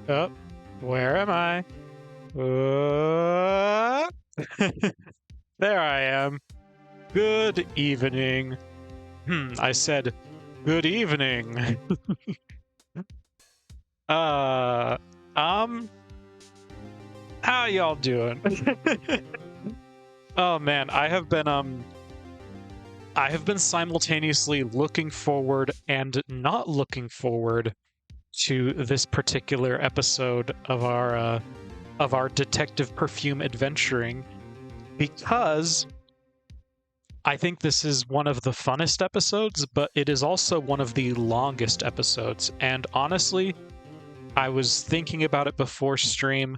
Oh, where am I? Uh... There I am. Good evening. I said good evening. uh, how y'all doing? Oh man, I have been simultaneously looking forward and not looking forward to this particular episode of our detective perfume adventuring, because I think this is one of the funnest episodes, but it is also one of the longest episodes. And honestly, I was thinking about it before stream.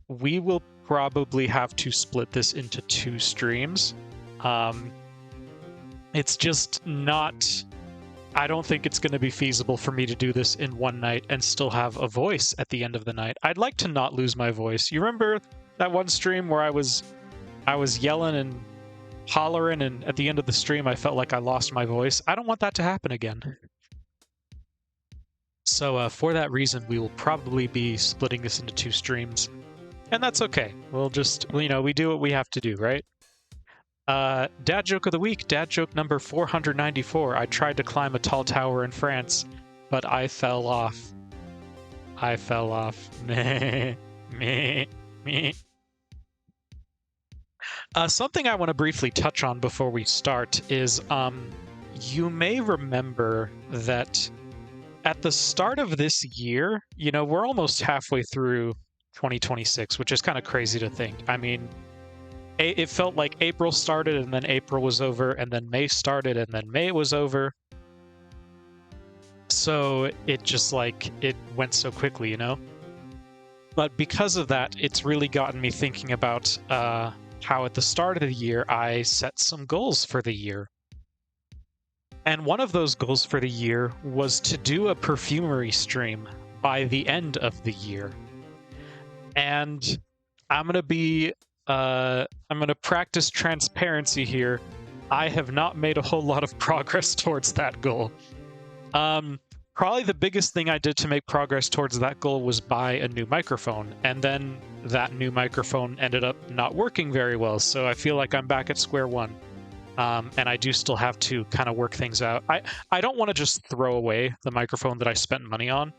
We will probably have to split this into 2 streams. It's just not... I don't think it's going to be feasible for me to do this in one night and still have a voice at the end of the night. I'd like to not lose my voice. You remember that one stream where I was yelling and hollering, and at the end of the stream I felt like I lost my voice? I don't want that to happen again. So for that reason, we will probably be splitting this into 2 streams. And that's okay. We'll just, we do what we have to do, right? Dad joke of the week, dad joke number 494. I tried to climb a tall tower in France, but I fell off. I fell off. Meh, meh, meh. Something I want to briefly touch on before we start is, you may remember that at the start of this year, we're almost halfway through 2026, which is kind of crazy to think. I mean, it felt like April started and then April was over, and then May started and then May was over. So it just it went so quickly, But because of that, it's really gotten me thinking about how at the start of the year I set some goals for the year. And one of those goals for the year was to do a perfumery stream by the end of the year. And I'm going to practice transparency here. I have not made a whole lot of progress towards that goal. Probably the biggest thing I did to make progress towards that goal was buy a new microphone, and then that new microphone ended up not working very well, so I feel like I'm back at square one. And I do still have to kind of work things out. I don't want to just throw away the microphone that I spent money on.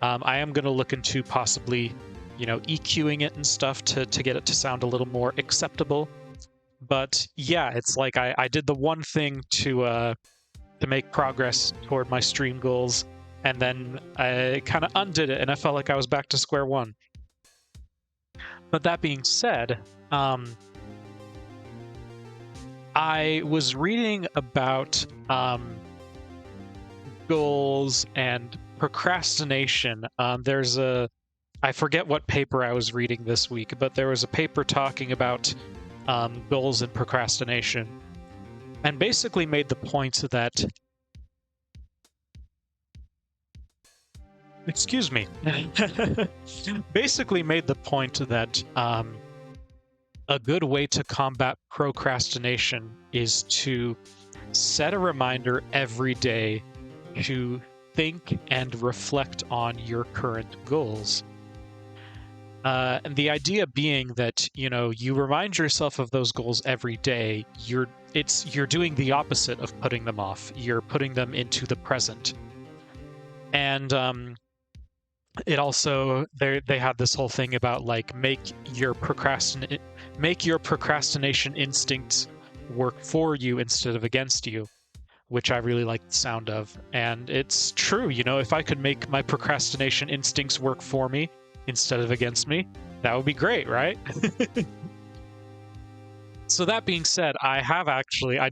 I am going to look into possibly, EQing it and stuff to get it to sound a little more acceptable. But yeah, it's like I did the one thing to make progress toward my stream goals, and then I kind of undid it, and I felt like I was back to square one. But that being said, I was reading about goals and procrastination. I forget what paper I was reading this week, but there was a paper talking about goals and procrastination, and basically made the point that... Excuse me. Basically made the point that a good way to combat procrastination is to set a reminder every day to think and reflect on your current goals. And the idea being that, you remind yourself of those goals every day. You're doing the opposite of putting them off. You're putting them into the present. And it also, they had this whole thing about make your procrastination instincts work for you instead of against you, which I really like the sound of. And it's true, if I could make my procrastination instincts work for me instead of against me, that would be great, right? So that being said, I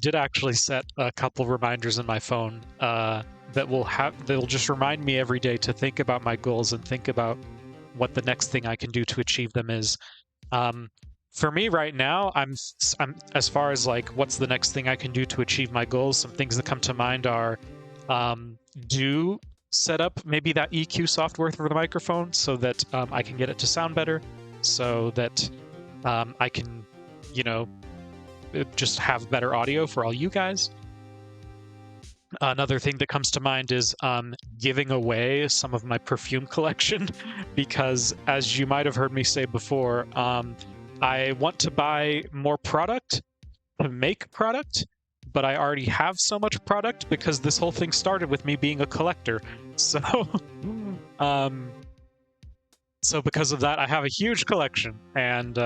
did actually set a couple reminders in my phone that'll just remind me every day to think about my goals and think about what the next thing I can do to achieve them is. For me right now, I'm as far as what's the next thing I can do to achieve my goals, some things that come to mind are do set up maybe that EQ software for the microphone so that I can get it to sound better, so that I can, just have better audio for all you guys. Another thing that comes to mind is giving away some of my perfume collection, because as you might have heard me say before, I want to buy more product to make product, but I already have so much product because this whole thing started with me being a collector. So, so because of that, I have a huge collection, and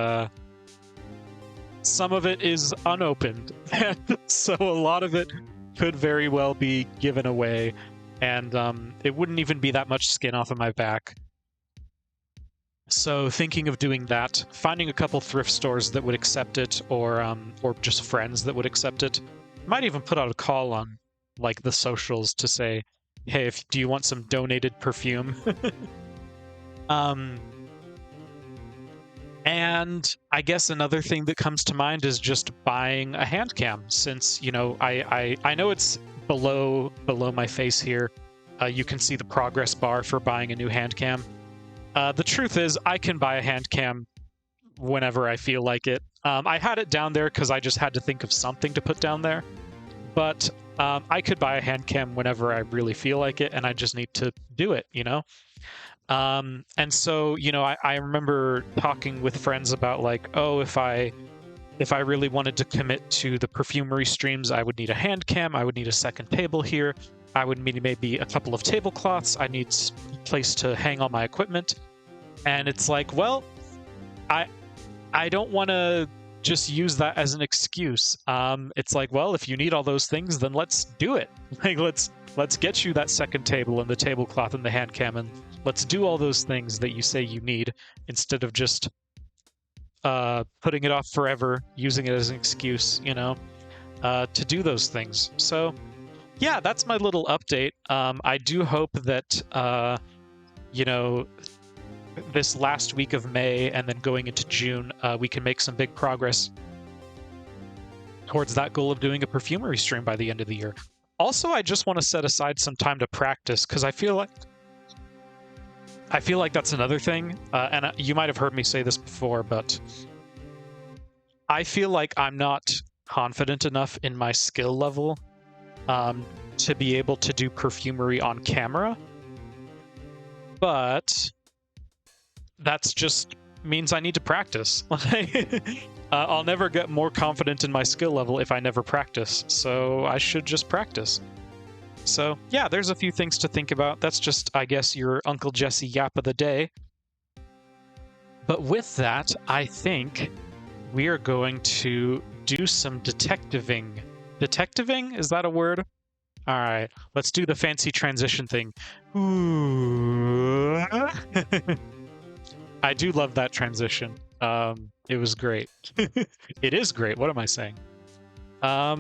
some of it is unopened, and so a lot of it could very well be given away, and it wouldn't even be that much skin off of my back. So thinking of doing that, finding a couple thrift stores that would accept it, or just friends that would accept it. Might even put out a call on like the socials to say, hey, do you want some donated perfume? And I guess another thing that comes to mind is just buying a hand cam, since, you know, I know it's below my face here. You can see the progress bar for buying a new hand cam. The truth is, I can buy a hand cam whenever I feel like it. I had it down there because I just had to think of something to put down there. But I could buy a hand cam whenever I really feel like it, and I just need to do it, you know? And so, you know, I remember talking with friends about like, oh, if I really wanted to commit to the perfumery streams, I would need a hand cam, I would need a second table here, I would need maybe a couple of tablecloths, I need a place to hang all my equipment. And it's like, well, I don't want to just use that as an excuse. It's like, well, if you need all those things, then let's do it. Like, let's get you that second table and the tablecloth and the hand cam, and let's do all those things that you say you need, instead of just putting it off forever, using it as an excuse, you know, to do those things. So yeah, that's my little update. I do hope that, you know, this last week of May and then going into June, we can make some big progress towards that goal of doing a perfumery stream by the end of the year. Also, I just want to set aside some time to practice, because I feel like that's another thing, and you might have heard me say this before, but I feel like I'm not confident enough in my skill level to be able to do perfumery on camera. But that's just means I need to practice. I'll never get more confident in my skill level if I never practice, so I should just practice. So yeah, there's a few things to think about. That's just, I guess, your Uncle Jesse yap of the day. But with that, I think we are going to do some detectiving. Detectiving? Is that a word? All right, let's do the fancy transition thing. Ooh. I do love that transition. It was great. It is great. What am I saying? All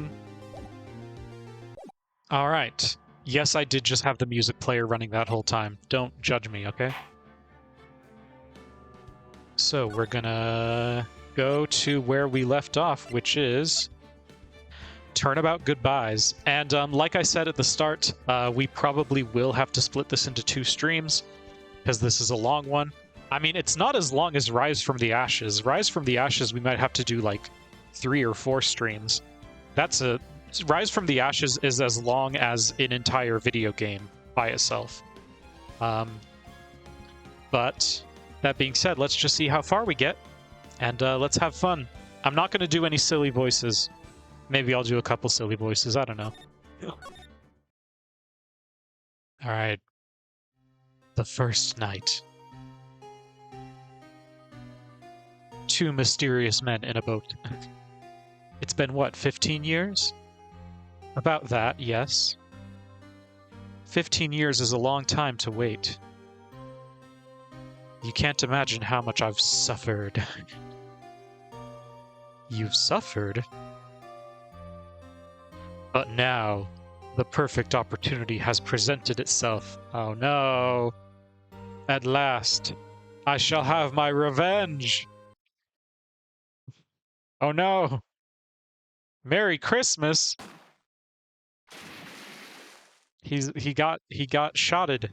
right. Yes, I did just have the music player running that whole time. Don't judge me, okay? So we're gonna go to where we left off, which is Turnabout Goodbyes. And like I said at the start, we probably will have to split this into 2 streams, because this is a long one. I mean, it's not as long as Rise from the Ashes. Rise from the Ashes, we might have to do like 3 or 4 streams. Rise from the Ashes is as long as an entire video game by itself. But that being said, let's just see how far we get, and let's have fun. I'm not going to do any silly voices. Maybe I'll do a couple silly voices. I don't know. All right. The first night. 2 mysterious men in a boat. It's been, what, 15 years? About that, yes. 15 years is a long time to wait. You can't imagine how much I've suffered. You've suffered? But now, the perfect opportunity has presented itself. Oh no! At last, I shall have my revenge! Oh no! Merry Christmas! He got shotted.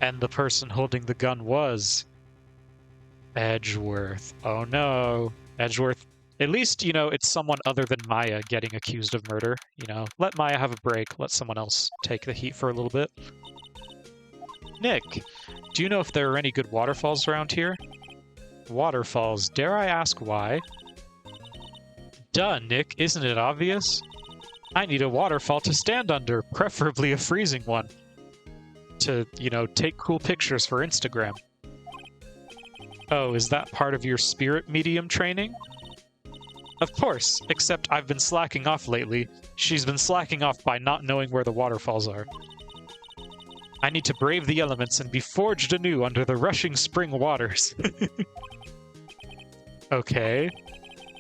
And the person holding the gun was Edgeworth. Oh no. Edgeworth At least, you know, it's someone other than Maya getting accused of murder. You know, let Maya have a break. Let someone else take the heat for a little bit. Nick, do you know if there are any good waterfalls around here? Waterfalls. Dare I ask why? Duh, Nick. Isn't it obvious? I need a waterfall to stand under, preferably a freezing one. To, you know, take cool pictures for Instagram. Oh, is that part of your spirit medium training? Of course, except I've been slacking off lately. She's been slacking off by not knowing where the waterfalls are. I need to brave the elements and be forged anew under the rushing spring waters. Okay.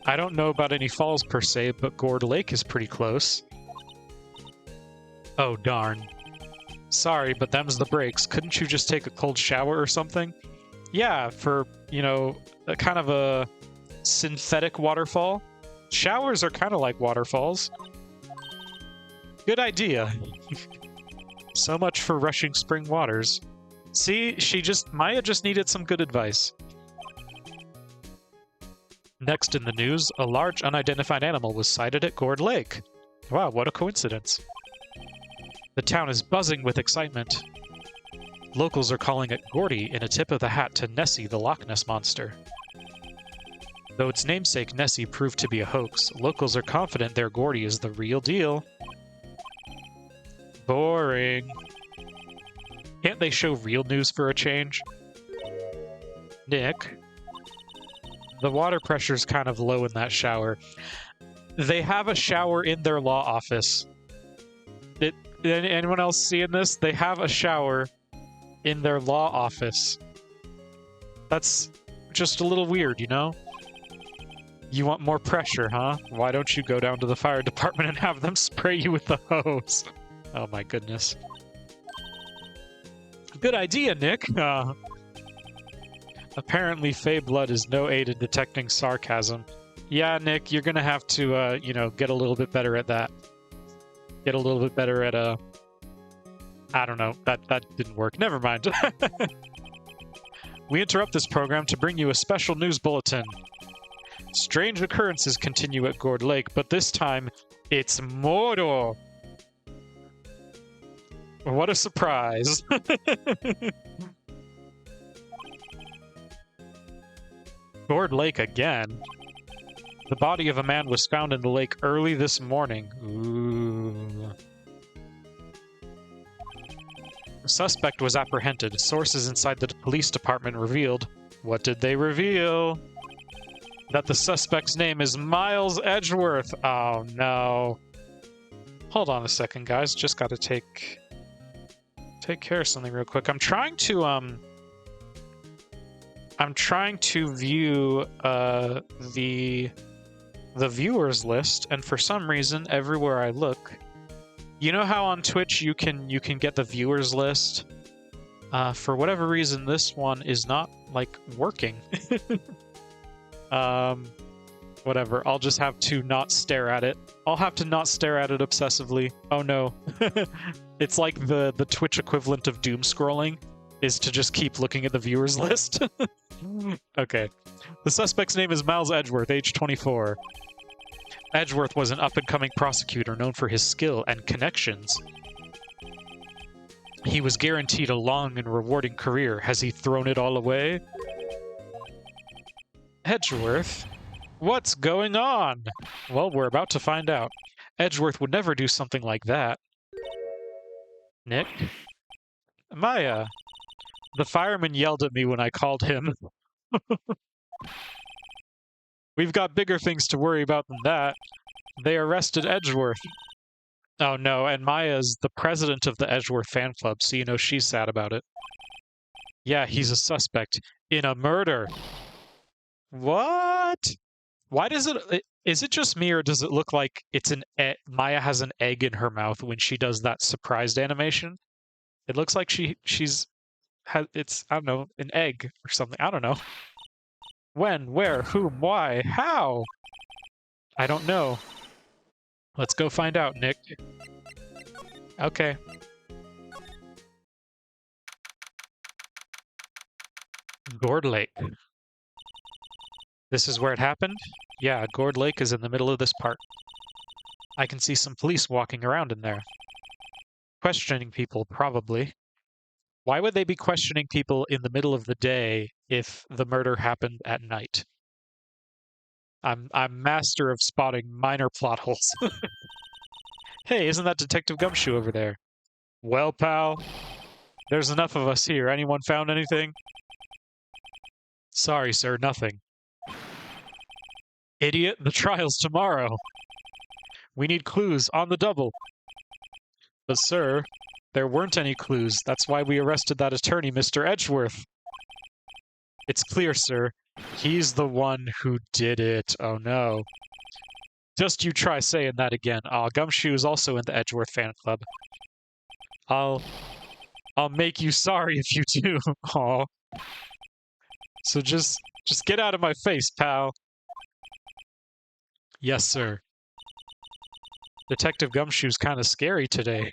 I don't know about any falls per se, but Gourd Lake is pretty close. Oh, darn. Sorry, but them's the breaks. Couldn't you just take a cold shower or something? Yeah, for, you know, a kind of a synthetic waterfall. Showers are kind of like waterfalls. Good idea. So much for rushing spring waters. See, Maya just needed some good advice. Next in the news, a large unidentified animal was sighted at Gourd Lake. Wow, what a coincidence. The town is buzzing with excitement. Locals are calling it Gordy in a tip of the hat to Nessie the Loch Ness Monster. Though its namesake Nessie proved to be a hoax, locals are confident their Gordy is the real deal. Boring. Can't they show real news for a change? Nick? The water pressure's kind of low in that shower. They have a shower in their law office. Anyone else seeing this? They have a shower in their law office. That's just a little weird, you know? You want more pressure, huh? Why don't you go down to the fire department and have them spray you with the hose? Oh my goodness. Good idea, Nick. Apparently Fey blood is no aid in detecting sarcasm. Yeah, Nick, you're gonna have to, you know, get a little bit better at that. Get a little bit better at, I don't know. That didn't work. Never mind. We interrupt this program to bring you a special news bulletin. Strange occurrences continue at Gourd Lake, but this time, it's Mordor! What a surprise. Gourd Lake again. The body of a man was found in the lake early this morning. Ooh. The suspect was apprehended. Sources inside the police department revealed... What did they reveal? That the suspect's name is Miles Edgeworth. Oh, no. Hold on a second, guys. Just gotta take care of something real quick. I'm trying to view the viewers list, and for some reason, everywhere I look, you know how on Twitch you can get the viewers list? For whatever reason, this one is not like working. Whatever. I'll just have to not stare at it. I'll have to not stare at it obsessively. Oh no. It's like the Twitch equivalent of doom scrolling is to just keep looking at the viewers list. Okay. The suspect's name is Miles Edgeworth, age 24. Edgeworth was an up-and-coming prosecutor known for his skill and connections. He was guaranteed a long and rewarding career. Has he thrown it all away? Edgeworth? What's going on? Well, we're about to find out. Edgeworth would never do something like that. Nick? Maya. The fireman yelled at me when I called him. We've got bigger things to worry about than that. They arrested Edgeworth. Oh no, and Maya's the president of the Edgeworth fan club, so you know she's sad about it. Yeah, he's a suspect in a murder. What? Why does it... Is it just me, or does it look like it's Maya has an egg in her mouth when she does that surprised animation? It looks like it's, I don't know, an egg or something. I don't know. When, where, whom, why, how? I don't know. Let's go find out, Nick. Okay. Gourd Lake. This is where it happened? Yeah, Gourd Lake is in the middle of this park. I can see some police walking around in there. Questioning people, probably. Why would they be questioning people in the middle of the day if the murder happened at night? I'm master of spotting minor plot holes. Hey, isn't that Detective Gumshoe over there? Well, pal, there's enough of us here. Anyone found anything? Sorry, sir, nothing. Idiot, the trial's tomorrow. We need clues on the double. But, sir, there weren't any clues. That's why we arrested that attorney, Mr. Edgeworth. It's clear, sir. He's the one who did it. Oh, no. Just you try saying that again. Gumshoe's also in the Edgeworth fan club. I'll make you sorry if you do. Aw. So just get out of my face, pal. Yes, sir. Detective Gumshoe's kind of scary today.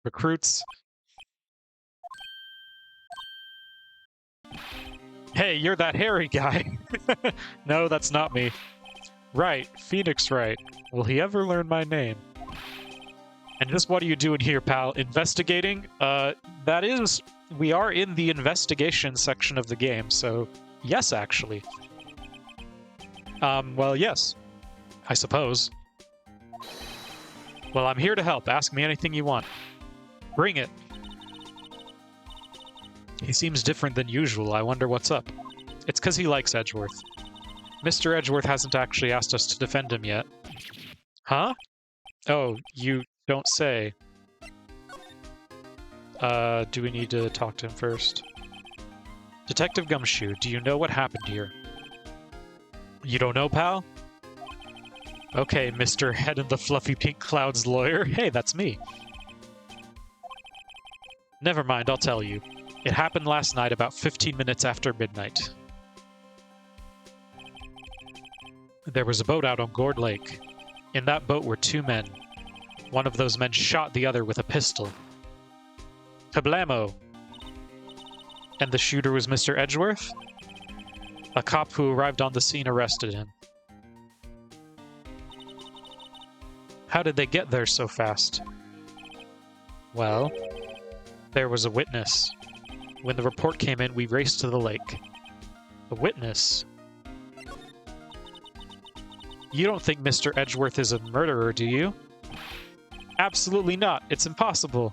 Recruits. Hey, you're that hairy guy. No, that's not me. Right, Phoenix Wright. Will he ever learn my name? And just what are you doing here, pal? Investigating? That is... We are in the investigation section of the game, so yes, actually. Well, yes. I suppose. Well, I'm here to help. Ask me anything you want. Bring it. He seems different than usual. I wonder what's up. It's because he likes Edgeworth. Mr. Edgeworth hasn't actually asked us to defend him yet. Huh? Oh, you don't say. Do we need to talk to him first? Detective Gumshoe, do you know what happened here? You don't know, pal? Okay, Mr. Head in the Fluffy Pink Clouds lawyer. Hey, that's me. Never mind, I'll tell you. It happened last night about 15 minutes after midnight. There was a boat out on Gourd Lake. In that boat were two men. One of those men shot the other with a pistol. Kablamo! And the shooter was Mr. Edgeworth? A cop who arrived on the scene arrested him. How did they get there so fast? Well, there was a witness. When the report came in, we raced to the lake. A witness? You don't think Mr. Edgeworth is a murderer, do you? Absolutely not. It's impossible.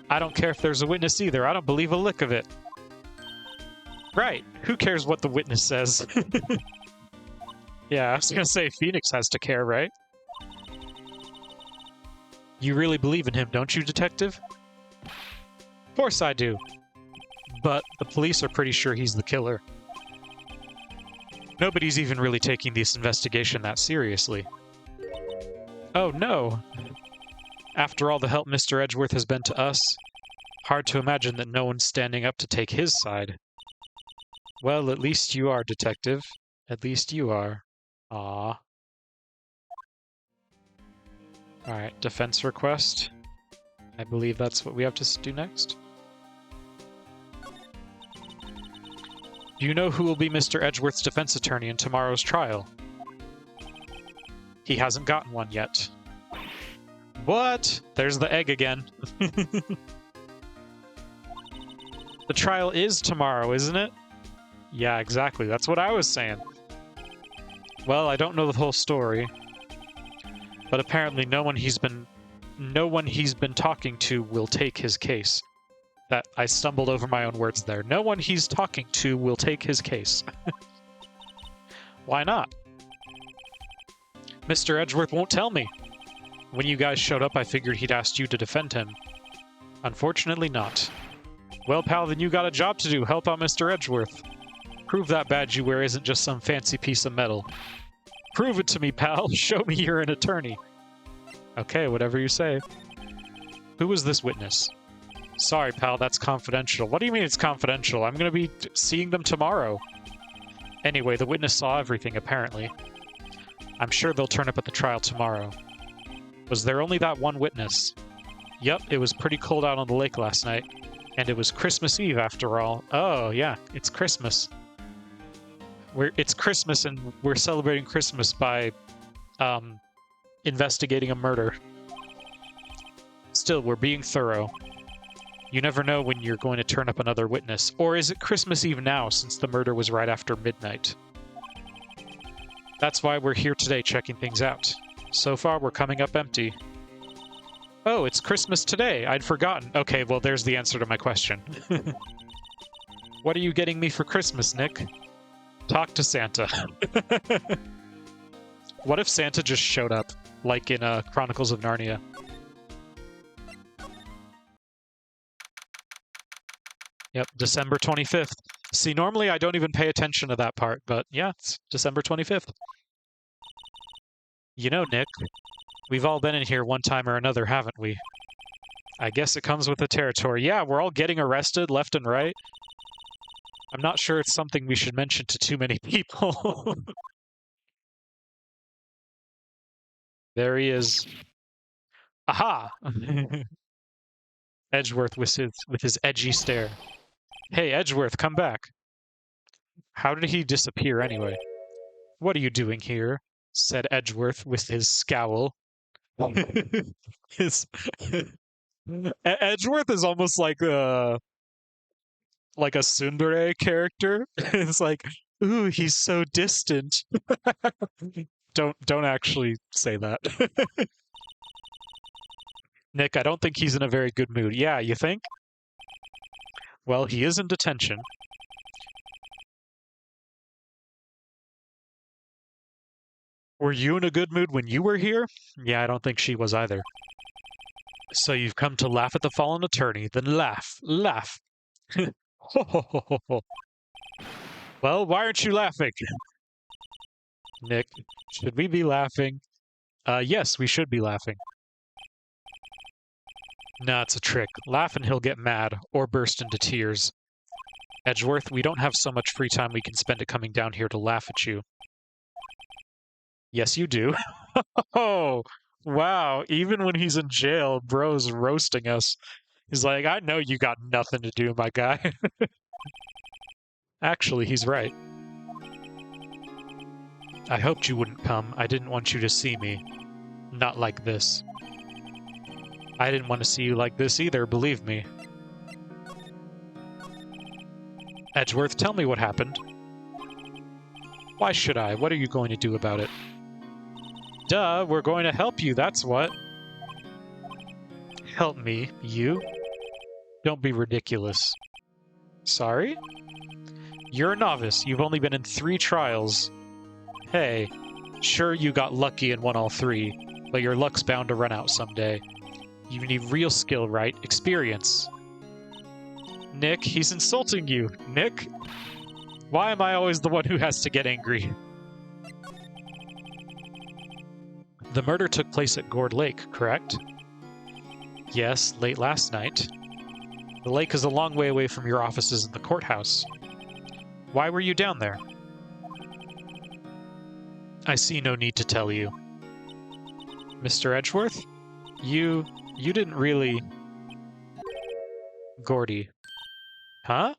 I don't care if there's a witness either. I don't believe a lick of it. Right. Who cares what the witness says? Yeah, I was gonna say Phoenix has to care, right? You really believe in him, don't you, Detective? Of course I do. But the police are pretty sure he's the killer. Nobody's even really taking this investigation that seriously. Oh no! After all the help Mr. Edgeworth has been to us, hard to imagine that no one's standing up to take his side. Well, at least you are, Detective. At least you are. Aww. Alright, defense request. I believe that's what we have to do next. Do you know who will be Mr. Edgeworth's defense attorney in tomorrow's trial? He hasn't gotten one yet. What? There's the egg again. The trial is tomorrow, isn't it? Yeah, exactly. That's what I was saying. Well, I don't know the whole story. But apparently no one he's been talking to will take his case. That I stumbled over my own words there. No one he's talking to will take his case. Why not? Mr. Edgeworth won't tell me. When you guys showed up, I figured he'd asked you to defend him. Unfortunately not. Well, pal, then you got a job to do. Help out Mr. Edgeworth. Prove that badge you wear isn't just some fancy piece of metal. Prove it to me, pal. Show me you're an attorney. Okay, whatever you say. Who was this witness? Sorry, pal, that's confidential. What do you mean it's confidential? I'm gonna be seeing them tomorrow. Anyway, the witness saw everything, apparently. I'm sure they'll turn up at the trial tomorrow. Was there only that one witness? Yup, it was pretty cold out on the lake last night. And it was Christmas Eve, after all. Oh, yeah, it's Christmas. It's Christmas and we're celebrating Christmas by investigating a murder. Still, we're being thorough. You never know when you're going to turn up another witness. Or is it Christmas Eve now, since the murder was right after midnight? That's why we're here today, checking things out. So far, we're coming up empty. Oh, it's Christmas today. I'd forgotten. Okay, well, there's the answer to my question. What are you getting me for Christmas, Nick? Talk to Santa. What if Santa just showed up, like in Chronicles of Narnia? Yep, December 25th. See, normally I don't even pay attention to that part, but yeah, it's December 25th. You know, Nick, we've all been in here one time or another, haven't we? I guess it comes with the territory. Yeah, we're all getting arrested left and right. I'm not sure it's something we should mention to too many people. There he is. Aha! Edgeworth with his edgy stare. Hey, Edgeworth, come back. How did he disappear anyway? What are you doing here? Said Edgeworth with his scowl. his Edgeworth is almost like a tsundere character. It's like, ooh, he's so distant. Don't actually say that. Nick, I don't think he's in a very good mood. Yeah, you think? Well, he is in detention. Were you in a good mood when you were here? Yeah, I don't think she was either. So you've come to laugh at the fallen attorney, then laugh. Laugh. Well, why aren't you laughing? Nick, should we be laughing? Yes, we should be laughing. Nah, it's a trick. Laugh and he'll get mad, or burst into tears. Edgeworth, we don't have so much free time we can spend it coming down here to laugh at you. Yes, you do. Oh, wow. Even when he's in jail, bro's roasting us. He's like, I know you got nothing to do, my guy. Actually, he's right. I hoped you wouldn't come. I didn't want you to see me. Not like this. I didn't want to see you like this either, believe me. Edgeworth, tell me what happened. Why should I? What are you going to do about it? Duh, we're going to help you, that's what. Help me, you? Don't be ridiculous. Sorry? You're a novice. You've only been in 3 trials. Hey, sure you got lucky and won all 3, but your luck's bound to run out someday. You need real skill, right? Experience. Nick, he's insulting you. Nick? Why am I always the one who has to get angry? The murder took place at Gourd Lake, correct? Yes, late last night. The lake is a long way away from your offices in the courthouse. Why were you down there? I see no need to tell you. Mr. Edgeworth? You didn't really... Gordy. Huh?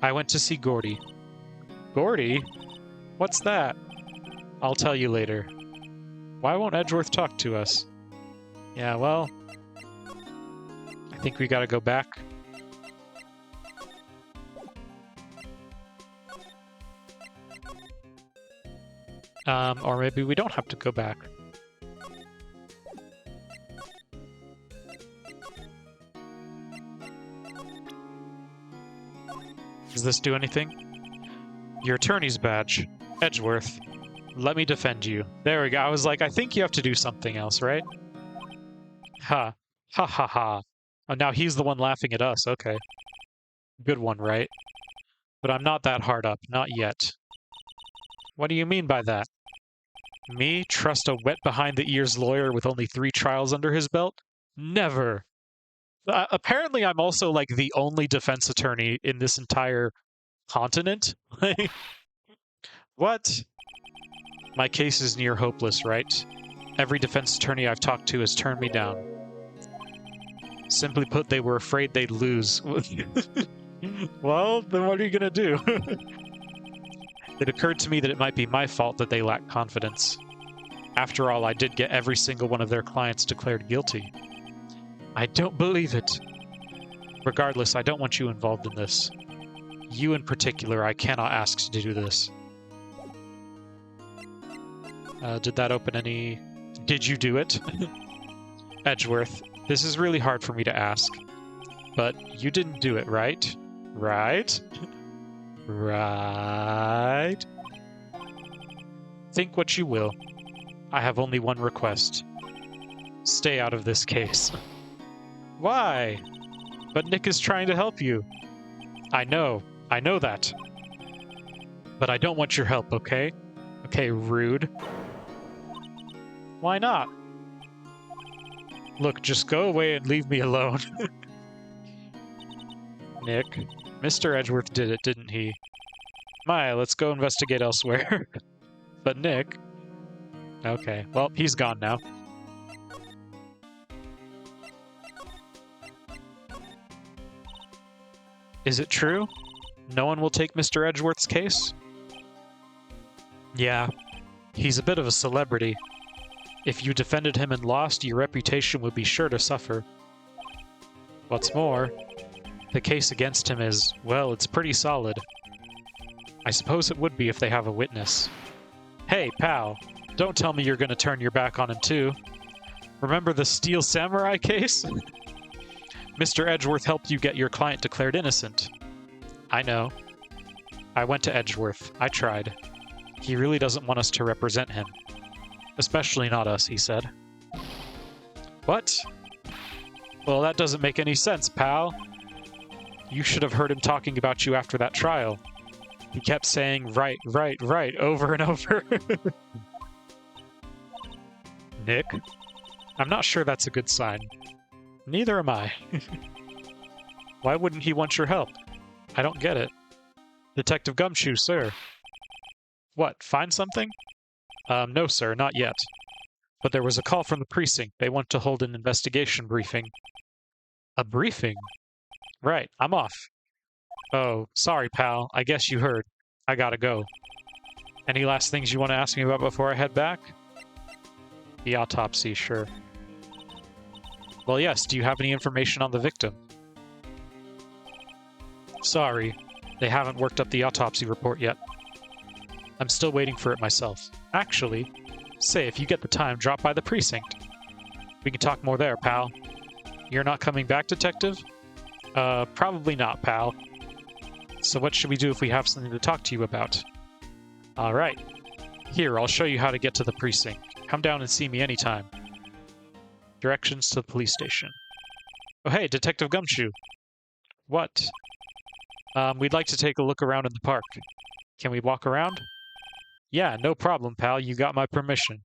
I went to see Gordy. Gordy? What's that? I'll tell you later. Why won't Edgeworth talk to us? Yeah, well... I think we gotta go back. Or maybe we don't have to go back. Does this do anything? Your attorney's badge. Edgeworth. Let me defend you. There we go. I was like, I think you have to do something else, right? Ha. Ha ha ha. Oh, now he's the one laughing at us. Okay. Good one, right? But I'm not that hard up. Not yet. What do you mean by that? Me trust a wet behind-the-ears lawyer with only 3 trials under his belt? Never. Apparently, I'm also, like, the only defense attorney in this entire continent. What? My case is near hopeless, right? Every defense attorney I've talked to has turned me down. Simply put, they were afraid they'd lose. Well, then what are you gonna do? It occurred to me that it might be my fault that they lack confidence. After all, I did get every single one of their clients declared guilty. I don't believe it. Regardless, I don't want you involved in this. You in particular, I cannot ask to do this. Did that open any... Did you do it? Edgeworth, this is really hard for me to ask. But you didn't do it, right? Right? Right? Think what you will. I have only one request. Stay out of this case. Why? But Nick is trying to help you. I know that. But I don't want your help, okay? Okay, rude. Why not? Look, just go away and leave me alone. Nick, Mr. Edgeworth did it, didn't he? Maya, let's go investigate elsewhere. But Nick... Okay, well, he's gone now. Is it true? No one will take Mr. Edgeworth's case? Yeah, he's a bit of a celebrity. If you defended him and lost, your reputation would be sure to suffer. What's more, the case against him is, well, it's pretty solid. I suppose it would be if they have a witness. Hey, pal, don't tell me you're going to turn your back on him too. Remember the Steel Samurai case? Mr. Edgeworth helped you get your client declared innocent. I know. I went to Edgeworth. I tried. He really doesn't want us to represent him. Especially not us, he said. What? Well, that doesn't make any sense, pal. You should have heard him talking about you after that trial. He kept saying, right, right, right, over and over. Nick? I'm not sure that's a good sign. Neither am I. Why wouldn't he want your help? I don't get it. Detective Gumshoe, sir. What, find something? No, sir, not yet. But there was a call from the precinct. They want to hold an investigation briefing. A briefing? Right, I'm off. Oh, sorry, pal. I guess you heard. I gotta go. Any last things you want to ask me about before I head back? The autopsy, sure. Well, yes, do you have any information on the victim? Sorry, they haven't worked up the autopsy report yet. I'm still waiting for it myself. Actually, say, if you get the time, drop by the precinct. We can talk more there, pal. You're not coming back, detective? Probably not, pal. So what should we do if we have something to talk to you about? Alright. Here, I'll show you how to get to the precinct. Come down and see me anytime. Directions to the police station. Oh hey, Detective Gumshoe. What? We'd like to take a look around in the park. Can we walk around? Yeah, no problem, pal. You got my permission.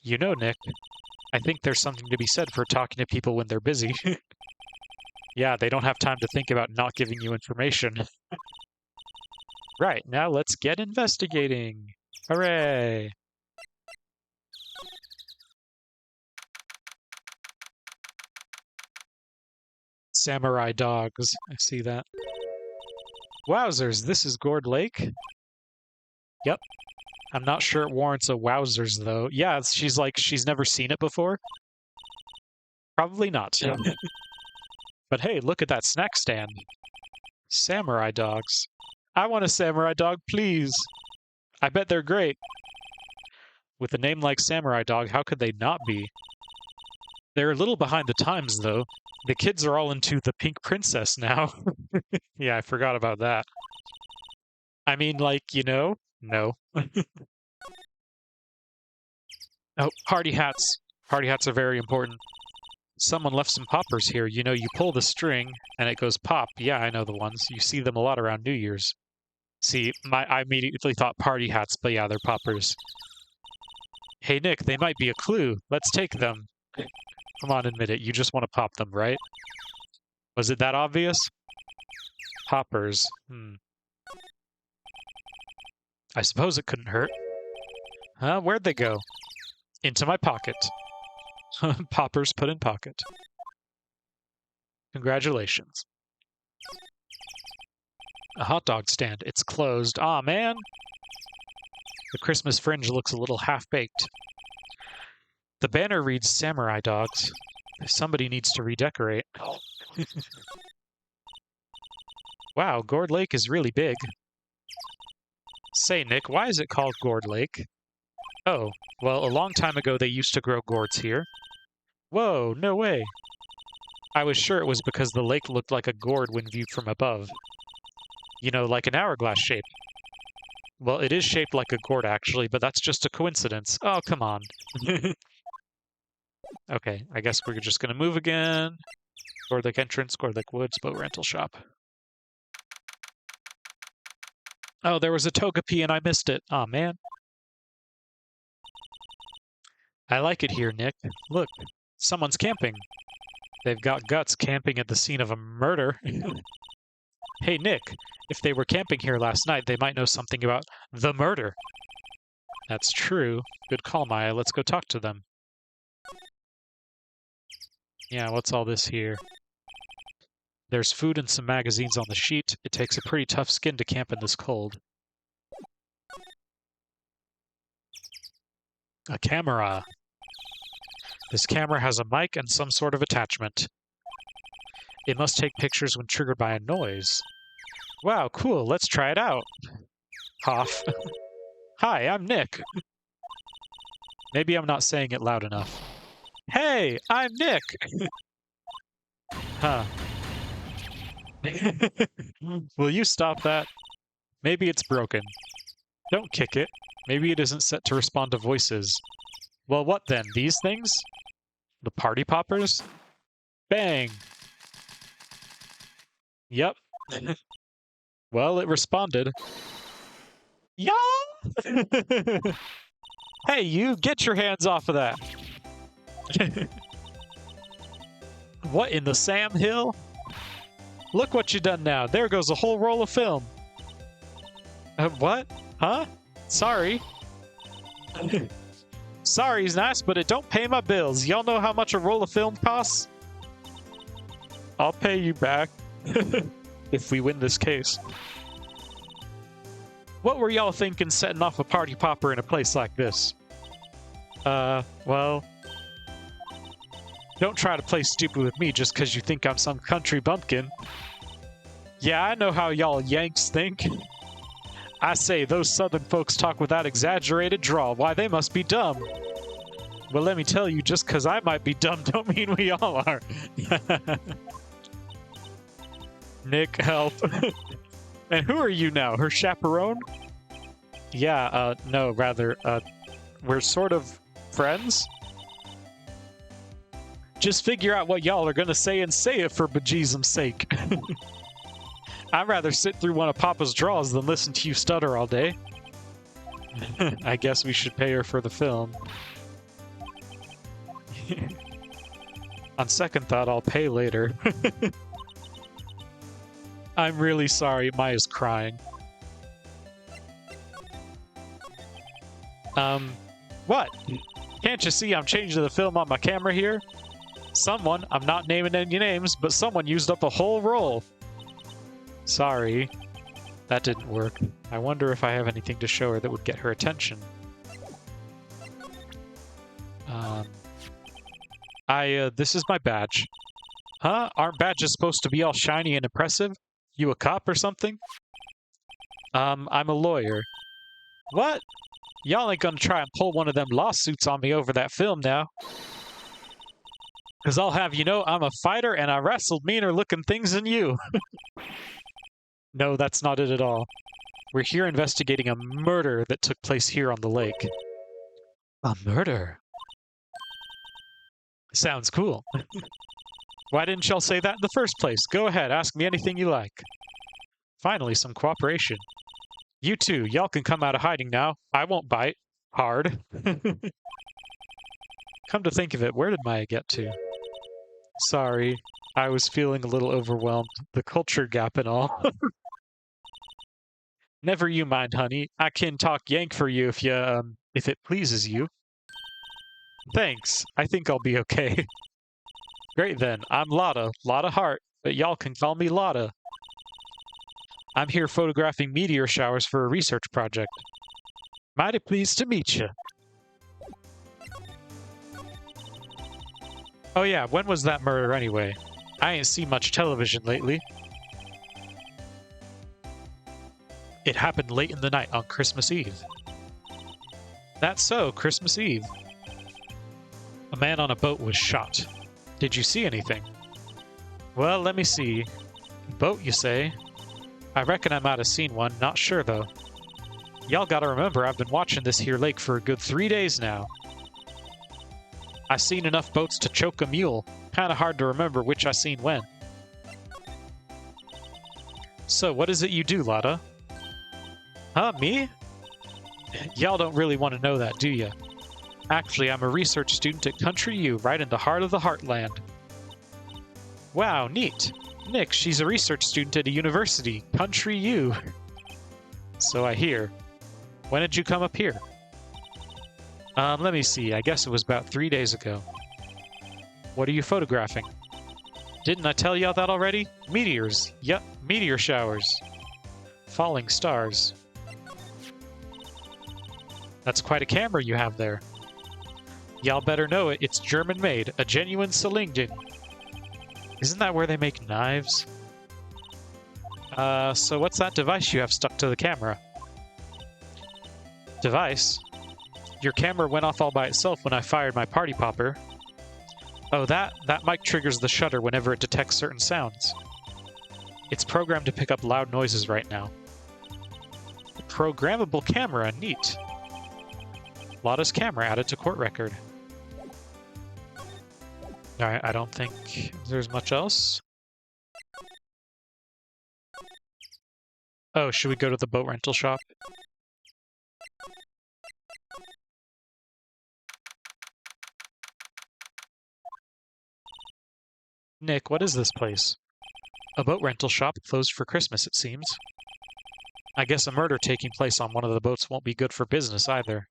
You know, Nick, I think there's something to be said for talking to people when they're busy. Yeah, they don't have time to think about not giving you information. Right, now let's get investigating. Hooray! Samurai dogs. I see that. Wowzers, this is Gourd Lake? Yep. I'm not sure it warrants a wowzers, though. Yeah, she's like, she's never seen it before? Probably not. Yeah. But hey, look at that snack stand. Samurai dogs. I want a samurai dog, please. I bet they're great. With a name like Samurai Dog, how could they not be? They're a little behind the times, though. The kids are all into the Pink Princess now. Yeah, I forgot about that. I mean, like, you know? No. Oh, party hats. Party hats are very important. Someone left some poppers here. You know, you pull the string, and it goes pop. Yeah, I know the ones. You see them a lot around New Year's. See, I immediately thought party hats, but yeah, they're poppers. Hey, Nick, they might be a clue. Let's take them. Come on, admit it. You just want to pop them, right? Was it that obvious? Poppers. I suppose it couldn't hurt. Where'd they go? Into my pocket. Poppers put in pocket. Congratulations. A hot dog stand. It's closed. Aw, man. The Christmas fringe looks a little half-baked. The banner reads Samurai Dogs. Somebody needs to redecorate. Wow, Gourd Lake is really big. Say, Nick, why is it called Gourd Lake? Oh, well, a long time ago they used to grow gourds here. Whoa, no way. I was sure it was because the lake looked like a gourd when viewed from above. You know, like an hourglass shape. Well, it is shaped like a gourd, actually, but that's just a coincidence. Oh, come on. Okay, I guess we're just gonna move again. Gourd Lake entrance, Gourd Lake Woods, boat rental shop. Oh, there was a Togepi and I missed it. Aw, man. I like it here, Nick. Look, someone's camping. They've got guts camping at the scene of a murder. Hey, Nick, if they were camping here last night, they might know something about the murder. That's true. Good call, Maya. Let's go talk to them. Yeah, what's all this here? There's food and some magazines on the sheet. It takes a pretty tough skin to camp in this cold. A camera. This camera has a mic and some sort of attachment. It must take pictures when triggered by a noise. Wow, cool. Let's try it out. Cough. Hi, I'm Nick. Maybe I'm not saying it loud enough. Hey, I'm Nick! Huh. Will you stop that? Maybe it's broken. Don't kick it. Maybe it isn't set to respond to voices. Well, what then? These things? The party poppers? Bang! Yep. Well, it responded. Yeah! Hey, you! Get your hands off of that! What in the Sam Hill? Look what you done now. There goes a whole roll of film. What? Huh? Sorry. Sorry's nice, but it don't pay my bills. Y'all know how much a roll of film costs? I'll pay you back. If we win this case. What were y'all thinking setting off a party popper in a place like this? Well... Don't try to play stupid with me just because you think I'm some country bumpkin. Yeah, I know how y'all Yanks think. I say, those southern folks talk with that exaggerated drawl. Why, they must be dumb. Well, let me tell you, just because I might be dumb don't mean we all are. Nick, help. And who are you now? Her chaperone? Yeah, no, rather, we're sort of friends? Just figure out what y'all are gonna say and say it for bejesus's sake. I'd rather sit through one of Papa's draws than listen to you stutter all day. I guess we should pay her for the film. On second thought, I'll pay later. I'm really sorry, Maya's crying. What? Can't you see I'm changing the film on my camera here? Someone, I'm not naming any names, but someone used up a whole roll. Sorry. That didn't work. I wonder if I have anything to show her that would get her attention. This is my badge. Huh? Aren't badges supposed to be all shiny and impressive? You a cop or something? I'm a lawyer. What? Y'all ain't gonna try and pull one of them lawsuits on me over that film now. Because I'll have you know I'm a fighter and I wrestled meaner looking things than you. No, that's not it at all. We're here investigating a murder that took place here on the lake. A murder? Sounds cool. Why didn't y'all say that in the first place? Go ahead, ask me anything you like. Finally, some cooperation. You two, y'all can come out of hiding now. I won't bite. Hard. Come to think of it, where did Maya get to? Sorry, I was feeling a little overwhelmed. The culture gap and all. Never you mind, honey. I can talk Yank for you if if it pleases you. Thanks. I think I'll be okay. Great then. I'm Lotta. Lotta Hart. But y'all can call me Lotta. I'm here photographing meteor showers for a research project. Mighty pleased to meet you. Oh yeah, when was that murder anyway? I ain't seen much television lately. It happened late in the night on Christmas Eve. That's so, Christmas Eve. A man on a boat was shot. Did you see anything? Well, let me see. Boat, you say? I reckon I might have seen one, not sure though. Y'all gotta remember, I've been watching this here lake for a good 3 days now. I seen enough boats to choke a mule. Kinda hard to remember which I seen when. So, what is it you do, Lotta? Huh, me? Y'all don't really want to know that, do ya? Actually, I'm a research student at Country U, right in the heart of the Heartland. Wow, neat. Nick, she's a research student at a university, Country U. So I hear. When did you come up here? Let me see. I guess it was about 3 days ago. What are you photographing? Didn't I tell y'all that already? Meteors. Yep, meteor showers. Falling stars. That's quite a camera you have there. Y'all better know it. It's German-made, a genuine Solingen. Isn't that where they make knives? So what's that device you have stuck to the camera? Device? Your camera went off all by itself when I fired my party popper. Oh, that mic triggers the shutter whenever it detects certain sounds. It's programmed to pick up loud noises right now. Programmable camera, neat. Lotta's camera added to court record. Alright, I don't think there's much else. Oh, should we go to the boat rental shop? Nick, what is this place? A boat rental shop closed for Christmas, it seems. I guess a murder taking place on one of the boats won't be good for business either.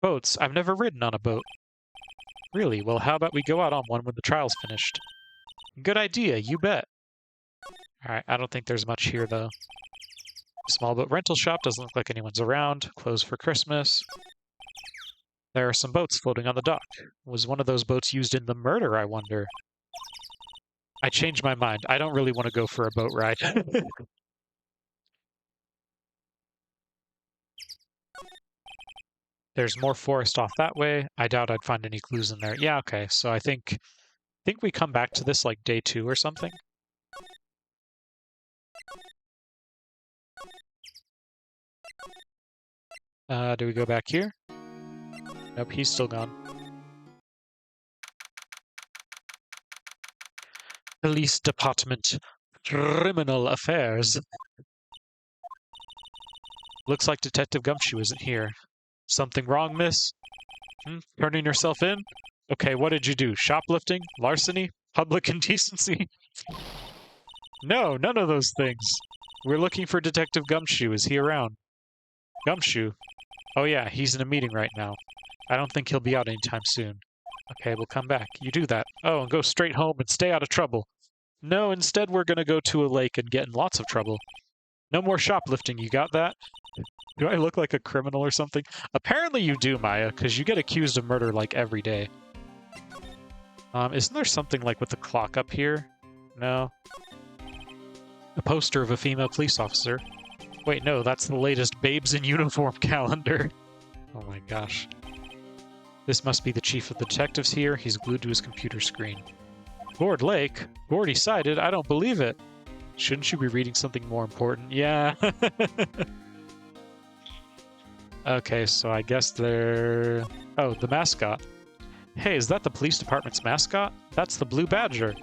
Boats? I've never ridden on a boat. Really? Well, how about we go out on one when the trial's finished? Good idea, you bet. Alright, I don't think there's much here, though. Small boat rental shop, doesn't look like anyone's around. Closed for Christmas. There are some boats floating on the dock. Was one of those boats used in the murder, I wonder? I changed my mind. I don't really want to go for a boat ride. There's more forest off that way. I doubt I'd find any clues in there. Yeah, okay. So I think we come back to this like day 2 or something. Do we go back here? Nope, he's still gone. Police Department. Criminal Affairs. Looks like Detective Gumshoe isn't here. Something wrong, miss? Turning yourself in? Okay, what did you do? Shoplifting? Larceny? Public indecency? No, none of those things. We're looking for Detective Gumshoe. Is he around? Gumshoe? Oh yeah, he's in a meeting right now. I don't think he'll be out anytime soon. Okay, we'll come back. You do that. Oh, and go straight home and stay out of trouble. No, instead we're gonna go to a lake and get in lots of trouble. No more shoplifting, you got that? Do I look like a criminal or something? Apparently you do, Maya, because you get accused of murder like every day. Isn't there something like with the clock up here? No. A poster of a female police officer. Wait, no, that's the latest Babes in Uniform calendar. Oh my gosh. This must be the chief of the detectives here. He's glued to his computer screen. Lord Lake? Gordy sighted? I don't believe it. Shouldn't you be reading something more important? Yeah. Okay, so I guess they're... Oh, the mascot. Hey, is that the police department's mascot? That's the Blue Badger.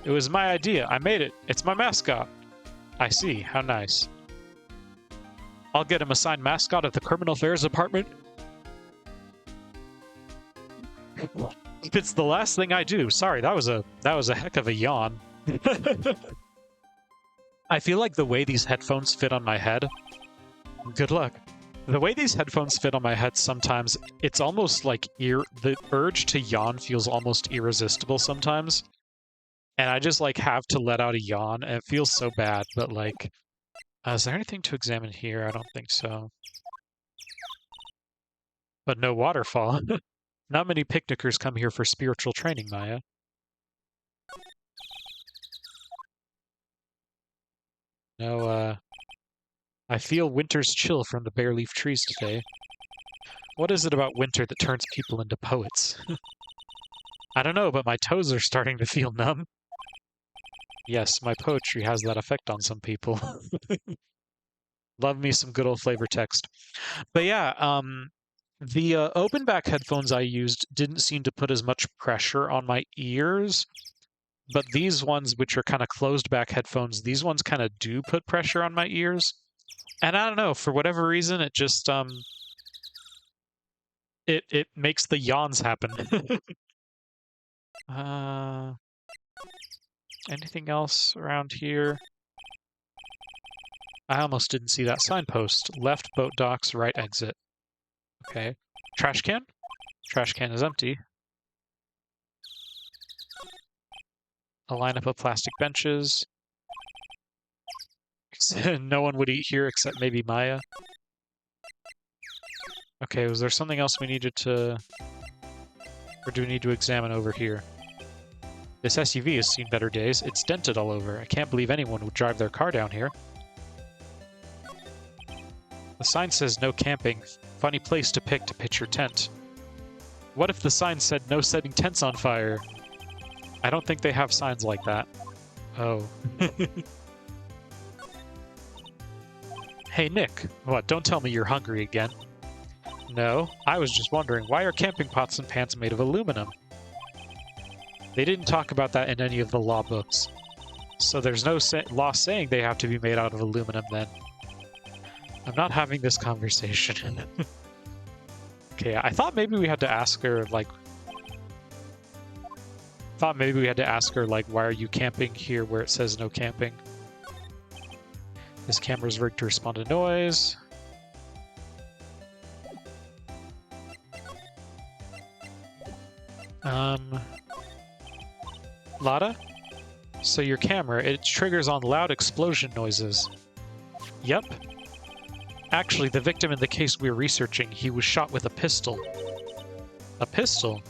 It was my idea. I made it. It's my mascot. I see. How nice. I'll get him assigned mascot at the Criminal Affairs Department. If it's the last thing I do. Sorry, that was a heck of a yawn. I feel like the way these headphones fit on my head... Good luck. The way these headphones fit on my head sometimes, it's almost like the urge to yawn feels almost irresistible sometimes. And I just like have to let out a yawn, and it feels so bad, but like Is there anything to examine here? I don't think so. But no waterfall. Not many picnickers come here for spiritual training, Maya. No, I feel winter's chill from the bare leaf trees today. What is it about winter that turns people into poets? I don't know, but my toes are starting to feel numb. Yes, my poetry has that effect on some people. Love me some good old flavor text. But yeah, the open back headphones I used didn't seem to put as much pressure on my ears, but these ones, which are kind of closed back headphones, these ones kind of do put pressure on my ears. And I don't know, for whatever reason, it just it makes the yawns happen. Anything else around here? I almost didn't see that signpost. Left boat docks, right exit. Okay. Trash can? Trash can is empty. A lineup of plastic benches. No one would eat here except maybe Maya. Okay, was there something else we needed to... Or do we need to examine over here? This SUV has seen better days. It's dented all over. I can't believe anyone would drive their car down here. The sign says no camping. Funny place to pick to pitch your tent. What if the sign said no setting tents on fire? I don't think they have signs like that. Oh. Hey, Nick. What, don't tell me you're hungry again. No, I was just wondering, why are camping pots and pans made of aluminum? They didn't talk about that in any of the law books. So there's no law saying they have to be made out of aluminum then. I'm not having this conversation. Okay, I thought maybe we had to ask her, like... why are you camping here where it says no camping? This camera's rigged to respond to noise. Lada? So your camera, it triggers on loud explosion noises. Yep. Actually, the victim in the case we're researching, he was shot with a pistol. A pistol?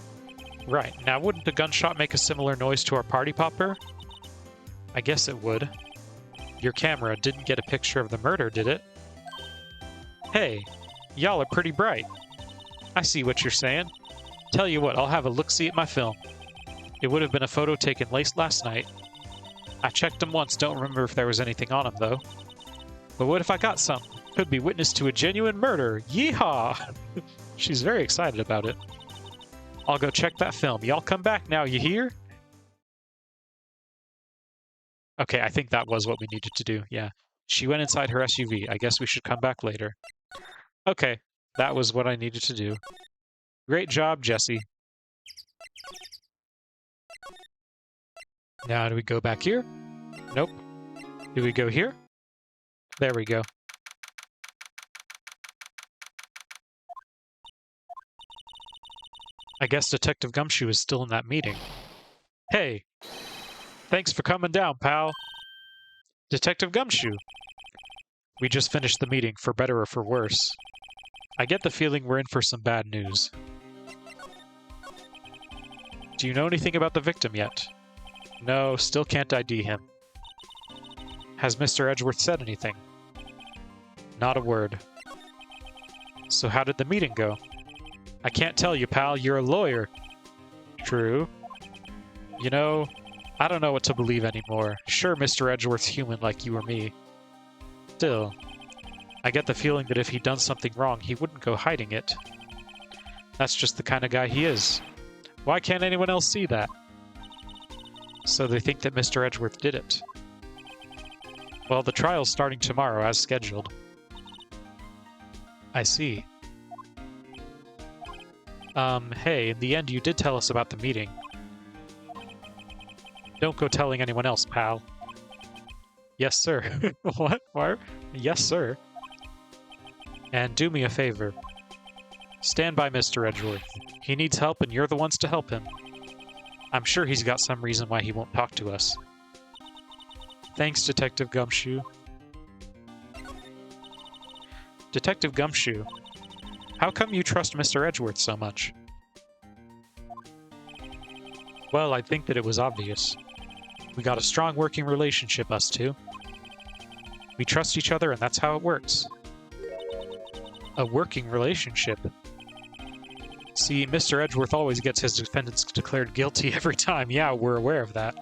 Right. Now, wouldn't a gunshot make a similar noise to our party popper? I guess it would. Your camera didn't get a picture of the murder, did it? Hey, y'all are pretty bright. I see what you're saying. Tell you what, I'll have a look-see at my film. It would have been a photo taken late last night. I checked them once, don't remember if there was anything on them, though. But what if I got some? Could be witness to a genuine murder. Yeehaw! She's very excited about it. I'll go check that film. Y'all come back now, you hear? Okay, I think that was what we needed to do, yeah. She went inside her SUV. I guess we should come back later. Okay, that was what I needed to do. Great job, Jesse. Now, do we go back here? Nope. Do we go here? There we go. I guess Detective Gumshoe is still in that meeting. Hey! Thanks for coming down, pal. Detective Gumshoe! We just finished the meeting, for better or for worse. I get the feeling we're in for some bad news. Do you know anything about the victim yet? No, still can't ID him. Has Mr. Edgeworth said anything? Not a word. So how did the meeting go? I can't tell you, pal. You're a lawyer. True. You know, I don't know what to believe anymore. Sure, Mr. Edgeworth's human like you or me. Still, I get the feeling that if he'd done something wrong, he wouldn't go hiding it. That's just the kind of guy he is. Why can't anyone else see that? So they think that Mr. Edgeworth did it. Well, the trial's starting tomorrow, as scheduled. I see. Hey, in the end you did tell us about the meeting. Don't go telling anyone else, pal. Yes, sir. What? Why? Yes, sir. And do me a favor. Stand by Mr. Edgeworth. He needs help and you're the ones to help him. I'm sure he's got some reason why he won't talk to us. Thanks, Detective Gumshoe. Detective Gumshoe, how come you trust Mr. Edgeworth so much? Well, I think that it was obvious. We got a strong working relationship, us two. We trust each other, and that's how it works. A working relationship. See, Mr. Edgeworth always gets his defendants declared guilty every time. Yeah, we're aware of that.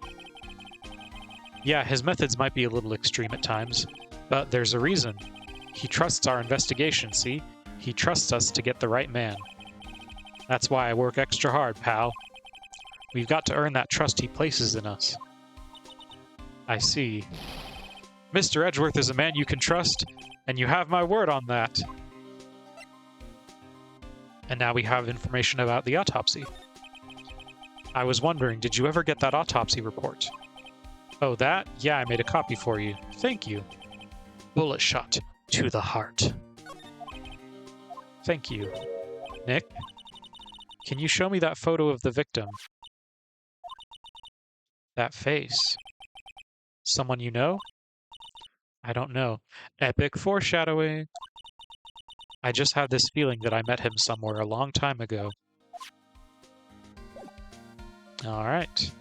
Yeah, his methods might be a little extreme at times, but there's a reason. He trusts our investigation, see? He trusts us to get the right man. That's why I work extra hard, pal. We've got to earn that trust he places in us. I see. Mr. Edgeworth is a man you can trust, and you have my word on that. And now we have information about the autopsy. I was wondering, did you ever get that autopsy report? Oh, that? Yeah, I made a copy for you. Thank you. Bullet shot to the heart. Thank you. Nick, can you show me that photo of the victim? That face. Someone you know? I don't know. Epic foreshadowing. I just had this feeling that I met him somewhere a long time ago. Alright.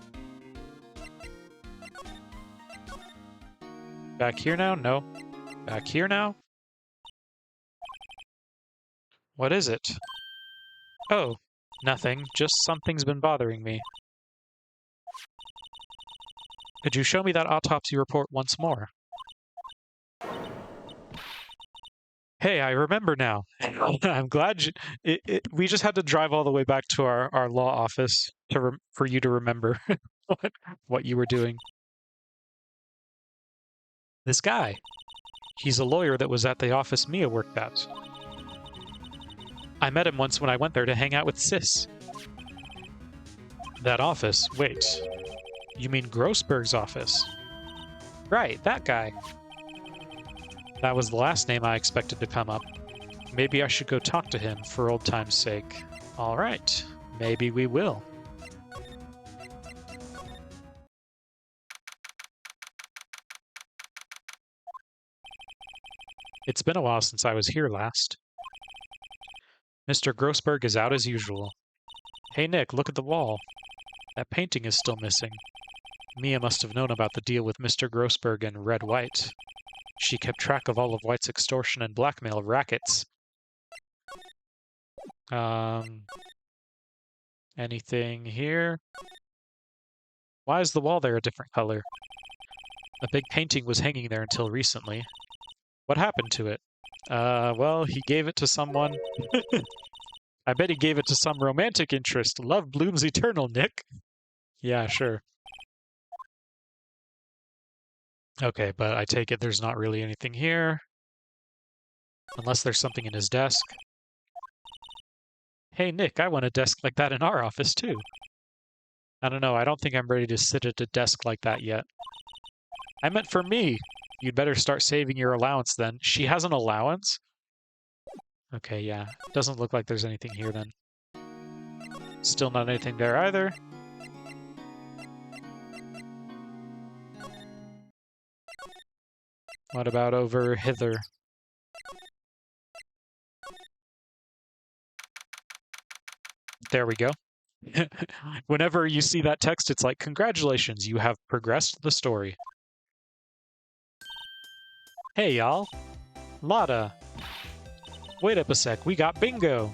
Back here now? No. Back here now? What is it? Oh, nothing. Just something's been bothering me. Could you show me that autopsy report once more? Hey, I remember now. I'm glad we just had to drive all the way back to our law office for you to remember what you were doing. This guy. He's a lawyer that was at the office Mia worked at. I met him once when I went there to hang out with Sis. That office? Wait. You mean Grossberg's office? Right, that guy. That was the last name I expected to come up. Maybe I should go talk to him for old time's sake. All right, maybe we will. It's been a while since I was here last. Mr. Grossberg is out as usual. Hey Nick, look at the wall. That painting is still missing. Mia must have known about the deal with Mr. Grossberg and Red White. She kept track of all of White's extortion and blackmail rackets. Anything here? Why is the wall there a different color? A big painting was hanging there until recently. What happened to it? Well, he gave it to someone. I bet he gave it to some romantic interest. Love blooms eternal, Nick. Yeah, sure. Okay, but I take it there's not really anything here. Unless there's something in his desk. Hey, Nick, I want a desk like that in our office, too. I don't know, I don't think I'm ready to sit at a desk like that yet. I meant for me. You'd better start saving your allowance then. She has an allowance? Okay, yeah. Doesn't look like there's anything here then. Still not anything there either. What about over hither? There we go. Whenever you see that text, it's like, congratulations, you have progressed the story. Hey, y'all. Lotta. Wait up a sec, we got bingo.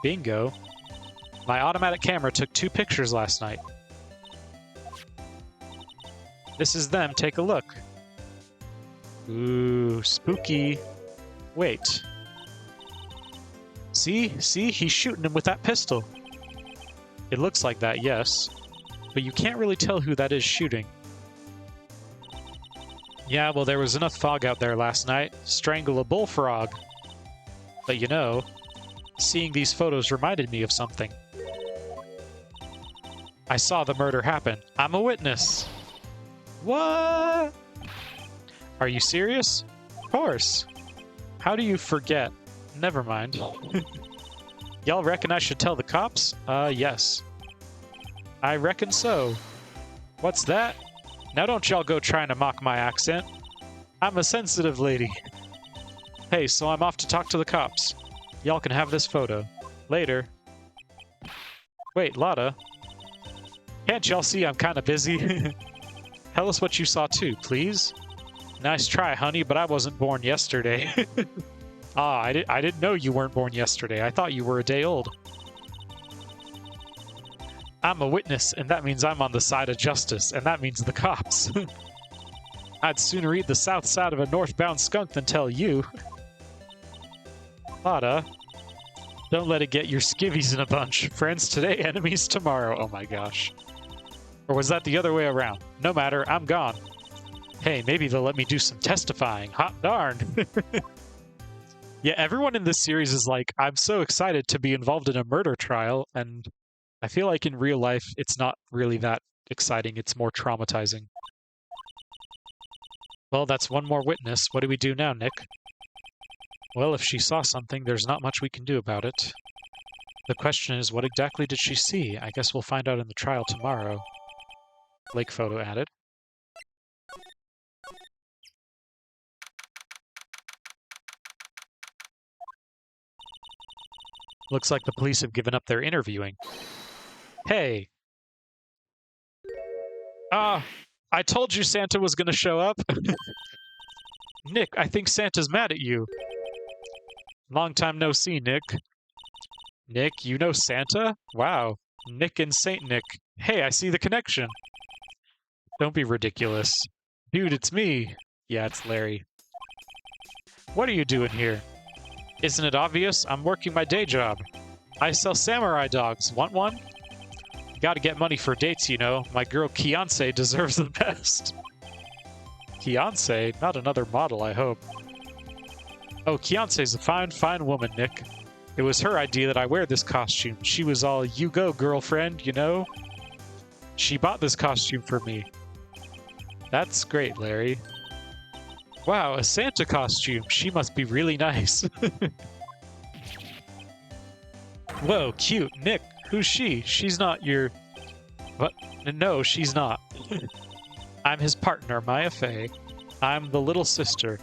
Bingo? My automatic camera took 2 pictures last night. This is them, take a look. Ooh, spooky. Wait. See, he's shooting him with that pistol. It looks like that, yes. But you can't really tell who that is shooting. Yeah, well, there was enough fog out there last night. Strangle a bullfrog. But you know, seeing these photos reminded me of something. I saw the murder happen. I'm a witness. What? Are you serious? Of course. How do you forget? Never mind. Y'all reckon I should tell the cops? Yes. I reckon so. What's that? Now don't y'all go trying to mock my accent. I'm a sensitive lady. Hey, so I'm off to talk to the cops. Y'all can have this photo. Later. Wait, Lotta. Can't y'all see I'm kind of busy? Tell us what you saw too, please. Nice try, honey, but I wasn't born yesterday. Ah, I didn't know you weren't born yesterday. I thought you were a day old. I'm a witness, and that means I'm on the side of justice, and that means the cops. I'd sooner eat the south side of a northbound skunk than tell you. Lotta, don't let it get your skivvies in a bunch. Friends today, enemies tomorrow. Oh my gosh. Or was that the other way around? No matter, I'm gone. Hey, maybe they'll let me do some testifying. Hot darn. Yeah, everyone in this series is like, I'm so excited to be involved in a murder trial, and I feel like in real life, it's not really that exciting. It's more traumatizing. Well, that's one more witness. What do we do now, Nick? Well, if she saw something, there's not much we can do about it. The question is, what exactly did she see? I guess we'll find out in the trial tomorrow. Lake photo added. Looks like the police have given up their interviewing. Hey! I told you Santa was gonna show up. Nick, I think Santa's mad at you. Long time no see, Nick. Nick, you know Santa? Wow. Nick and Saint Nick. Hey, I see the connection. Don't be ridiculous. Dude, it's me. Yeah, it's Larry. What are you doing here? Isn't it obvious? I'm working my day job. I sell samurai dogs. Want one? Gotta get money for dates, you know. My girl Kianse deserves the best. Kianse? Not another model, I hope. Oh, Kianse's a fine, fine woman, Nick. It was her idea that I wear this costume. She was all, you go, girlfriend, you know? She bought this costume for me. That's great, Larry. Wow, a Santa costume. She must be really nice. Whoa, cute. Nick, who's she? She's not your... What? No, she's not. I'm his partner, Maya Fey. I'm the little sister.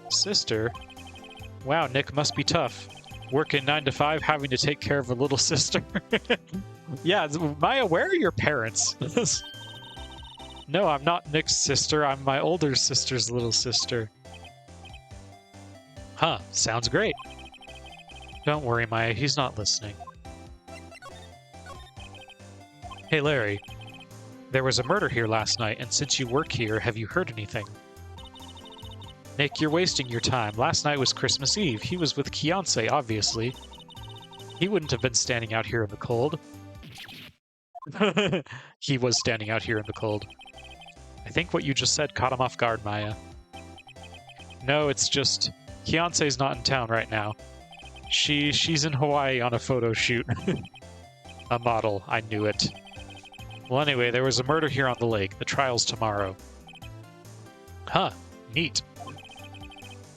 Sister? Wow, Nick must be tough. Working 9 to 5, having to take care of a little sister. Yeah, Maya, where are your parents? No, I'm not Nick's sister. I'm my older sister's little sister. Huh, sounds great. Don't worry, Maya, he's not listening. Hey, Larry. There was a murder here last night, and since you work here, have you heard anything? Nick, you're wasting your time. Last night was Christmas Eve. He was with Kianse, obviously. He wouldn't have been standing out here in the cold. He was standing out here in the cold. I think what you just said caught him off guard, Maya. No, it's just... Kianse's not in town right now. She's in Hawaii on a photo shoot. A model. I knew it. Well, anyway, there was a murder here on the lake. The trial's tomorrow. Huh. Neat.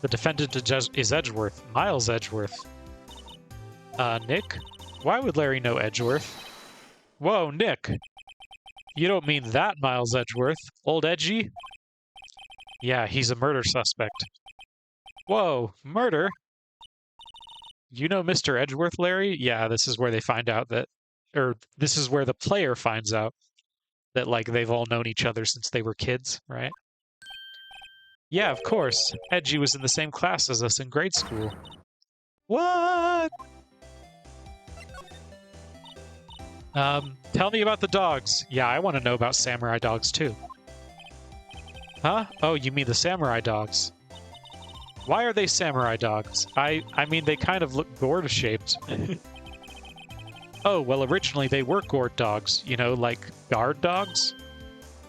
The defendant is Edgeworth. Miles Edgeworth. Nick? Why would Larry know Edgeworth? Whoa, Nick! You don't mean that Miles Edgeworth. Old Edgy? Yeah, he's a murder suspect. Whoa, murder? You know Mr. Edgeworth, Larry? Yeah, this is where they find out that... Or, this is where the player finds out that, like, they've all known each other since they were kids, right? Yeah, of course. Edgy was in the same class as us in grade school. What? Tell me about the dogs. Yeah, I want to know about samurai dogs, too. Huh? Oh, you mean the samurai dogs. Why are they samurai dogs? I mean, they kind of look gourd-shaped. Oh, well, originally they were gourd dogs. You know, like guard dogs?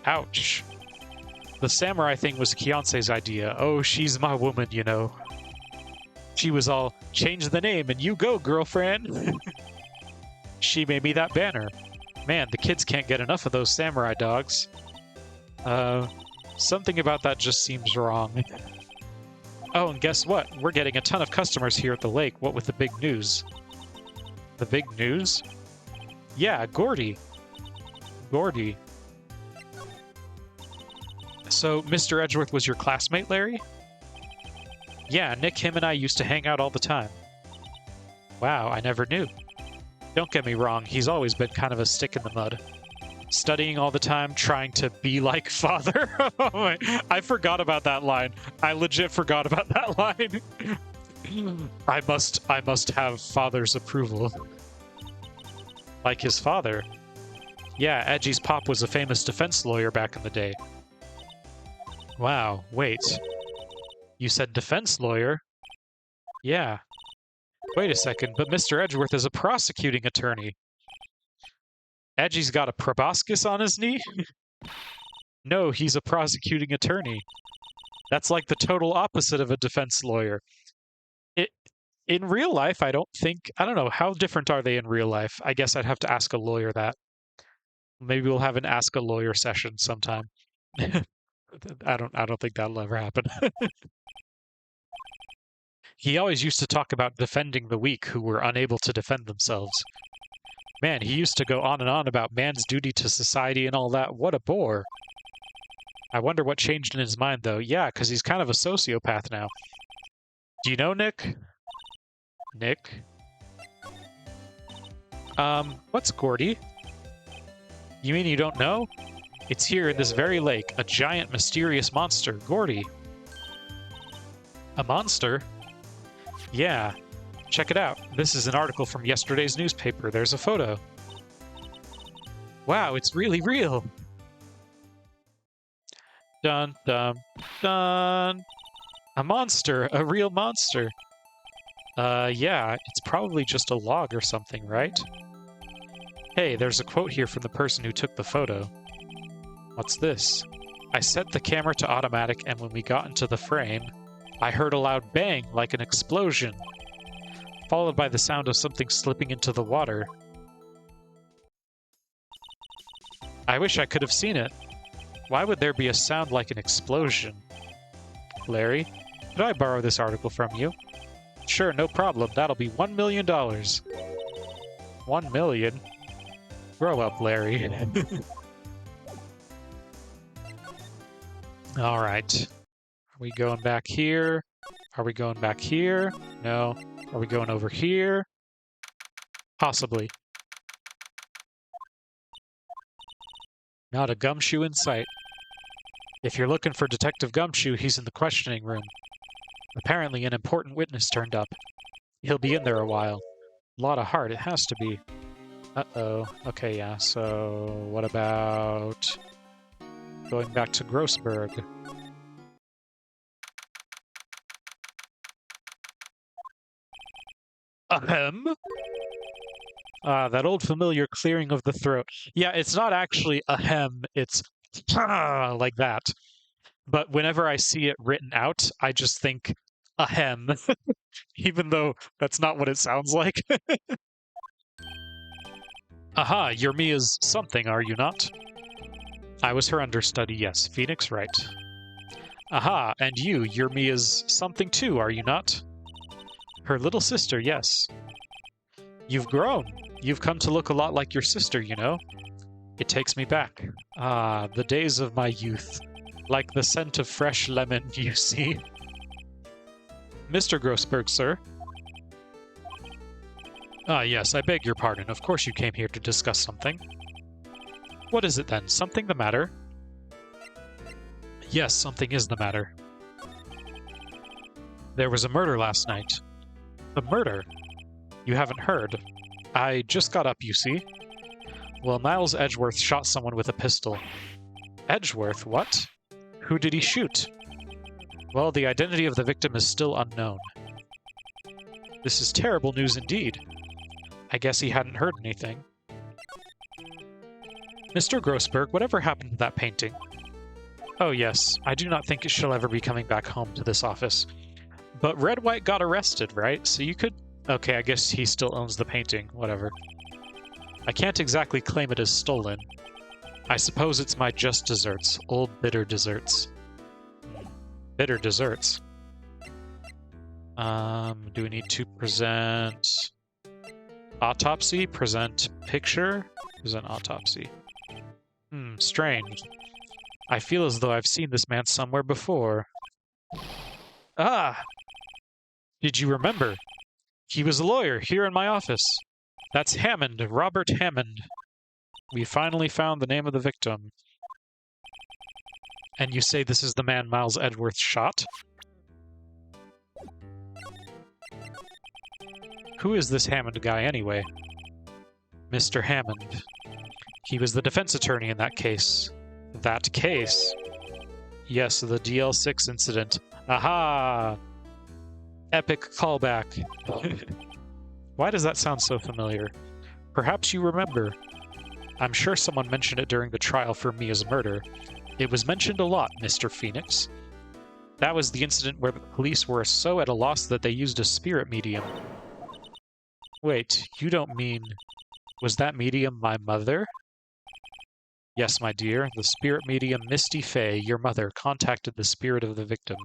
Ouch. The samurai thing was Kianse's idea. Oh, she's my woman, you know. She was all, change the name and you go, girlfriend. She made me that banner. Man, the kids can't get enough of those samurai dogs. Something about that just seems wrong. Oh, and guess what? We're getting a ton of customers here at the lake, what with the big news. The big news? Yeah, Gordy. Gordy. So, Mr. Edgeworth was your classmate, Larry? Yeah, Nick, him, and I used to hang out all the time. Wow, I never knew. Don't get me wrong, he's always been kind of a stick in the mud. Studying all the time, trying to be like father. I forgot about that line. I legit forgot about that line. I must have father's approval. Like his father. Yeah, Edgy's pop was a famous defense lawyer back in the day. Wow, wait. You said defense lawyer? Yeah. Wait a second, but Mr. Edgeworth is a prosecuting attorney. Edgy's got a proboscis on his knee? No, he's a prosecuting attorney. That's like the total opposite of a defense lawyer. In real life, I don't know, how different are they in real life? I guess I'd have to ask a lawyer that. Maybe we'll have an ask a lawyer session sometime. I don't think that'll ever happen. He always used to talk about defending the weak who were unable to defend themselves. Man, he used to go on and on about man's duty to society and all that. What a bore. I wonder what changed in his mind, though. Yeah, because he's kind of a sociopath now. Do you know Nick? Nick? What's Gordy? You mean you don't know? It's here in this very lake, a giant mysterious monster, Gordy. A monster? Yeah. Check it out. This is an article from yesterday's newspaper. There's a photo. Wow, it's really real. Dun, dun, dun. A monster, a real monster. Yeah, it's probably just a log or something, right? Hey, there's a quote here from the person who took the photo. What's this? I set the camera to automatic, and when we got into the frame, I heard a loud bang like an explosion, followed by the sound of something slipping into the water. I wish I could have seen it. Why would there be a sound like an explosion? Larry, could I borrow this article from you? Sure, no problem. That'll be $1 million. 1 million? Grow up, Larry. All right. Are we going back here? Are we going back here? No. Are we going over here? Possibly. Not a gumshoe in sight. If you're looking for Detective Gumshoe, he's in the questioning room. Apparently an important witness turned up. He'll be in there a while. A lot of heart, it has to be. Uh-oh. Okay, yeah, so what about going back to Grossberg? Ahem. That old familiar clearing of the throat. Yeah, it's not actually ahem, it's like that. But whenever I see it written out, I just think ahem, even though that's not what it sounds like. Aha, you're Mia's something, are you not? I was her understudy, yes, Phoenix Wright. Aha, and you're Mia's something too, are you not? Her little sister, yes. You've grown. You've come to look a lot like your sister, you know? It takes me back. Ah, the days of my youth. Like the scent of fresh lemon, you see. Mr. Grossberg, sir. Ah, yes, I beg your pardon. Of course you came here to discuss something. What is it then? Something the matter? Yes, something is the matter. There was a murder last night. A murder? You haven't heard. I just got up, you see. Well, Miles Edgeworth shot someone with a pistol. Edgeworth? What? Who did he shoot? Well, the identity of the victim is still unknown. This is terrible news indeed. I guess he hadn't heard anything. Mr. Grossberg, whatever happened to that painting? Oh yes, I do not think it shall ever be coming back home to this office. But Red White got arrested, right? So you could... Okay, I guess he still owns the painting, whatever. I can't exactly claim it as stolen. I suppose it's my just desserts, old bitter desserts. Bitter desserts. Do we need to present... Autopsy? Present picture? Present autopsy. Strange. I feel as though I've seen this man somewhere before. Ah! Did you remember? He was a lawyer here in my office. That's Hammond, Robert Hammond. We finally found the name of the victim. And you say this is the man Miles Edgeworth shot? Who is this Hammond guy anyway? Mr. Hammond. He was the defense attorney in that case. That case? Yes, the DL6 incident. Aha! Epic callback. Why does that sound so familiar? Perhaps you remember. I'm sure someone mentioned it during the trial for Mia's murder. It was mentioned a lot, Mr. Phoenix. That was the incident where the police were so at a loss that they used a spirit medium. Wait, you don't mean... Was that medium my mother? Yes, my dear. The spirit medium Misty Fey, your mother, contacted the spirit of the victim.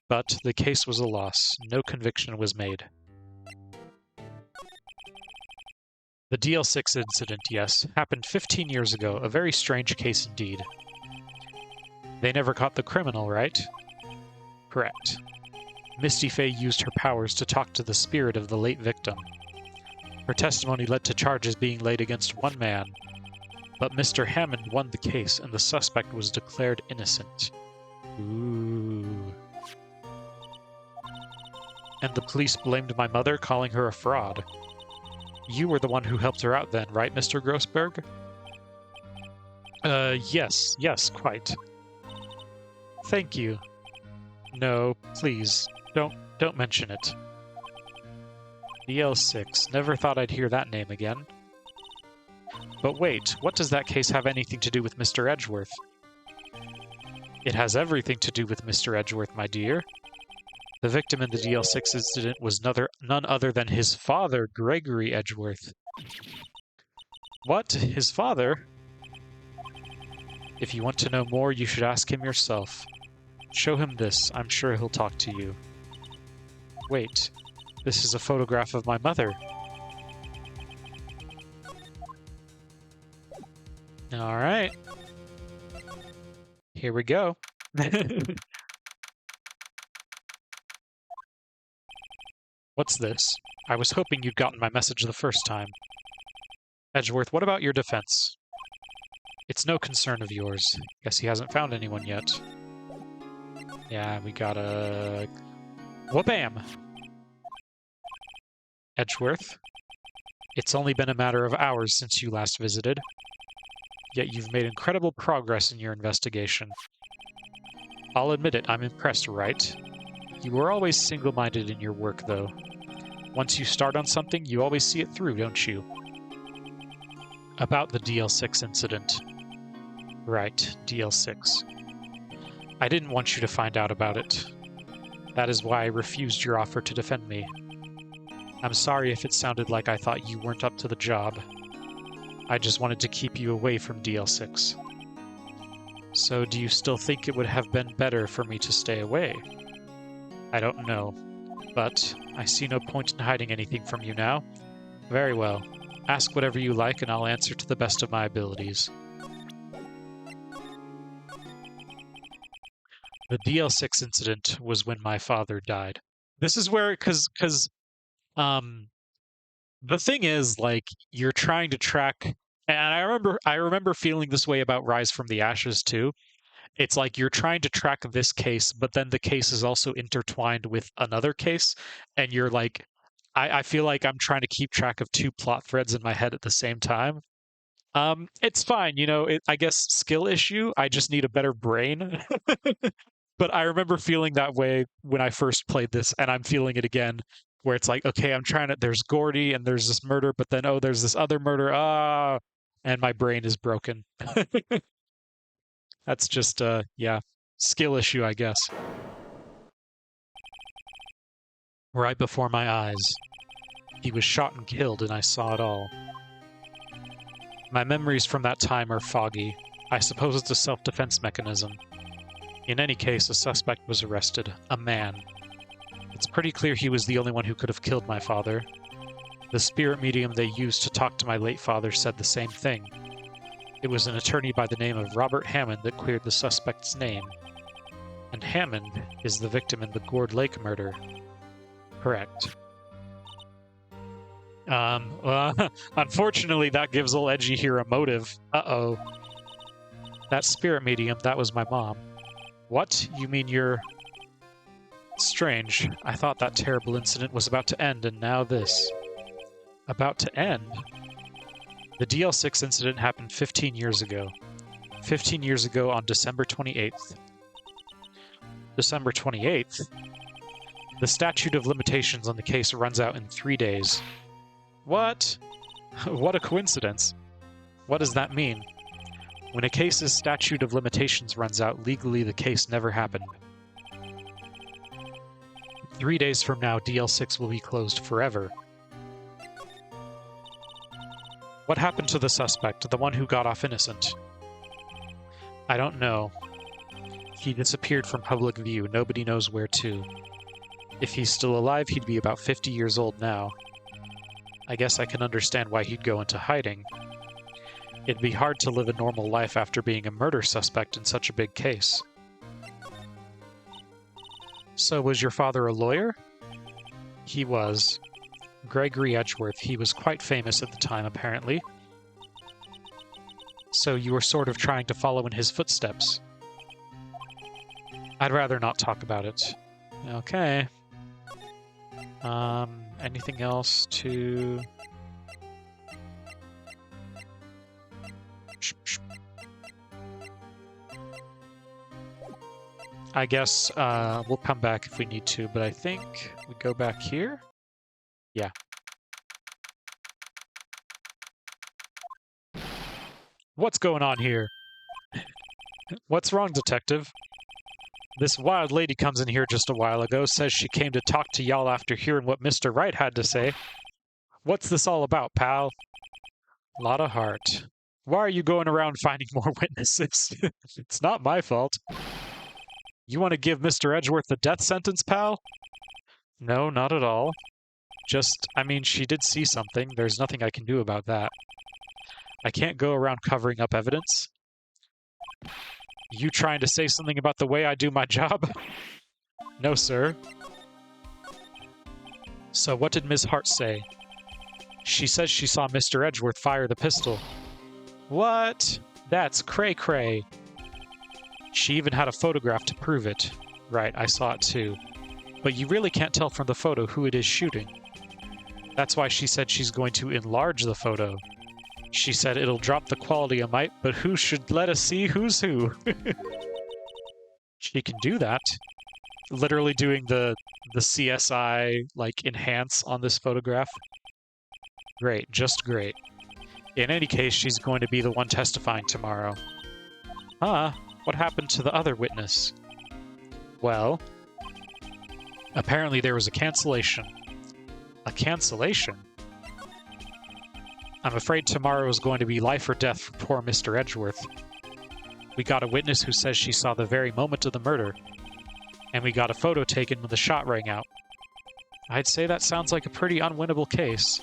But the case was a loss. No conviction was made. The DL6 incident, yes, happened 15 years ago. A very strange case indeed. They never caught the criminal, right? Correct. Misty Fey used her powers to talk to the spirit of the late victim. Her testimony led to charges being laid against one man, but Mr. Hammond won the case and the suspect was declared innocent. Ooh. And the police blamed my mother, calling her a fraud. You were the one who helped her out then, right, Mr. Grossberg? Yes, quite. Thank you. No, please, don't mention it. DL6, never thought I'd hear that name again. But wait, what does that case have anything to do with Mr. Edgeworth? It has everything to do with Mr. Edgeworth, my dear. The victim in the DL6 incident was none other than his father, Gregory Edgeworth. What? His father? If you want to know more, you should ask him yourself. Show him this. I'm sure he'll talk to you. Wait, this is a photograph of my mother. All right. Here we go. What's this? I was hoping you'd gotten my message the first time. Edgeworth, what about your defense? It's no concern of yours. Guess he hasn't found anyone yet. Yeah, we got a... Wha-bam! Edgeworth, it's only been a matter of hours since you last visited. Yet you've made incredible progress in your investigation. I'll admit it, I'm impressed, Wright. You were always single-minded in your work, though. Once you start on something, you always see it through, don't you? About the DL6 incident. Right, DL6. I didn't want you to find out about it. That is why I refused your offer to defend me. I'm sorry if it sounded like I thought you weren't up to the job. I just wanted to keep you away from DL6. So do you still think it would have been better for me to stay away? I don't know, but I see no point in hiding anything from you now. Very well. Ask whatever you like and I'll answer to the best of my abilities. The DL6 incident was when my father died. This is where, the thing is, like, you're trying to track, and I remember feeling this way about Rise from the Ashes too. It's like you're trying to track this case, but then the case is also intertwined with another case, and you're like, I feel like I'm trying to keep track of two plot threads in my head at the same time. It's fine, I guess skill issue. I just need a better brain. But I remember feeling that way when I first played this, and I'm feeling it again, where it's like, okay, there's Gordy, and there's this murder, but then, oh, there's this other murder, and my brain is broken. That's just, yeah, skill issue, I guess. Right before my eyes. He was shot and killed, and I saw it all. My memories from that time are foggy. I suppose it's a self-defense mechanism. In any case, a suspect was arrested. A man. It's pretty clear he was the only one who could have killed my father. The spirit medium they used to talk to my late father said the same thing. It was an attorney by the name of Robert Hammond that cleared the suspect's name. And Hammond is the victim in the Gourd Lake murder. Correct. Unfortunately, that gives old Edgy here a motive. Uh-oh. That spirit medium, that was my mom. What? You mean you're... Strange. I thought that terrible incident was about to end, and now this. About to end? The DL6 incident happened 15 years ago. 15 years ago on December 28th. December 28th? The statute of limitations on the case runs out in 3 days. What? What a coincidence. What does that mean? When a case's statute of limitations runs out, legally the case never happened. 3 days from now, DL6 will be closed forever. What happened to the suspect, the one who got off innocent? I don't know. He disappeared from public view. Nobody knows where to. If he's still alive, he'd be about 50 years old now. I guess I can understand why he'd go into hiding. It'd be hard to live a normal life after being a murder suspect in such a big case. So was your father a lawyer? He was. Gregory Edgeworth. He was quite famous at the time, apparently. So you were sort of trying to follow in his footsteps. I'd rather not talk about it. Okay. Anything else to... I guess we'll come back if we need to, but I think we go back here? Yeah. What's going on here? What's wrong, detective? This wild lady comes in here just a while ago, says she came to talk to y'all after hearing what Mr. Wright had to say. What's this all about, pal? Lot of heart. Why are you going around finding more witnesses? It's not my fault. You want to give Mr. Edgeworth the death sentence, pal? No, not at all. Just, I mean, she did see something. There's nothing I can do about that. I can't go around covering up evidence. You trying to say something about the way I do my job? No, sir. So what did Ms. Hart say? She says she saw Mr. Edgeworth fire the pistol. What? That's cray-cray. She even had a photograph to prove it. Right, I saw it too. But you really can't tell from the photo who it is shooting. That's why she said she's going to enlarge the photo. She said it'll drop the quality a mite, but who should let us see who's who? She can do that. Literally doing the CSI, like, enhance on this photograph. Great, just great. In any case, she's going to be the one testifying tomorrow. Huh? What happened to the other witness? Well, apparently there was a cancellation. A cancellation? I'm afraid tomorrow is going to be life or death for poor Mr. Edgeworth. We got a witness who says she saw the very moment of the murder. And we got a photo taken when the shot rang out. I'd say that sounds like a pretty unwinnable case.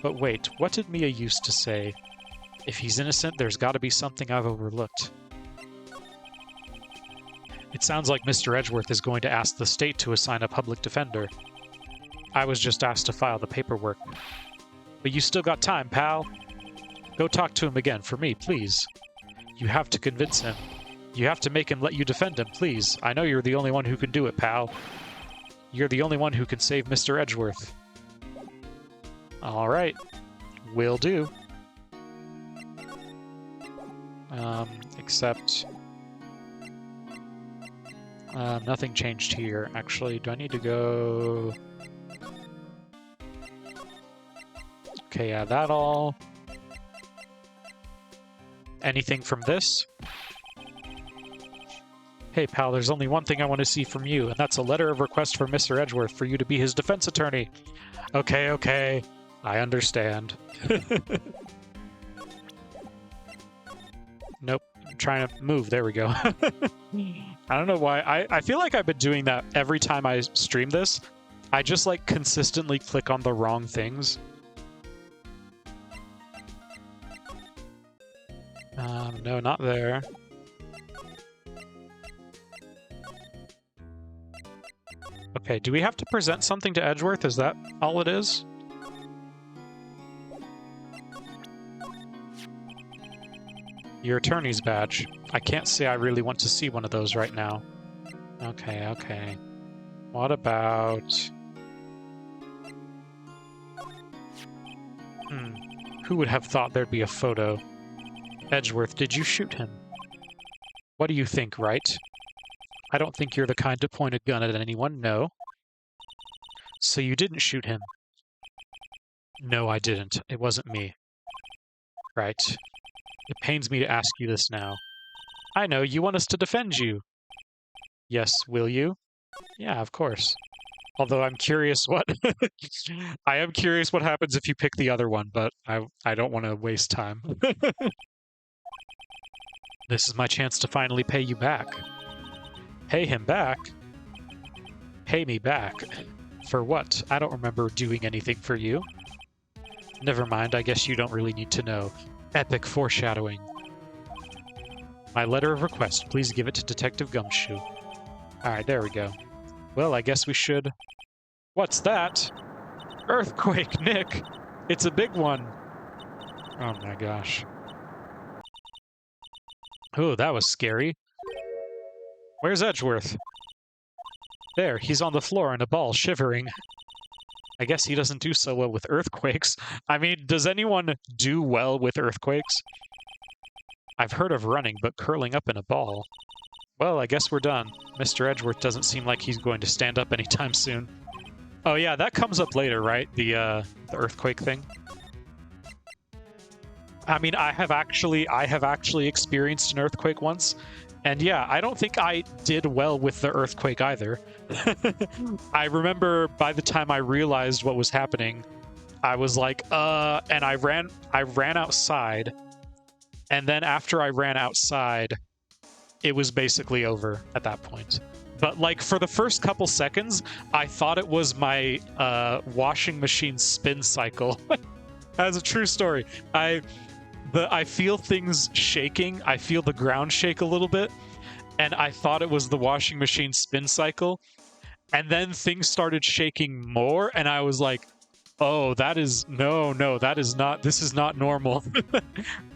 But wait, what did Mia used to say? If he's innocent, there's got to be something I've overlooked. It sounds like Mr. Edgeworth is going to ask the state to assign a public defender. I was just asked to file the paperwork. But you still got time, pal. Go talk to him again, for me, please. You have to convince him. You have to make him let you defend him, please. I know you're the only one who can do it, pal. You're the only one who can save Mr. Edgeworth. All right. Will do. Except... nothing changed here. Actually, do I need to go... Okay, yeah, that all. Anything from this? Hey, pal, there's only one thing I want to see from you, and that's a letter of request from Mr. Edgeworth for you to be his defense attorney. Okay, okay. I understand. Nope. I'm trying to move. There we go. I don't know why. I feel like I've been doing that every time I stream this. I just, like, consistently click on the wrong things. No, not there. Okay, Okay, do we have to present something to Edgeworth? Is that all it is? Your attorney's badge. I can't say I really want to see one of those right now. Okay, okay. What about... Who would have thought there'd be a photo? Edgeworth, did you shoot him? What do you think, Wright? I don't think you're the kind to point a gun at anyone, no. So you didn't shoot him? No, I didn't. It wasn't me. Right. It pains me to ask you this now. I know, you want us to defend you. Yes, will you? Yeah, of course. Although I'm curious what... I am curious what happens if you pick the other one, but I don't want to waste time. This is my chance to finally pay you back. Pay him back? Pay me back? For what? I don't remember doing anything for you. Never mind, I guess you don't really need to know. Epic foreshadowing. My letter of request, please give it to Detective Gumshoe. Alright, there we go. Well, I guess we should... What's that? Earthquake, Nick! It's a big one! Oh my gosh. Oh, that was scary. Where's Edgeworth? There, he's on the floor in a ball, shivering. I guess he doesn't do so well with earthquakes. I mean, does anyone do well with earthquakes? I've heard of running, but curling up in a ball. Well, I guess we're done. Mr. Edgeworth doesn't seem like he's going to stand up anytime soon. Oh yeah, that comes up later, right? The earthquake thing. I mean, I have actually experienced an earthquake once, and yeah, I don't think I did well with the earthquake either. I remember by the time I realized what was happening, I was like, and I ran outside, and then after I ran outside, it was basically over at that point. But like for the first couple seconds, I thought it was my washing machine spin cycle. That's a true story. I feel things shaking. I feel the ground shake a little bit, and I thought it was the washing machine spin cycle. And then things started shaking more, and I was like, "Oh, that is no, that is not. This is not normal."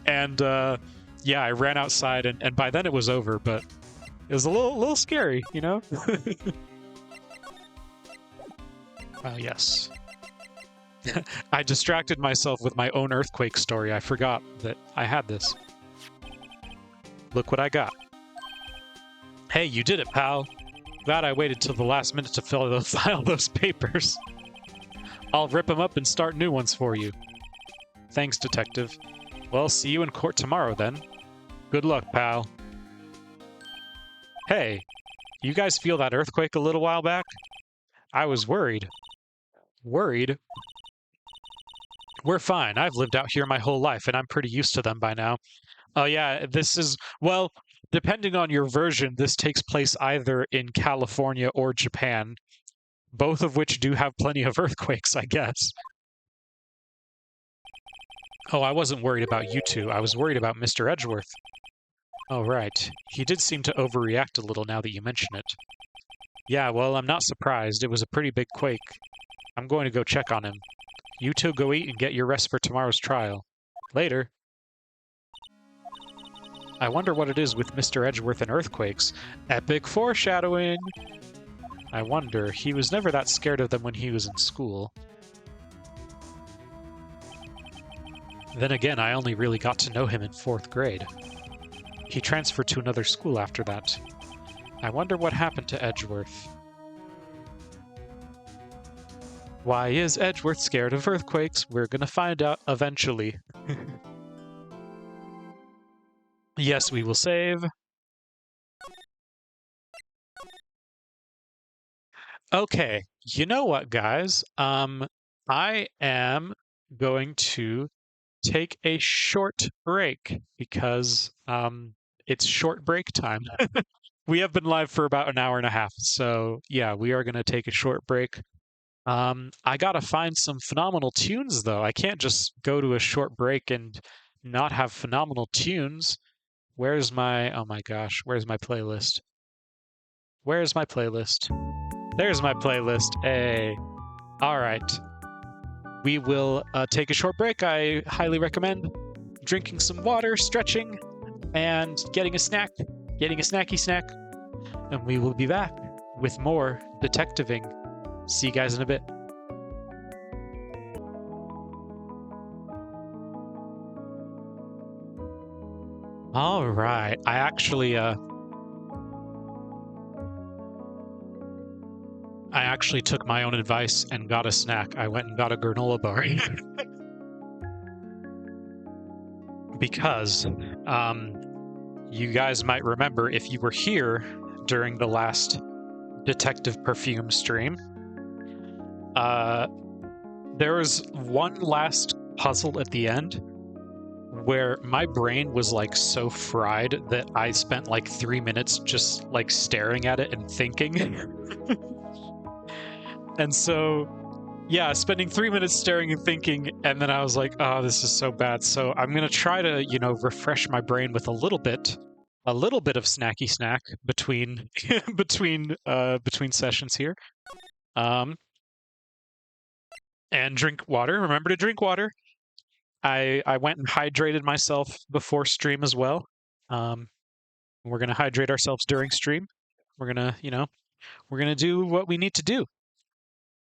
And yeah, I ran outside, and by then it was over. But it was a little scary, you know. Yes. I distracted myself with my own earthquake story. I forgot that I had this. Look what I got. Hey, you did it, pal. Glad I waited till the last minute to file those papers. I'll rip them up and start new ones for you. Thanks, Detective. Well, see you in court tomorrow, then. Good luck, pal. Hey, you guys feel that earthquake a little while back? I was worried. Worried? We're fine. I've lived out here my whole life, and I'm pretty used to them by now. Oh yeah, this is... Well, depending on your version, this takes place either in California or Japan, both of which do have plenty of earthquakes, I guess. Oh, I wasn't worried about you two. I was worried about Mr. Edgeworth. Oh, right. He did seem to overreact a little now that you mention it. Yeah, well, I'm not surprised. It was a pretty big quake. I'm going to go check on him. You two go eat and get your rest for tomorrow's trial. Later. I wonder what it is with Mr. Edgeworth and earthquakes. Epic foreshadowing! I wonder. He was never that scared of them when he was in school. Then again, I only really got to know him in 4th grade. He transferred to another school after that. I wonder what happened to Edgeworth. Why is Edgeworth scared of earthquakes? We're gonna find out eventually. Yes, we will save. Okay, you know what, guys? I am going to take a short break because it's short break time. We have been live for about an hour and a half, so yeah, we are going to take a short break. I gotta find some phenomenal tunes, though. I can't just go to a short break and not have phenomenal tunes. Where's my... Oh my gosh, where's my playlist? Where's my playlist? There's my playlist. Hey. All right. We will take a short break. I highly recommend drinking some water, stretching, and getting a snack. Getting a snacky snack. And we will be back with more detectiving. See you guys in a bit. All right. I actually took my own advice and got a snack. I went and got a granola bar. Because you guys might remember if you were here during the last Detective Perfume stream, there was one last puzzle at the end where my brain was like so fried that I spent like 3 minutes just like staring at it and thinking. And so, yeah, spending 3 minutes staring and thinking, and then I was like, oh, this is so bad. So I'm gonna try to, refresh my brain with a little bit of snacky snack between between sessions here. And drink water. Remember to drink water. I went and hydrated myself before stream as well. We're gonna hydrate ourselves during stream. We're gonna do what we need to do.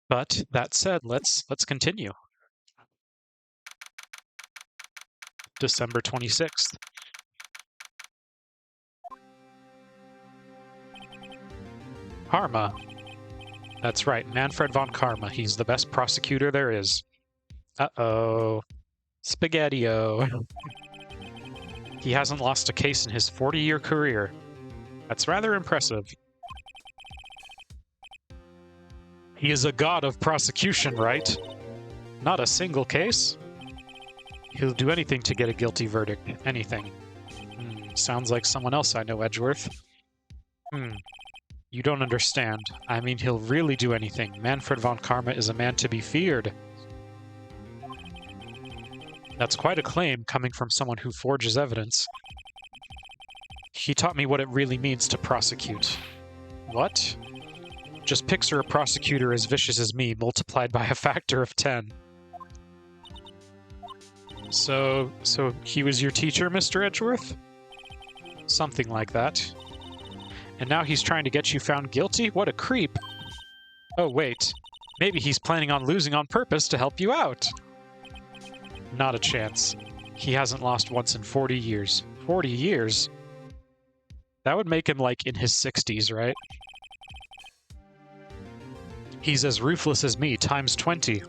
But that said, let's continue. December 26th. Karma. That's right, Manfred von Karma. He's the best prosecutor there is. Uh-oh. Spaghetti-o. He hasn't lost a case in his 40-year career. That's rather impressive. He is a god of prosecution, right? Not a single case. He'll do anything to get a guilty verdict. Anything. Sounds like someone else I know, Edgeworth. You don't understand. I mean, he'll really do anything. Manfred von Karma is a man to be feared. That's quite a claim coming from someone who forges evidence. He taught me what it really means to prosecute. What? Just picture a prosecutor as vicious as me, multiplied by a factor of 10. So he was your teacher, Mr. Edgeworth? Something like that. And now he's trying to get you found guilty? What a creep. Oh, wait. Maybe he's planning on losing on purpose to help you out. Not a chance. He hasn't lost once in 40 years. 40 years? That would make him, like, in his 60s, right? He's as ruthless as me, times 20.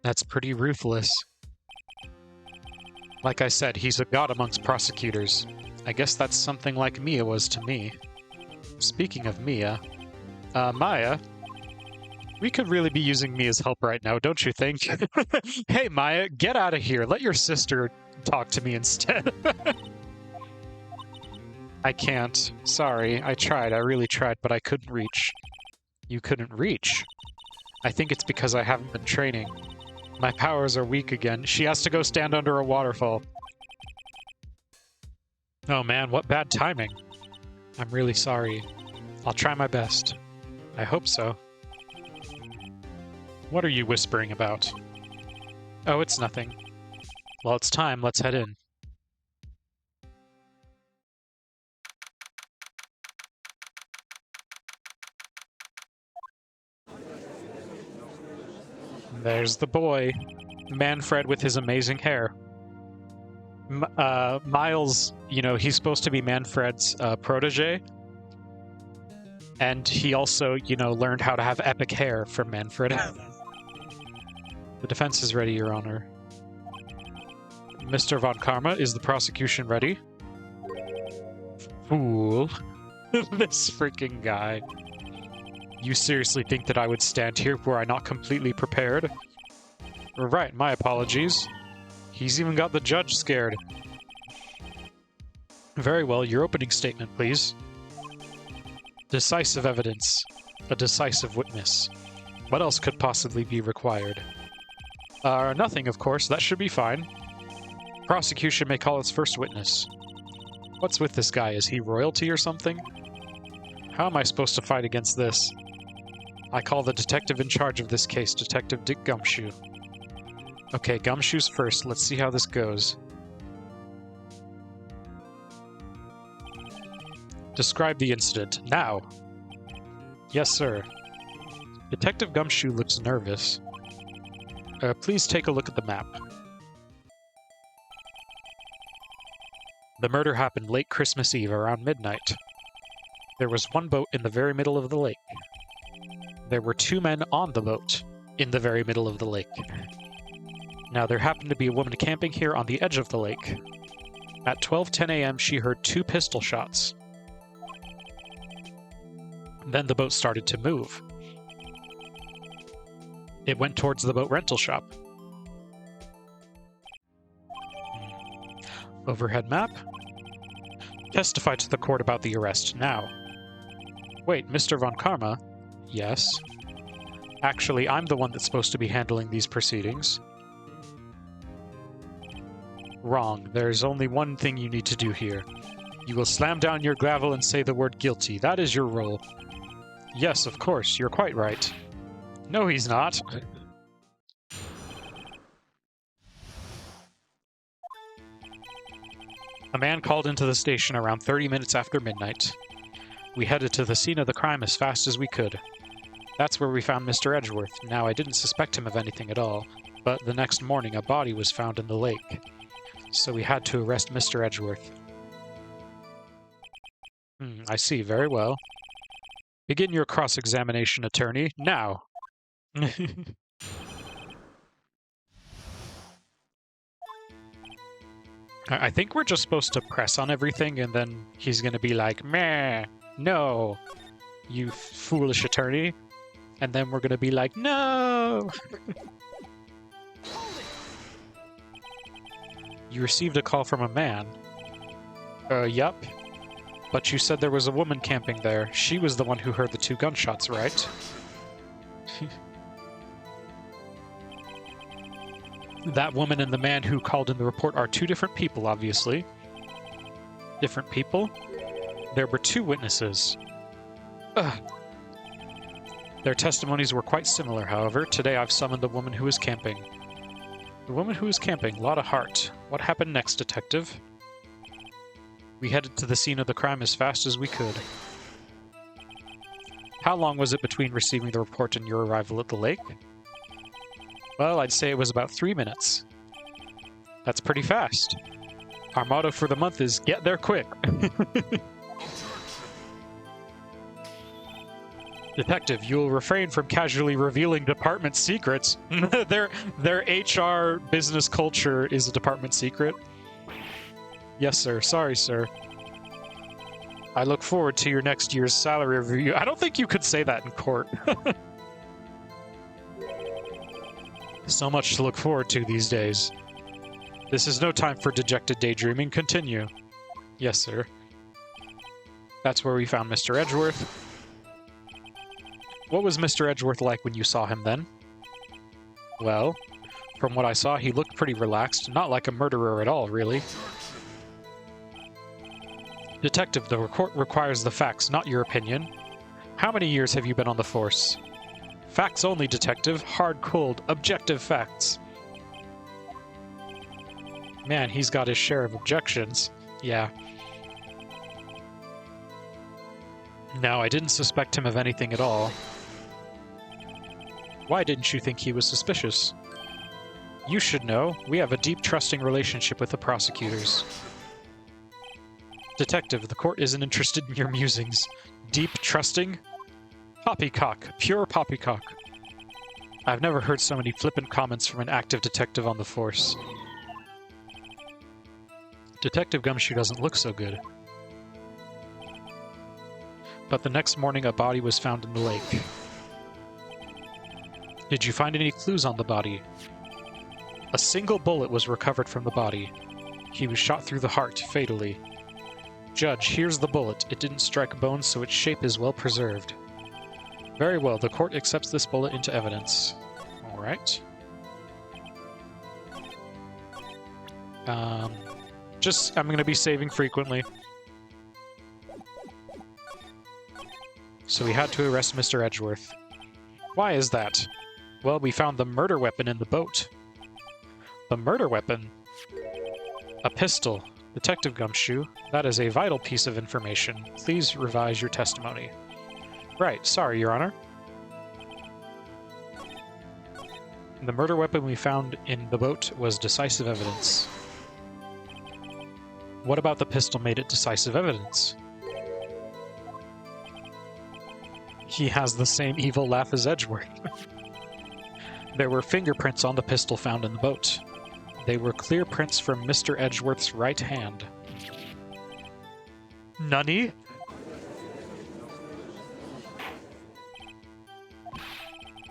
That's pretty ruthless. Like I said, he's a god amongst prosecutors. I guess that's something like Mia was to me. Speaking of Mia, Maya, we could really be using Mia's help right now, don't you think? Hey, Maya, get out of here. Let your sister talk to me instead. I can't. Sorry, I tried. I really tried, but I couldn't reach. You couldn't reach? I think it's because I haven't been training. My powers are weak again. She has to go stand under a waterfall. Oh man, what bad timing. I'm really sorry. I'll try my best. I hope so. What are you whispering about? Oh, it's nothing. Well, it's time. Let's head in. There's the boy. Manfred with his amazing hair. Miles, he's supposed to be Manfred's protege. And he also, learned how to have epic hair from Manfred. The defense is ready, Your Honor. Mr. von Karma, is the prosecution ready? Fool. This freaking guy. You seriously think that I would stand here were I not completely prepared? Right, my apologies. He's even got the judge scared. Very well, your opening statement, please. Decisive evidence. A decisive witness. What else could possibly be required? Nothing, of course. That should be fine. Prosecution may call its first witness. What's with this guy? Is he royalty or something? How am I supposed to fight against this? I call the detective in charge of this case, Detective Dick Gumshoe. Okay, Gumshoe's first. Let's see how this goes. Describe the incident, now. Yes, sir. Detective Gumshoe looks nervous. Please take a look at the map. The murder happened late Christmas Eve around midnight. There was one boat in the very middle of the lake. There were 2 men on the boat in the very middle of the lake. Now, there happened to be a woman camping here on the edge of the lake. At 12:10 a.m., she heard 2 pistol shots. Then the boat started to move. It went towards the boat rental shop. Overhead map. Testify to the court about the arrest now. Wait, Mr. Von Karma? Yes. Actually, I'm the one that's supposed to be handling these proceedings. Wrong. There's only one thing you need to do here. You will slam down your gavel and say the word guilty. That is your role. Yes, of course. You're quite right. No, he's not. A man called into the station around 30 minutes after midnight. We headed to the scene of the crime as fast as we could. That's where we found Mr. Edgeworth. Now, I didn't suspect him of anything at all, but the next morning a body was found in the lake. So we had to arrest Mr. Edgeworth. I see. Very well. Begin your cross-examination, attorney. Now! I think we're just supposed to press on everything, and then he's gonna be like, meh, no, you foolish attorney. And then we're gonna be like, no! You received a call from a man. Yup. But you said there was a woman camping there. She was the one who heard the 2 gunshots, right? That woman and the man who called in the report are 2 different people, obviously. Different people? There were 2 witnesses. Ugh. Their testimonies were quite similar, however. Today I've summoned the woman who was camping. The woman who was camping, lot of heart. What happened next, detective? We headed to the scene of the crime as fast as we could. How long was it between receiving the report and your arrival at the lake? Well, I'd say it was about 3 minutes. That's pretty fast. Our motto for the month is, get there quick. Detective, you will refrain from casually revealing department secrets. Their HR business culture is a department secret. Yes, sir. Sorry, sir. I look forward to your next year's salary review. I don't think you could say that in court. So much to look forward to these days. This is no time for dejected daydreaming. Continue. Yes, sir. That's where we found Mr. Edgeworth. What was Mr. Edgeworth like when you saw him then? Well, from what I saw, he looked pretty relaxed. Not like a murderer at all, really. Detective, the court requires the facts, not your opinion. How many years have you been on the force? Facts only, detective. Hard, cold, objective facts. Man, he's got his share of objections. Yeah. No, I didn't suspect him of anything at all. Why didn't you think he was suspicious? You should know. We have a deep, trusting relationship with the prosecutors. Detective, the court isn't interested in your musings. Deep, trusting? Poppycock. Pure poppycock. I've never heard so many flippant comments from an active detective on the force. Detective Gumshoe doesn't look so good. But the next morning, a body was found in the lake. Did you find any clues on the body? A single bullet was recovered from the body. He was shot through the heart, fatally. Judge, here's the bullet. It didn't strike bone, so its shape is well preserved. Very well, the court accepts this bullet into evidence. Alright. I'm going to be saving frequently. so we had to arrest Mr. Edgeworth. Why is that? Well, we found the murder weapon in the boat. The murder weapon? A pistol. Detective Gumshoe, that is a vital piece of information. Please revise your testimony. Right, sorry, Your Honor. The murder weapon we found in the boat was decisive evidence. What about the pistol made it decisive evidence? He has the same evil laugh as Edgeworth. There were fingerprints on the pistol found in the boat. They were clear prints from Mr. Edgeworth's right hand. Nani?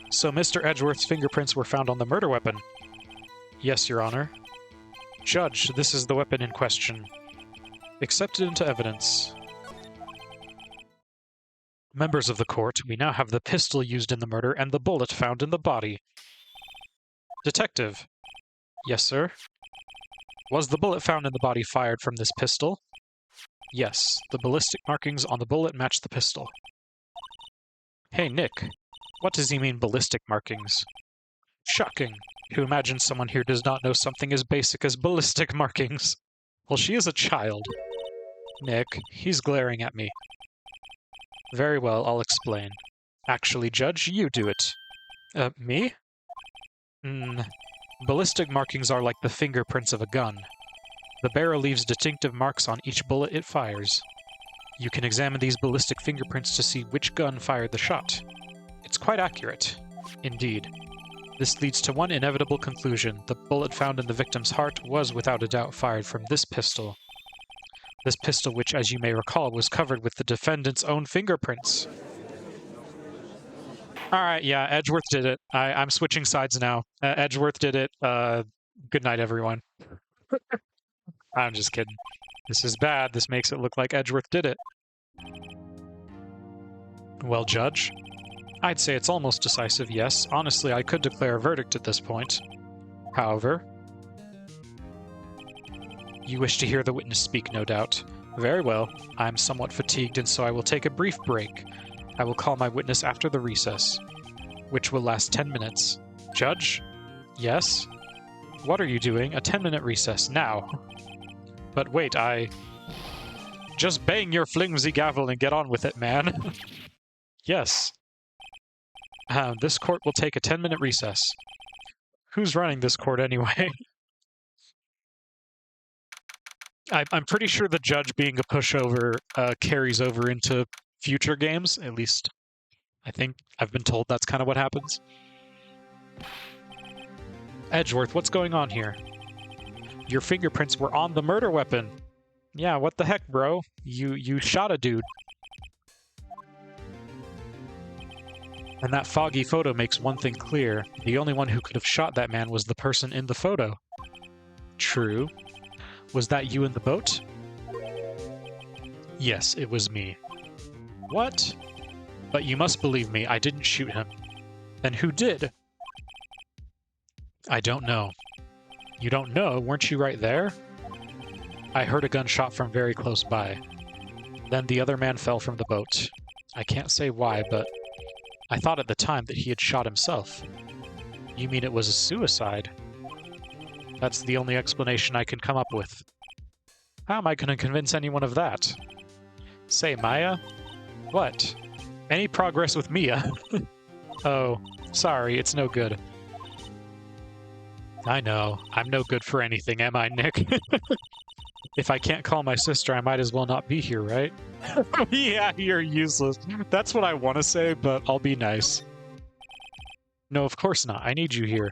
So Mr. Edgeworth's fingerprints were found on the murder weapon? Yes, Your Honor. Judge, this is the weapon in question. Accepted into evidence. Members of the court, we now have the pistol used in the murder and the bullet found in the body. Detective. Yes, sir. Was the bullet found in the body fired from this pistol? Yes. The ballistic markings on the bullet match the pistol. Hey, Nick. What does he mean, ballistic markings? Shocking. To imagine someone here does not know something as basic as ballistic markings. Well, she is a child. Nick, he's glaring at me. Very well, I'll explain. Actually, Judge, you do it. Me? Ballistic markings are like the fingerprints of a gun. The barrel leaves distinctive marks on each bullet it fires. You can examine these ballistic fingerprints to see which gun fired the shot. It's quite accurate. Indeed. This leads to one inevitable conclusion. The bullet found in the victim's heart was without a doubt fired from this pistol. This pistol, which, as you may recall, was covered with the defendant's own fingerprints. Alright, yeah, Edgeworth did it. I'm switching sides now. Edgeworth did it. Good night, everyone. I'm just kidding. This is bad. This makes it look like Edgeworth did it. Well, Judge? I'd say it's almost decisive, yes. Honestly, I could declare a verdict at this point. However... You wish to hear the witness speak, no doubt. Very well. I'm somewhat fatigued, and so I will take a brief break. I will call my witness after the recess, which will last 10 minutes. Judge? Yes? What are you doing? A 10-minute recess, now. But wait, Just bang your flimsy gavel and get on with it, man. Yes. This court will take a 10-minute recess. Who's running this court anyway? I'm pretty sure the judge being a pushover carries over into future games. At least, I think I've been told that's kind of what happens. Edgeworth, what's going on here? Your fingerprints were on the murder weapon. Yeah, what the heck, bro? You shot a dude. And that foggy photo makes one thing clear. The only one who could have shot that man was the person in the photo. True. Was that you in the boat? Yes, it was me. What? But you must believe me, I didn't shoot him. Then who did? I don't know. You don't know? Weren't you right there? I heard a gunshot from very close by. Then the other man fell from the boat. I can't say why, but I thought at the time that he had shot himself. You mean it was a suicide? That's the only explanation I can come up with. How am I going to convince anyone of that? Say, Maya? What? Any progress with Mia? Oh, sorry, it's no good. I know. I'm no good for anything, am I, Nick? If I can't call my sister, I might as well not be here, right? Yeah, you're useless. That's what I want to say, but I'll be nice. No, of course not. I need you here.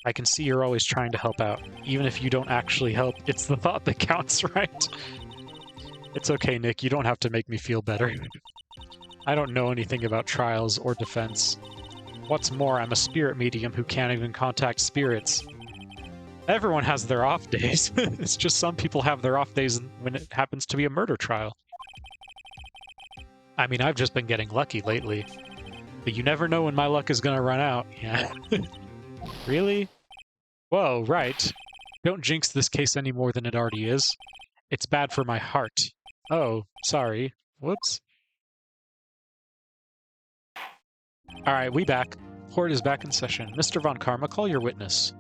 I can see you're always trying to help out. Even if you don't actually help, it's the thought that counts, right? It's okay, Nick. You don't have to make me feel better. I don't know anything about trials or defense. What's more, I'm a spirit medium who can't even contact spirits. Everyone has their off days. It's just some people have their off days when it happens to be a murder trial. I mean, I've just been getting lucky lately. But you never know when my luck is gonna run out. Yeah. Really? Whoa, right. Don't jinx this case any more than it already is. It's bad for my heart. Oh, sorry. Whoops. Alright, we back. Court is back in session. Mr. Von Karma, call your witness.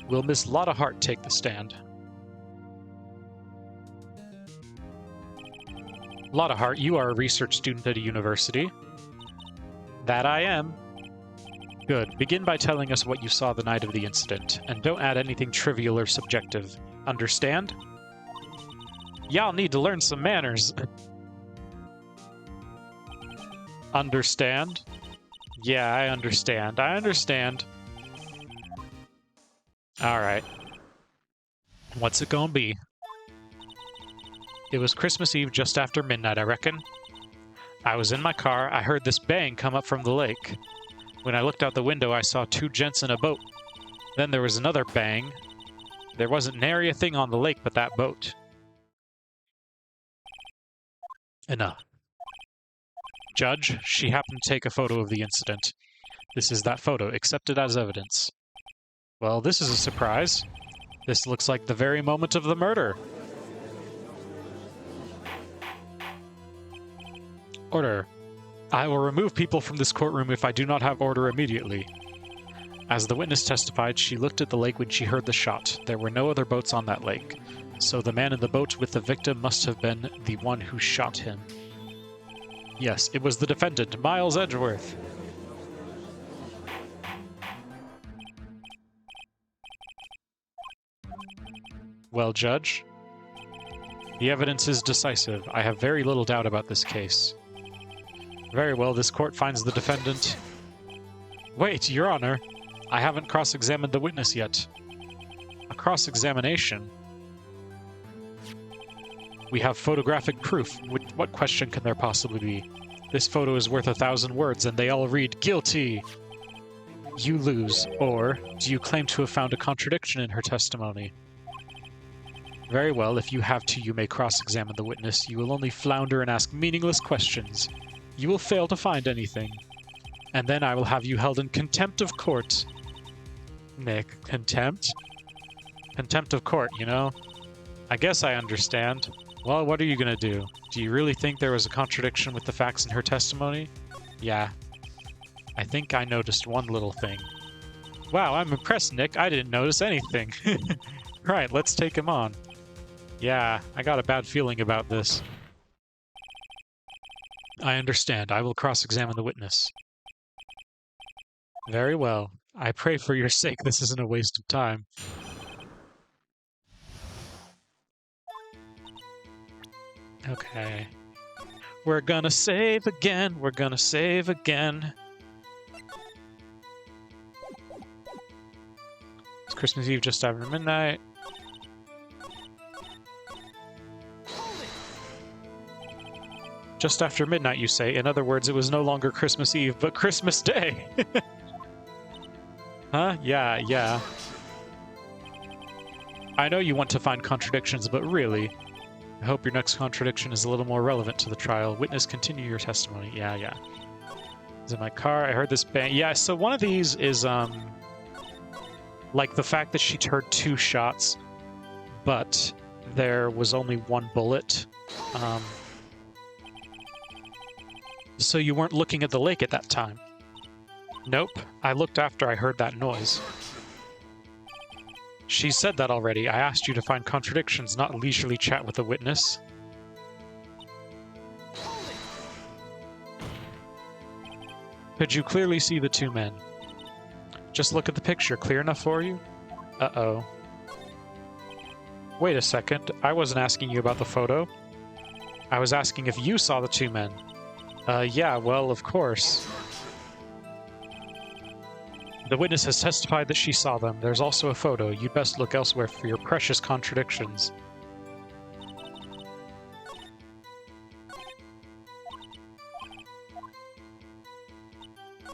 Will Miss Lotta Hart take the stand? Lotta Hart, you are a research student at a university. That I am. Good. Begin by telling us what you saw the night of the incident, and don't add anything trivial or subjective. Understand? Y'all need to learn some manners. Understand? Yeah, I understand. I understand. Alright. What's it gonna be? It was Christmas Eve just after midnight, I reckon. I was in my car. I heard this bang come up from the lake. When I looked out the window, I saw two gents in a boat. Then there was another bang. There wasn't nary a thing on the lake but that boat. Enough. Judge, she happened to take a photo of the incident. This is that photo, accepted as evidence. Well, this is a surprise. This looks like the very moment of the murder. Order. I will remove people from this courtroom if I do not have order immediately. As the witness testified, she looked at the lake when she heard the shot. There were no other boats on that lake, so the man in the boat with the victim must have been the one who shot him. Yes, it was the defendant, Miles Edgeworth. Well, Judge, the evidence is decisive. I have very little doubt about this case. Very well, this court finds the defendant... Wait, Your Honor, I haven't cross-examined the witness yet. A cross-examination? We have photographic proof. What question can there possibly be? This photo is worth 1,000 words, and they all read, guilty! You lose, or do you claim to have found a contradiction in her testimony? Very well, if you have to, you may cross-examine the witness. You will only flounder and ask meaningless questions. You will fail to find anything. And then I will have you held in contempt of court. Nick, contempt? Contempt of court, you know? I guess I understand. Well, what are you gonna do? Do you really think there was a contradiction with the facts in her testimony? Yeah. I think I noticed one little thing. Wow, I'm impressed, Nick. I didn't notice anything. Right, let's take him on. Yeah, I got a bad feeling about this. I understand. I will cross-examine the witness. Very well. I pray for your sake this isn't a waste of time. Okay. We're gonna save again. We're gonna save again. It's Christmas Eve just after midnight. Just after midnight, you say. In other words, it was no longer Christmas Eve, but Christmas Day. Huh? Yeah. I know you want to find contradictions, but really, I hope your next contradiction is a little more relevant to the trial. Witness, continue your testimony. Yeah. It's in my car. I heard this bang. Yeah, so one of these is, like the fact that she heard 2 shots, but there was only 1 bullet. So you weren't looking at the lake at that time? Nope. I looked after I heard that noise. She said that already. I asked you to find contradictions, not leisurely chat with the witness. Could you clearly see the 2 men? Just look at the picture. Clear enough for you? Uh-oh. Wait a second. I wasn't asking you about the photo. I was asking if you saw the 2 men. Yeah, well, of course. The witness has testified that she saw them. There's also a photo. You'd best look elsewhere for your precious contradictions.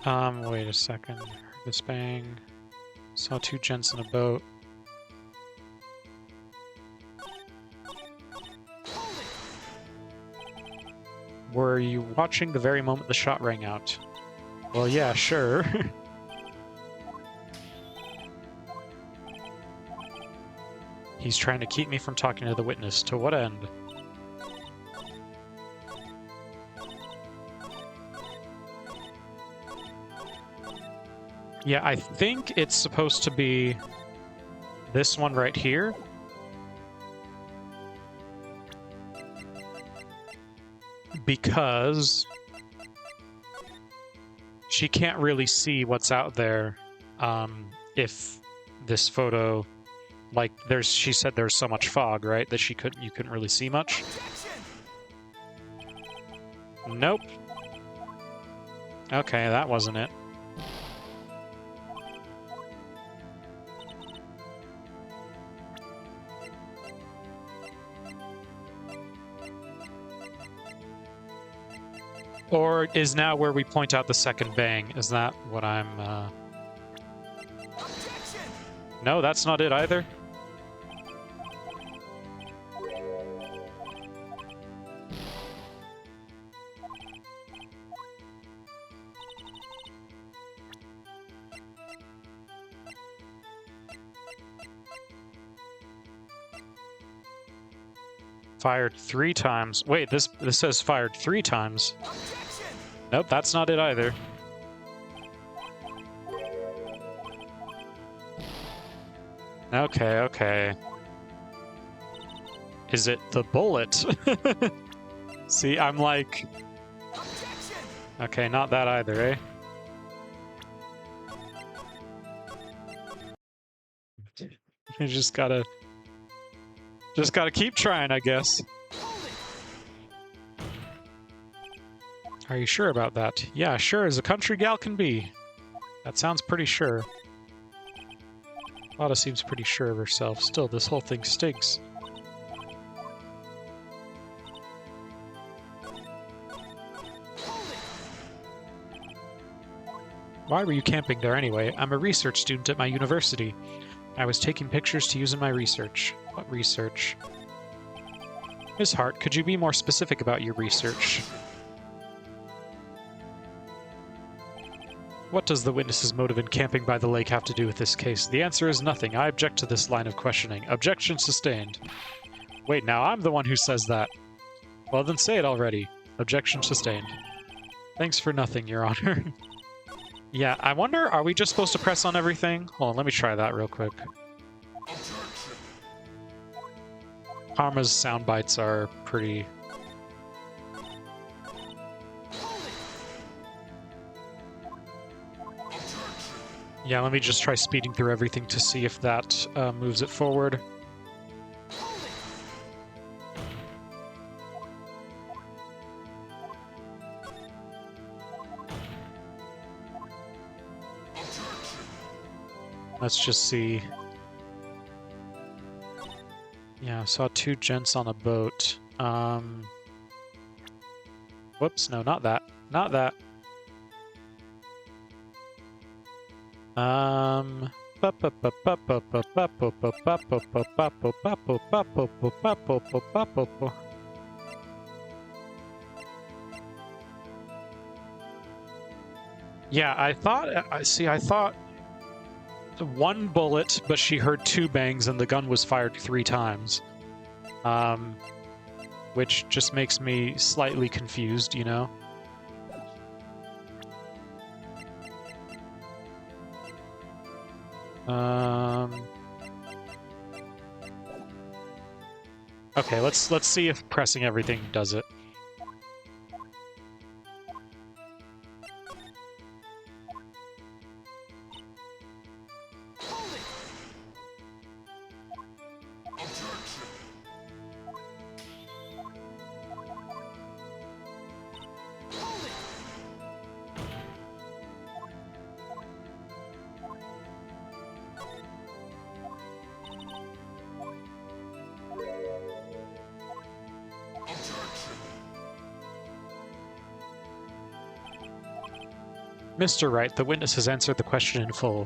Wait a second. This bang. Saw 2 gents in a boat. Were you watching the very moment the shot rang out? Well, yeah, sure. He's trying to keep me from talking to the witness. To what end? Yeah, I think it's supposed to be this one right here. Because she can't really see what's out there if this photo, like, she said there's so much fog, right, that you couldn't really see much. Nope. Okay, that wasn't it. Or is now where we point out the second bang? Is that what I'm... No, that's not it either. Fired 3 times. Wait, this says fired 3 times. Nope, that's not it either. Okay, okay. Is it the bullet? See, I'm like... Okay, not that either, eh? You just gotta keep trying, I guess. Are you sure about that? Yeah, sure as a country gal can be. That sounds pretty sure. Lotta seems pretty sure of herself. Still, this whole thing stinks. Why were you camping there anyway? I'm a research student at my university. I was taking pictures to use in my research. What research? Miss Hart, could you be more specific about your research? What does the witness's motive in camping by the lake have to do with this case? The answer is nothing. I object to this line of questioning. Objection sustained. Wait, now I'm the one who says that. Well, then say it already. Objection sustained. Thanks for nothing, Your Honor. Yeah, I wonder, are we just supposed to press on everything? Hold on, let me try that real quick. Karma's sound bites are pretty... Yeah, let me just try speeding through everything to see if that moves it forward. Let's just see. Yeah, I saw 2 gents on a boat. Whoops, no, not that. Not that. Yeah, I thought 1 bullet, but she heard 2 bangs and the gun was fired 3 times. Which just makes me slightly confused, you know? Okay, let's see if pressing everything does it. Mr. Wright, the witness has answered the question in full.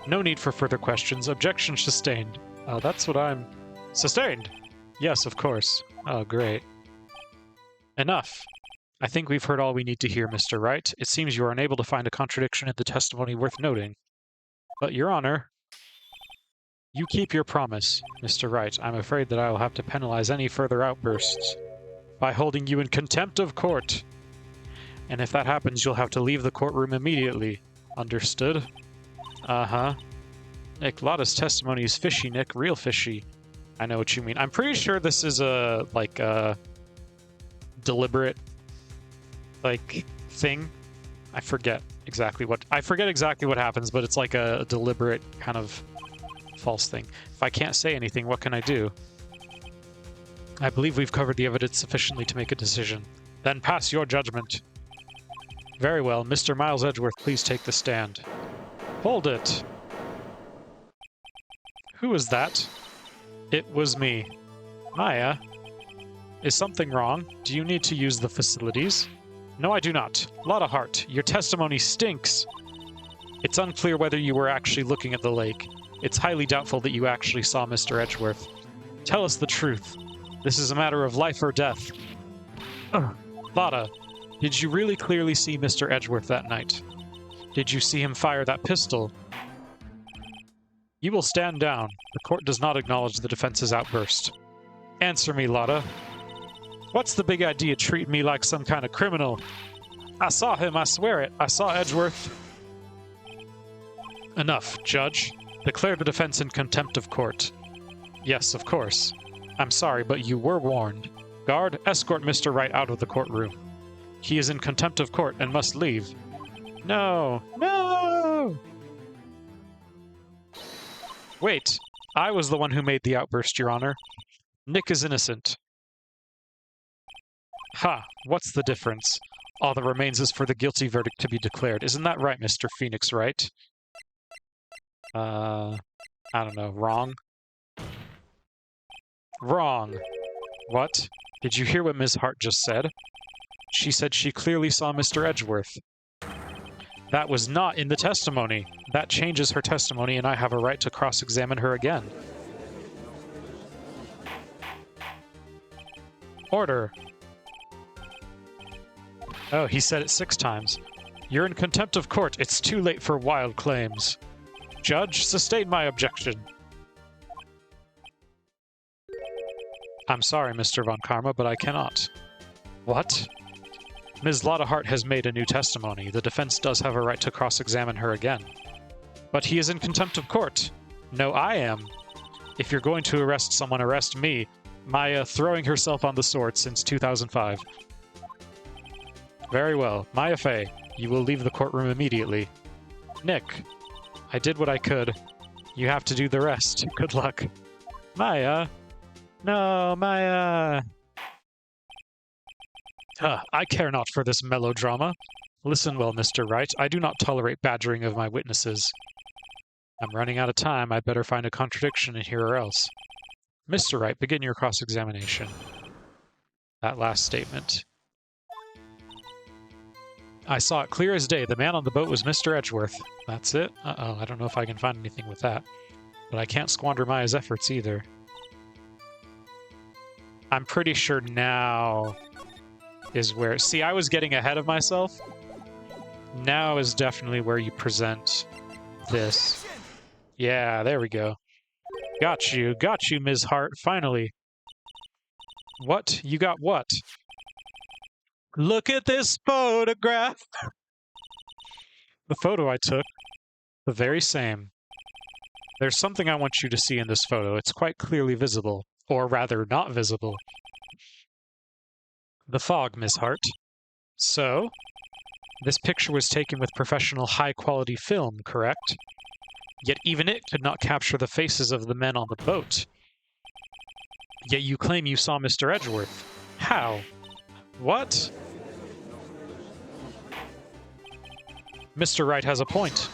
No need for further questions. Objection sustained. That's what I'm... Sustained! Yes, of course. Oh, great. Enough. I think we've heard all we need to hear, Mr. Wright. It seems you are unable to find a contradiction in the testimony worth noting. But, Your Honor, you keep your promise. Mr. Wright, I'm afraid that I will have to penalize any further outbursts by holding you in contempt of court. And if that happens, you'll have to leave the courtroom immediately. Understood. Uh-huh. Nick, Lotta's testimony is fishy, Nick. Real fishy. I know what you mean. I'm pretty sure this is a, like, a deliberate, like, thing. I forget exactly what happens, but it's like a deliberate kind of false thing. If I can't say anything, what can I do? I believe we've covered the evidence sufficiently to make a decision. Then pass your judgment. Very well. Mr. Miles Edgeworth, please take the stand. Hold it. Who is that? It was me. Maya? Is something wrong? Do you need to use the facilities? No, I do not. Lotta Hart, your testimony stinks. It's unclear whether you were actually looking at the lake. It's highly doubtful that you actually saw Mr. Edgeworth. Tell us the truth. This is a matter of life or death. Lotta, did you really clearly see Mr. Edgeworth that night? Did you see him fire that pistol? You will stand down. The court does not acknowledge the defense's outburst. Answer me, Lotta. What's the big idea treating me like some kind of criminal? I saw him, I swear it. I saw Edgeworth. Enough, Judge. Declare the defense in contempt of court. Yes, of course. I'm sorry, but you were warned. Guard, escort Mr. Wright out of the courtroom. He is in contempt of court and must leave. No! No! Wait, I was the one who made the outburst, Your Honor. Nick is innocent. Ha! What's the difference? All that remains is for the guilty verdict to be declared. Isn't that right, Mr. Phoenix Wright? I don't know. Wrong? Wrong. What? Did you hear what Ms. Hart just said? She said she clearly saw Mr. Edgeworth. That was not in the testimony. That changes her testimony, and I have a right to cross-examine her again. Order. Oh, he said it 6 times. You're in contempt of court. It's too late for wild claims. Judge, sustain my objection. I'm sorry, Mr. Von Karma, but I cannot. What? Ms. Lotta Hart has made a new testimony. The defense does have a right to cross-examine her again. But he is in contempt of court. No, I am. If you're going to arrest someone, arrest me. Maya throwing herself on the sword since 2005. Very well. Maya Fey, you will leave the courtroom immediately. Nick, I did what I could. You have to do the rest. Good luck. Maya. No, Maya. I care not for this melodrama. Listen well, Mr. Wright. I do not tolerate badgering of my witnesses. I'm running out of time. I'd better find a contradiction in here or else. Mr. Wright, begin your cross-examination. That last statement. I saw it clear as day. The man on the boat was Mr. Edgeworth. That's it? Uh-oh, I don't know if I can find anything with that. But I can't squander Maya's efforts either. I'm pretty sure now is where... See, I was getting ahead of myself. Now is definitely where you present this. Yeah, there we go. Got you, Ms. Hart, finally. What? You got what? Look at this photograph! The photo I took, the very same. There's something I want you to see in this photo. It's quite clearly visible. Or rather, not visible. The fog, Ms. Hart. So, this picture was taken with professional high-quality film, correct? Yet even it could not capture the faces of the men on the boat. Yet you claim you saw Mr. Edgeworth. How? What? Mr. Wright has a point.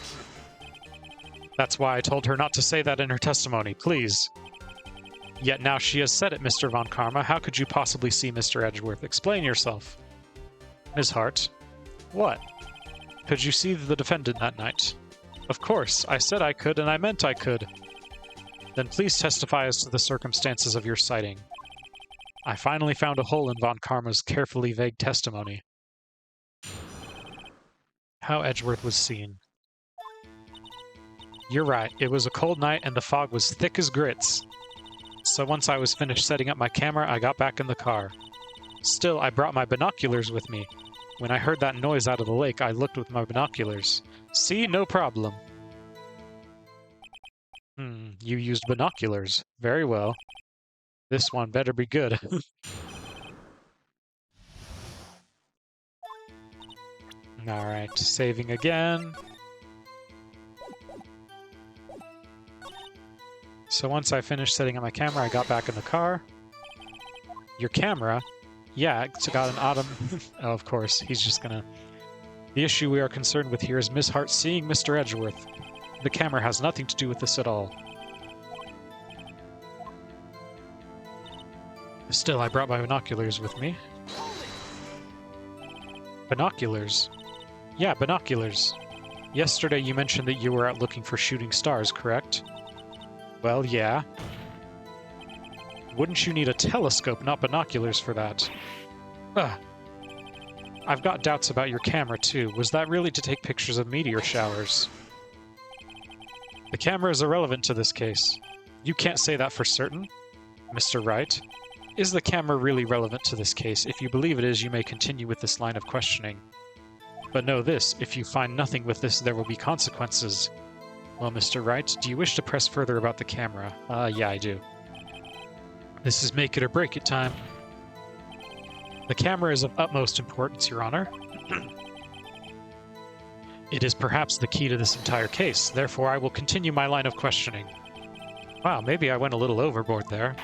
That's why I told her not to say that in her testimony, please. Yet now she has said it, Mr. Von Karma. How could you possibly see Mr. Edgeworth? Explain yourself. Ms. Hart. What? Could you see the defendant that night? Of course. I said I could, and I meant I could. Then please testify as to the circumstances of your sighting. I finally found a hole in Von Karma's carefully vague testimony. How Edgeworth was seen. You're right. It was a cold night, and the fog was thick as grits. So once I was finished setting up my camera, I got back in the car. Still, I brought my binoculars with me. When I heard that noise out of the lake, I looked with my binoculars. See? No problem. You used binoculars. Very well. This one better be good. Alright, saving again. So once I finished setting up my camera, I got back in the car. Your camera? Yeah, it's got an autumn... Oh, of course, he's just gonna... The issue we are concerned with here is Miss Hart seeing Mr. Edgeworth. The camera has nothing to do with this at all. Still, I brought my binoculars with me. Binoculars? Yeah, binoculars. Yesterday you mentioned that you were out looking for shooting stars, correct? Well, yeah. Wouldn't you need a telescope, not binoculars, for that? Ugh. I've got doubts about your camera, too. Was that really to take pictures of meteor showers? The camera is irrelevant to this case. You can't say that for certain, Mr. Wright. Is the camera really relevant to this case? If you believe it is, you may continue with this line of questioning. But know this, if you find nothing with this, there will be consequences. Well, Mr. Wright, do you wish to press further about the camera? Yeah, I do. This is make it or break it time. The camera is of utmost importance, Your Honor. It is perhaps the key to this entire case, therefore I will continue my line of questioning. Wow, maybe I went a little overboard there.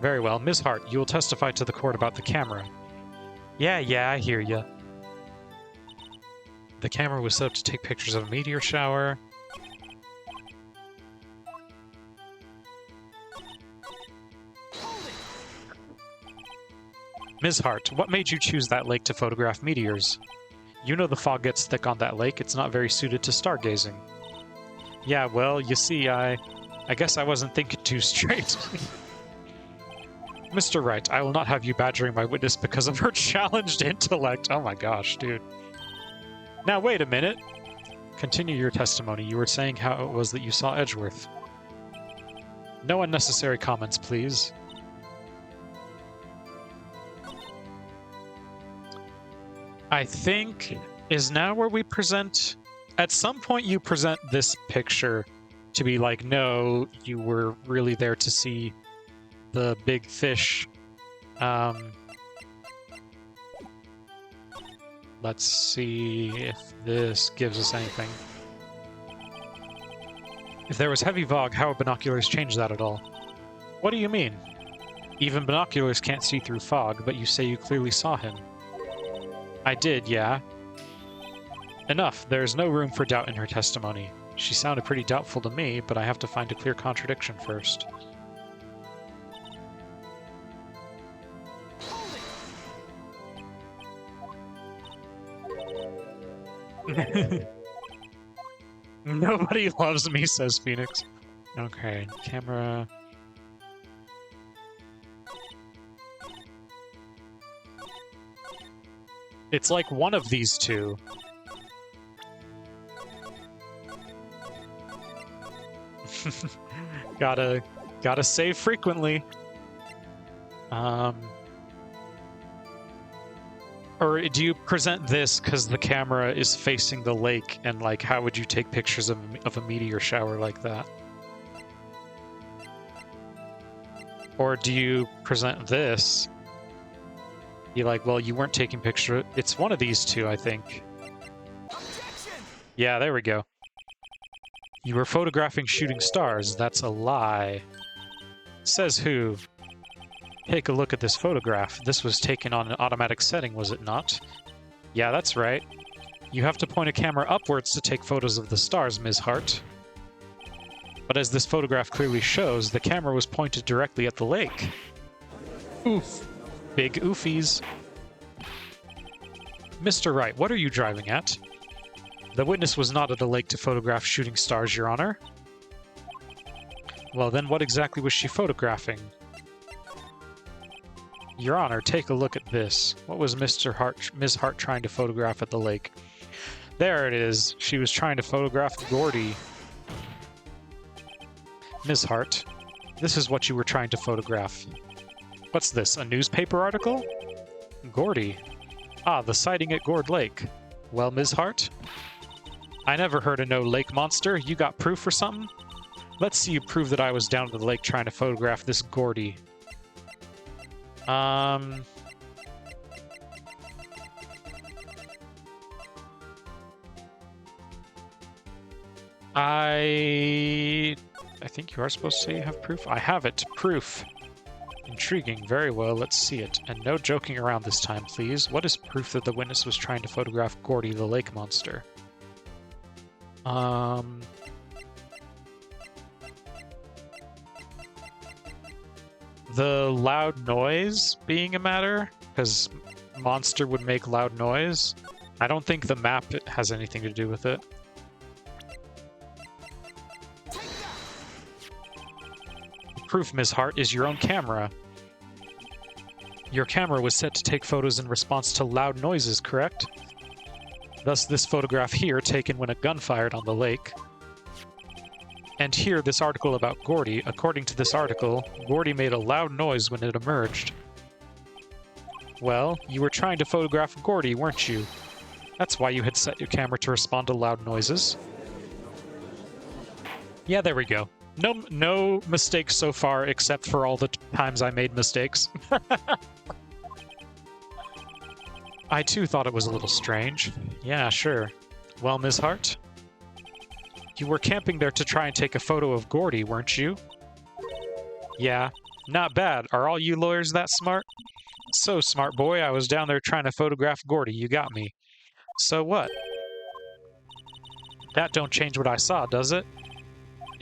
Very well, Ms. Hart, you will testify to the court about the camera. Yeah, I hear ya. The camera was set up to take pictures of a meteor shower. Ms. Hart, what made you choose that lake to photograph meteors? You know the fog gets thick on that lake. It's not very suited to stargazing. Yeah, well, you see, I guess I wasn't thinking too straight. Mr. Wright, I will not have you badgering my witness because of her challenged intellect. Oh my gosh, dude. Now, wait a minute. Continue your testimony. You were saying how it was that you saw Edgeworth. No unnecessary comments, please. I think is now where we present... At some point you present this picture to be like, no, you were really there to see the big fish. Let's see if this gives us anything. If there was heavy fog, how would binoculars change that at all? What do you mean? Even binoculars can't see through fog, but you say you clearly saw him. I did, yeah. Enough. There's no room for doubt in her testimony. She sounded pretty doubtful to me, but I have to find a clear contradiction first. Nobody loves me, says Phoenix. Okay, camera... It's like one of these two. Gotta save frequently. Or do you present this because the camera is facing the lake, and like, how would you take pictures of a meteor shower like that? Or do you present this? You're like, well, you weren't taking pictures. It's one of these two, I think. Yeah, there we go. You were photographing shooting stars. That's a lie. Says who? Take a look at this photograph. This was taken on an automatic setting, was it not? Yeah, that's right. You have to point a camera upwards to take photos of the stars, Ms. Hart. But as this photograph clearly shows, the camera was pointed directly at the lake. Oof. Big oofies. Mr. Wright, what are you driving at? The witness was not at the lake to photograph shooting stars, Your Honor. Well, then what exactly was she photographing? Your Honor, take a look at this. What was Ms. Hart trying to photograph at the lake? There it is. She was trying to photograph Gordy. Ms. Hart, this is what you were trying to photograph. What's this, a newspaper article? Gordy. Ah, the sighting at Gourd Lake. Well, Ms. Hart? I never heard of no lake monster. You got proof or something? Let's see you prove that I was down to the lake trying to photograph this Gordy. I think you are supposed to say you have proof. I have it. Proof. Intriguing. Very well. Let's see it. And no joking around this time, please. What is proof that the witness was trying to photograph Gordy, the lake monster? The loud noise being a matter, because monster would make loud noise. I don't think the map has anything to do with it. Proof, Ms. Hart, is your own camera. Your camera was set to take photos in response to loud noises, correct? Thus this photograph here taken when a gun fired on the lake. And here, this article about Gordy. According to this article, Gordy made a loud noise when it emerged. Well, you were trying to photograph Gordy, weren't you? That's why you had set your camera to respond to loud noises. Yeah, there we go. No mistakes so far, except for all the times I made mistakes. I too thought it was a little strange. Yeah, sure. Well, Ms. Hart? You were camping there to try and take a photo of Gordy, weren't you? Yeah. Not bad. Are all you lawyers that smart? So, smart boy, I was down there trying to photograph Gordy. You got me. So what? That don't change what I saw, does it?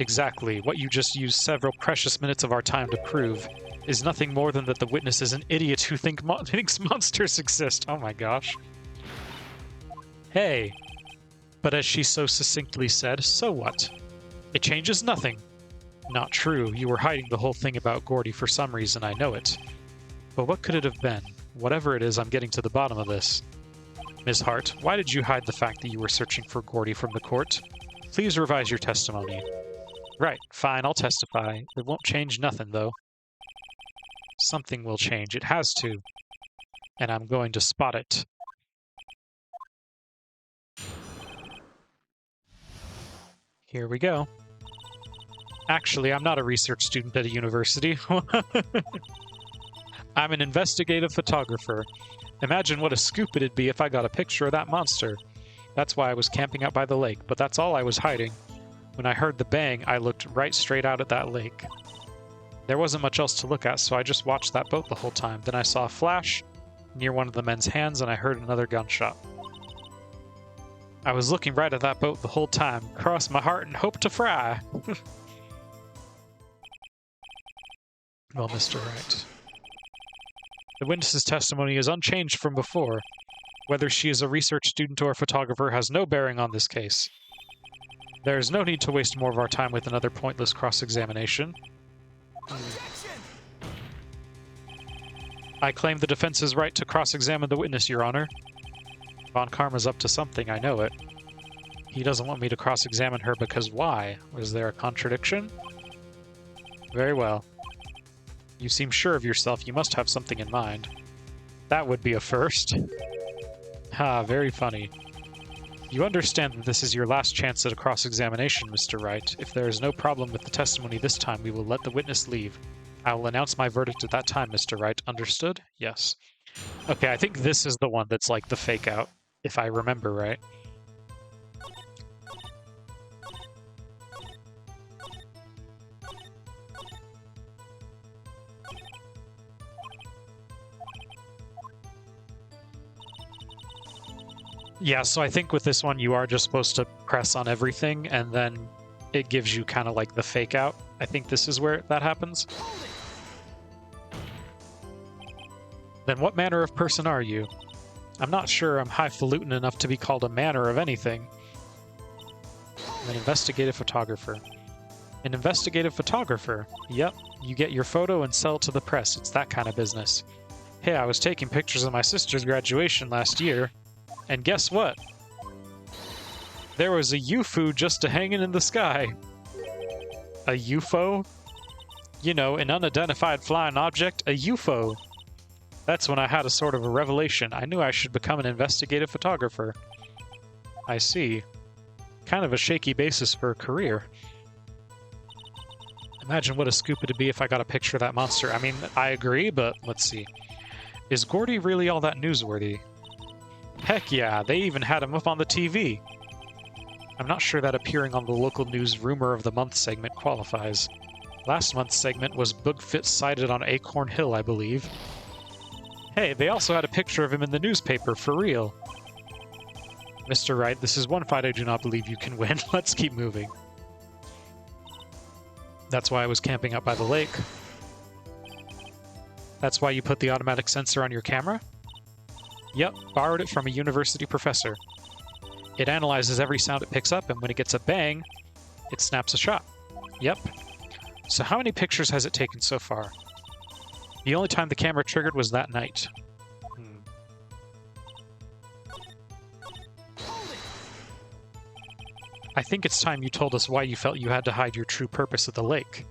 Exactly. What you just used several precious minutes of our time to prove is nothing more than that the witness is an idiot who thinks monsters exist. Oh my gosh. Hey. But as she so succinctly said, so what? It changes nothing. Not true. You were hiding the whole thing about Gordy for some reason, I know it. But what could it have been? Whatever it is, I'm getting to the bottom of this. Ms. Hart, why did you hide the fact that you were searching for Gordy from the court? Please revise your testimony. Right, fine, I'll testify. It won't change nothing, though. Something will change. It has to. And I'm going to spot it. Here we go. Actually, I'm not a research student at a university. I'm an investigative photographer. Imagine what a scoop it'd be if I got a picture of that monster. That's why I was camping out by the lake, but that's all I was hiding. When I heard the bang, I looked right straight out at that lake. There wasn't much else to look at, so I just watched that boat the whole time. Then I saw a flash near one of the men's hands, and I heard another gunshot. I was looking right at that boat the whole time, crossed my heart and hoped to fry. Well, Mr. Wright. The witness's testimony is unchanged from before. Whether she is a research student or a photographer has no bearing on this case. There is no need to waste more of our time with another pointless cross-examination. I claim the defense's right to cross-examine the witness, Your Honor. Von Karma's up to something, I know it. He doesn't want me to cross-examine her because why? Was there a contradiction? Very well. You seem sure of yourself. You must have something in mind. That would be a first. Ha, very funny. You understand that this is your last chance at a cross-examination, Mr. Wright. If there is no problem with the testimony this time, we will let the witness leave. I will announce my verdict at that time, Mr. Wright. Understood? Yes. Okay, I think this is the one that's like the fake-out, if I remember right. Yeah, so I think with this one, you are just supposed to press on everything, and then it gives you kind of like the fake out. I think this is where that happens. Then what manner of person are you? I'm not sure I'm highfalutin enough to be called a manner of anything. I'm an investigative photographer. An investigative photographer? Yep, you get your photo and sell it to the press. It's that kind of business. Hey, I was taking pictures of my sister's graduation last year. And guess what? There was a UFO just hanging in the sky. A UFO? You know, an unidentified flying object, a UFO. That's when I had a sort of a revelation. I knew I should become an investigative photographer. I see. Kind of a shaky basis for a career. Imagine what a scoop it'd be if I got a picture of that monster. I mean, I agree, but let's see. Is Gordy really all that newsworthy? Heck yeah, they even had him up on the TV. I'm not sure that appearing on the local news Rumor of the Month segment qualifies. Last month's segment was Bigfoot sighted on Acorn Hill, I believe. Hey, they also had a picture of him in the newspaper, for real. Mr. Wright, this is one fight I do not believe you can win. Let's keep moving. That's why I was camping up by the lake. That's why you put the automatic sensor on your camera? Yep, borrowed it from a university professor. It analyzes every sound it picks up, and when it gets a bang, it snaps a shot. Yep. So how many pictures has it taken so far? The only time the camera triggered was that night. I think it's time you told us why you felt you had to hide your true purpose at the lake.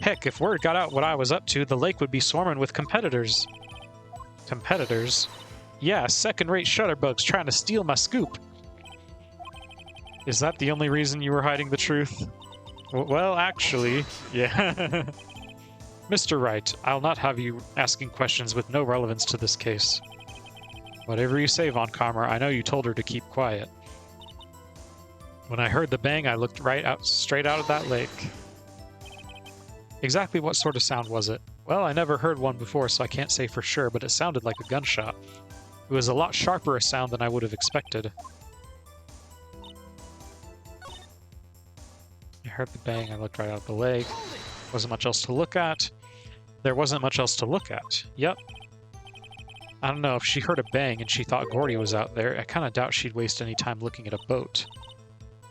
Heck, if word got out what I was up to, the lake would be swarming with competitors. Competitors? Yeah, second-rate shutterbugs trying to steal my scoop. Is that the only reason you were hiding the truth? Well, actually, yeah. Mr. Wright, I'll not have you asking questions with no relevance to this case. Whatever you say, Von Kammer, I know you told her to keep quiet. When I heard the bang, I looked straight out of that lake. Exactly what sort of sound was it? Well, I never heard one before, so I can't say for sure, but it sounded like a gunshot. It was a lot sharper a sound than I would have expected. I heard the bang, I looked right out of the lake. Wasn't much else to look at. There wasn't much else to look at. Yep. I don't know, if she heard a bang and she thought Gordy was out there, I kind of doubt she'd waste any time looking at a boat.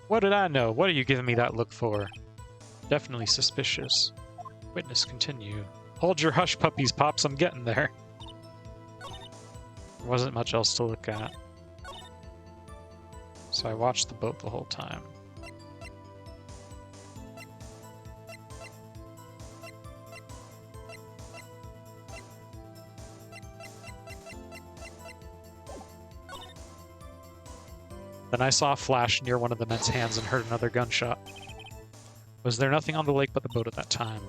What did I know? What are you giving me that look for? Definitely suspicious. Witness continue. Hold your hush puppies, Pops, I'm getting there. There wasn't much else to look at. So I watched the boat the whole time. Then I saw a flash near one of the men's hands and heard another gunshot. Was there nothing on the lake but the boat at that time?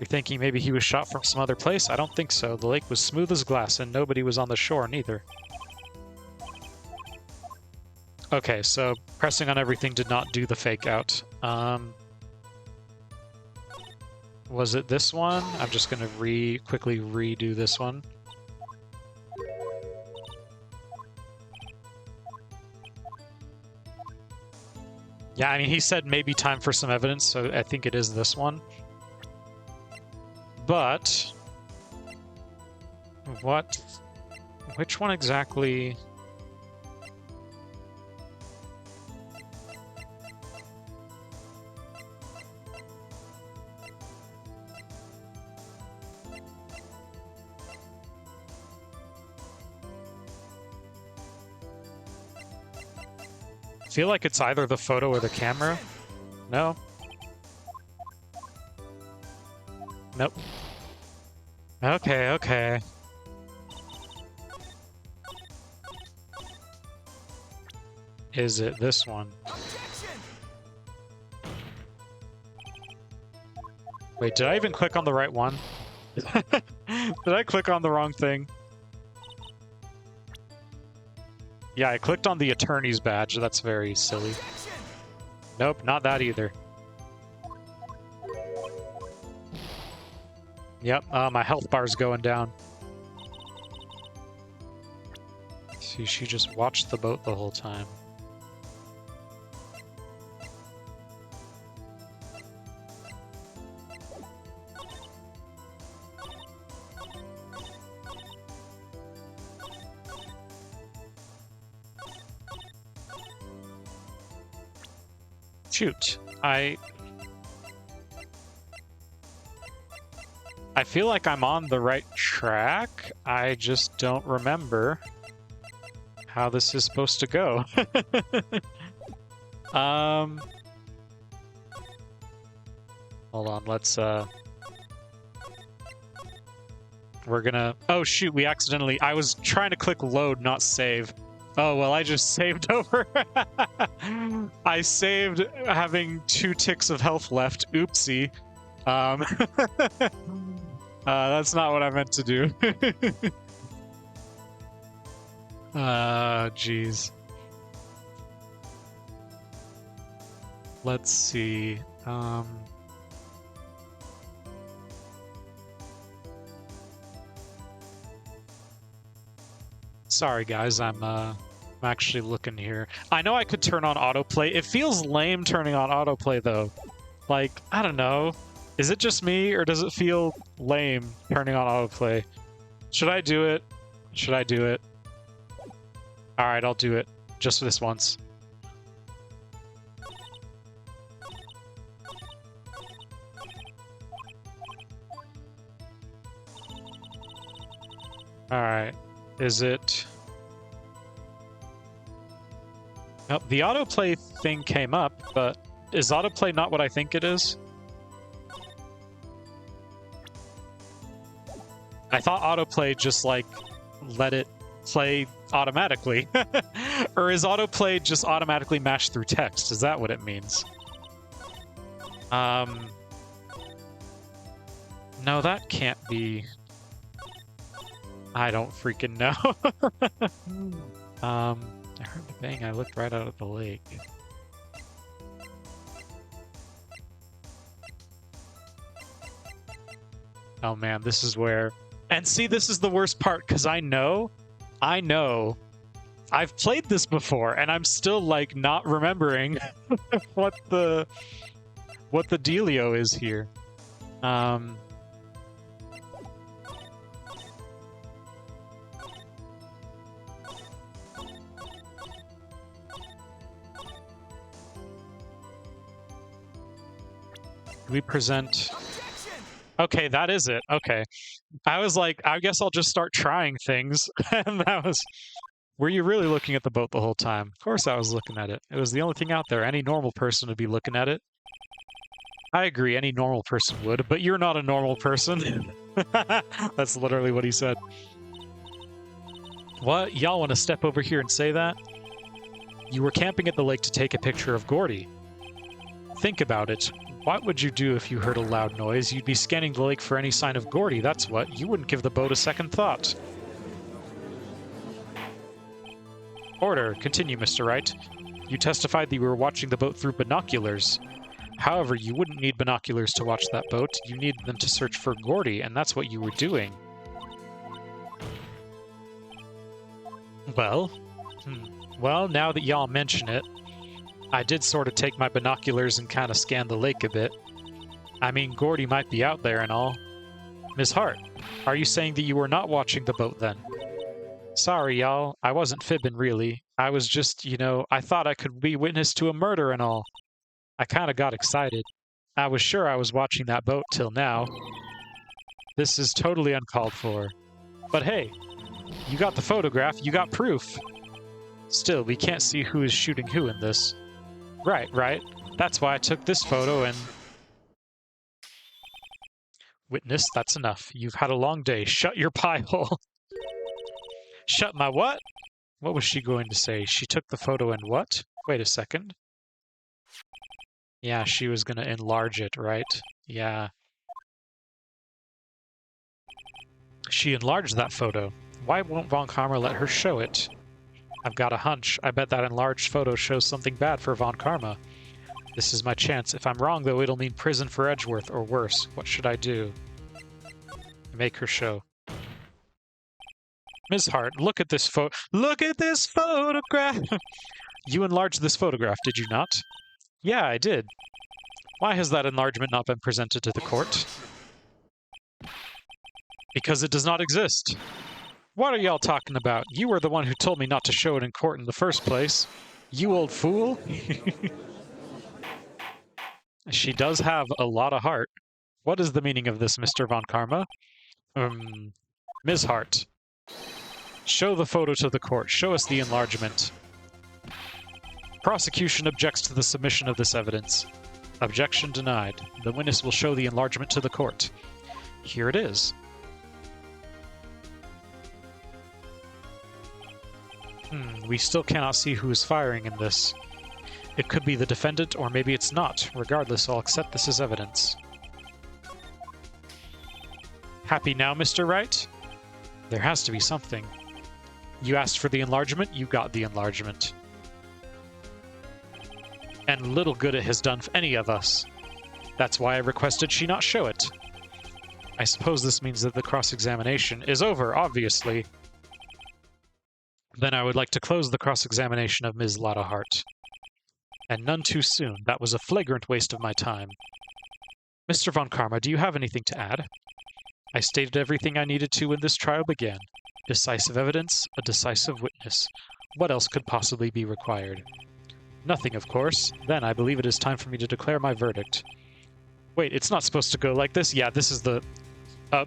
You're thinking maybe he was shot from some other place? I don't think so. The lake was smooth as glass and nobody was on the shore neither. Okay, so pressing on everything did not do the fake out. Was it this one? I'm just gonna quickly redo this one. Yeah, I mean, he said maybe time for some evidence, so I think it is this one. But... which one exactly... I feel like it's either the photo or the camera. No? Nope. Okay, okay. Is it this one? Wait, did I even click on the right one? Did I click on the wrong thing? Yeah, I clicked on the attorney's badge. That's very silly. Nope, not that either. Yep, my health bar's going down. See, she just watched the boat the whole time. Shoot, I feel like I'm on the right track. I just don't remember how this is supposed to go. Hold on, let's we're gonna... Oh, shoot, we accidentally... I was trying to click load, not save. Oh, well, I just saved over. I saved having 2 ticks of health left. Oopsie. That's not what I meant to do. Jeez. Let's see. Sorry, guys. I'm actually looking here. I know I could turn on autoplay. It feels lame turning on autoplay, though. Like, I don't know. Is it just me, or does it feel lame turning on autoplay? Should I do it? Should I do it? Alright, I'll do it. Just for this once. Alright. Is it... Nope, the autoplay thing came up, but is autoplay not what I think it is? I thought autoplay just, like, let it play automatically. Or is autoplay just automatically matched through text? Is that what it means? No, that can't be... I don't freaking know. I heard the bang, I looked right out of the lake. Oh man, this is where... And see, this is the worst part, because I know, I've played this before, and I'm still, like, not remembering what the dealio is here. We present... Okay, that is it. Okay. I was like, I guess I'll just start trying things. And that was... Were you really looking at the boat the whole time? Of course I was looking at it. It was the only thing out there. Any normal person would be looking at it. I agree, any normal person would, but you're not a normal person. That's literally what he said. What? Y'all want to step over here and say that? You were camping at the lake to take a picture of Gordy. Think about it. What would you do if you heard a loud noise? You'd be scanning the lake for any sign of Gordy, that's what. You wouldn't give the boat a second thought. Order. Continue, Mr. Wright. You testified that you were watching the boat through binoculars. However, you wouldn't need binoculars to watch that boat. You needed them to search for Gordy, and that's what you were doing. Well? Well, now that y'all mention it, I did sort of take my binoculars and kind of scan the lake a bit. I mean, Gordy might be out there and all. Miss Hart, are you saying that you were not watching the boat then? Sorry, y'all. I wasn't fibbing, really. I was just, you know, I thought I could be witness to a murder and all. I kind of got excited. I was sure I was watching that boat till now. This is totally uncalled for. But hey, you got the photograph, you got proof. Still, we can't see who is shooting who in this. Right. That's why I took this photo and... Witness, that's enough. You've had a long day. Shut your pie hole. Shut my what? What was she going to say? She took the photo and what? Wait a second. Yeah, she was going to enlarge it, right? Yeah. She enlarged that photo. Why won't Von Karma let her show it? I've got a hunch. I bet that enlarged photo shows something bad for Von Karma. This is my chance. If I'm wrong, though, it'll mean prison for Edgeworth, or worse. What should I do? Make her show. Ms. Hart, look at this Look at this photograph! You enlarged this photograph, did you not? Yeah, I did. Why has that enlargement not been presented to the court? Because it does not exist. What are y'all talking about? You were the one who told me not to show it in court in the first place. You old fool. She does have a lot of heart. What is the meaning of this, Mr. Von Karma? Ms. Hart. Show the photo to the court. Show us the enlargement. Prosecution objects to the submission of this evidence. Objection denied. The witness will show the enlargement to the court. Here it is. We still cannot see who is firing in this. It could be the defendant, or maybe it's not. Regardless, I'll accept this as evidence. Happy now, Mr. Wright? There has to be something. You asked for the enlargement, you got the enlargement. And little good it has done for any of us. That's why I requested she not show it. I suppose this means that the cross-examination is over, obviously. Then I would like to close the cross-examination of Ms. Lotta Hart. And none too soon. That was a flagrant waste of my time. Mr. von Karma, do you have anything to add? I stated everything I needed to when this trial began. Decisive evidence, a decisive witness. What else could possibly be required? Nothing, of course. Then I believe it is time for me to declare my verdict. Wait, it's not supposed to go like this? Yeah, this is the...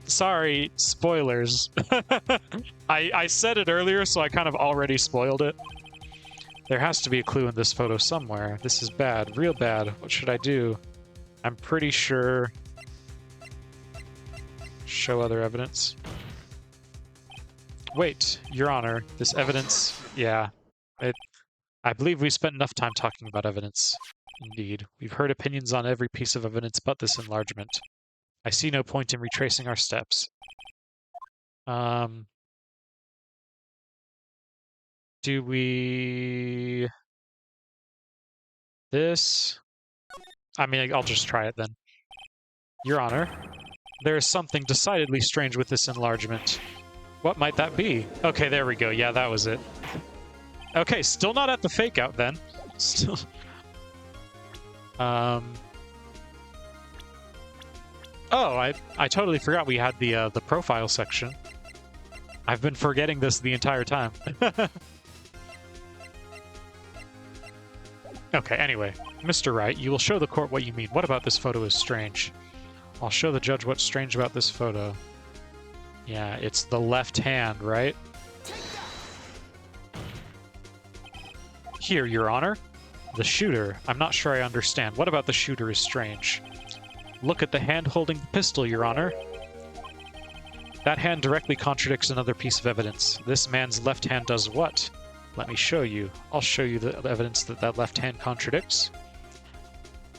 sorry, spoilers. I said it earlier, so I kind of already spoiled it. There has to be a clue in this photo somewhere. This is bad, real bad. What should I do? I'm pretty sure... Show other evidence. Wait, Your Honor, this evidence... Yeah, I believe we spent enough time talking about evidence. Indeed. We've heard opinions on every piece of evidence but this enlargement. I see no point in retracing our steps. Do we... This? I mean, I'll just try it then. Your Honor, there is something decidedly strange with this enlargement. What might that be? Okay, there we go. Yeah, that was it. Okay, still not at the fake out then. Still... Oh, I totally forgot we had the profile section. I've been forgetting this the entire time. Okay, anyway. Mr. Wright, you will show the court what you mean. What about this photo is strange? I'll show the judge what's strange about this photo. Yeah, it's the left hand, right? Here, Your Honor. The shooter. I'm not sure I understand. What about the shooter is strange? Look at the hand holding the pistol, Your Honor. That hand directly contradicts another piece of evidence. This man's left hand does what? Let me show you. I'll show you the evidence that that left hand contradicts.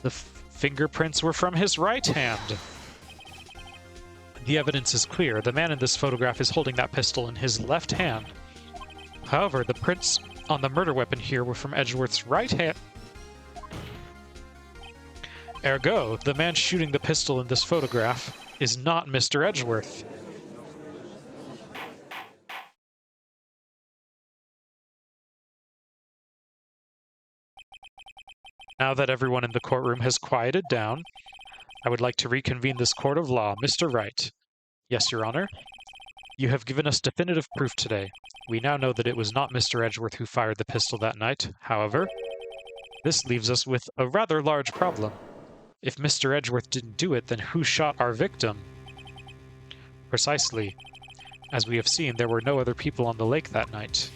The fingerprints were from his right hand. The evidence is clear. The man in this photograph is holding that pistol in his left hand. However, the prints on the murder weapon here were from Edgeworth's right hand. Ergo, the man shooting the pistol in this photograph is not Mr. Edgeworth. Now that everyone in the courtroom has quieted down, I would like to reconvene this court of law. Mr. Wright. Yes, Your Honor. You have given us definitive proof today. We now know that it was not Mr. Edgeworth who fired the pistol that night. However, this leaves us with a rather large problem. If Mr. Edgeworth didn't do it, then who shot our victim? Precisely. As we have seen, there were no other people on the lake that night.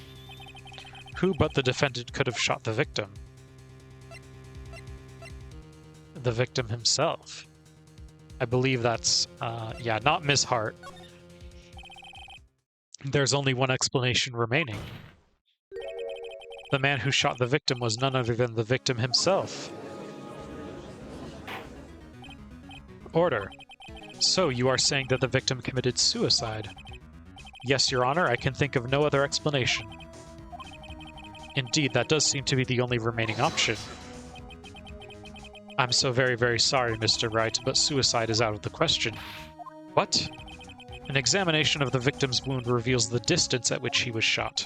Who but the defendant could have shot the victim? The victim himself. I believe that's, yeah, not Miss Hart. There's only one explanation remaining. The man who shot the victim was none other than the victim himself. Order. So you are saying that the victim committed suicide? Yes, Your Honor, I can think of no other explanation. Indeed, that does seem to be the only remaining option. I'm so very, very sorry, Mr. Wright, but suicide is out of the question. What? An examination of the victim's wound reveals the distance at which he was shot.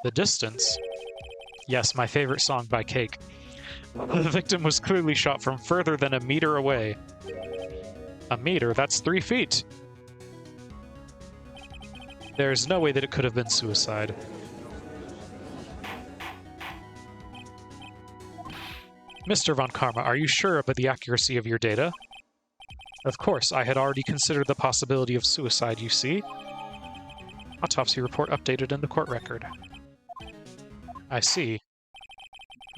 The distance? Yes, my favorite song by Cake. The victim was clearly shot from further than a meter away. A meter? That's 3 feet. There's no way that it could have been suicide. Mr. von Karma, are you sure about the accuracy of your data? Of course, I had already considered the possibility of suicide, you see. Autopsy report updated in the court record. I see.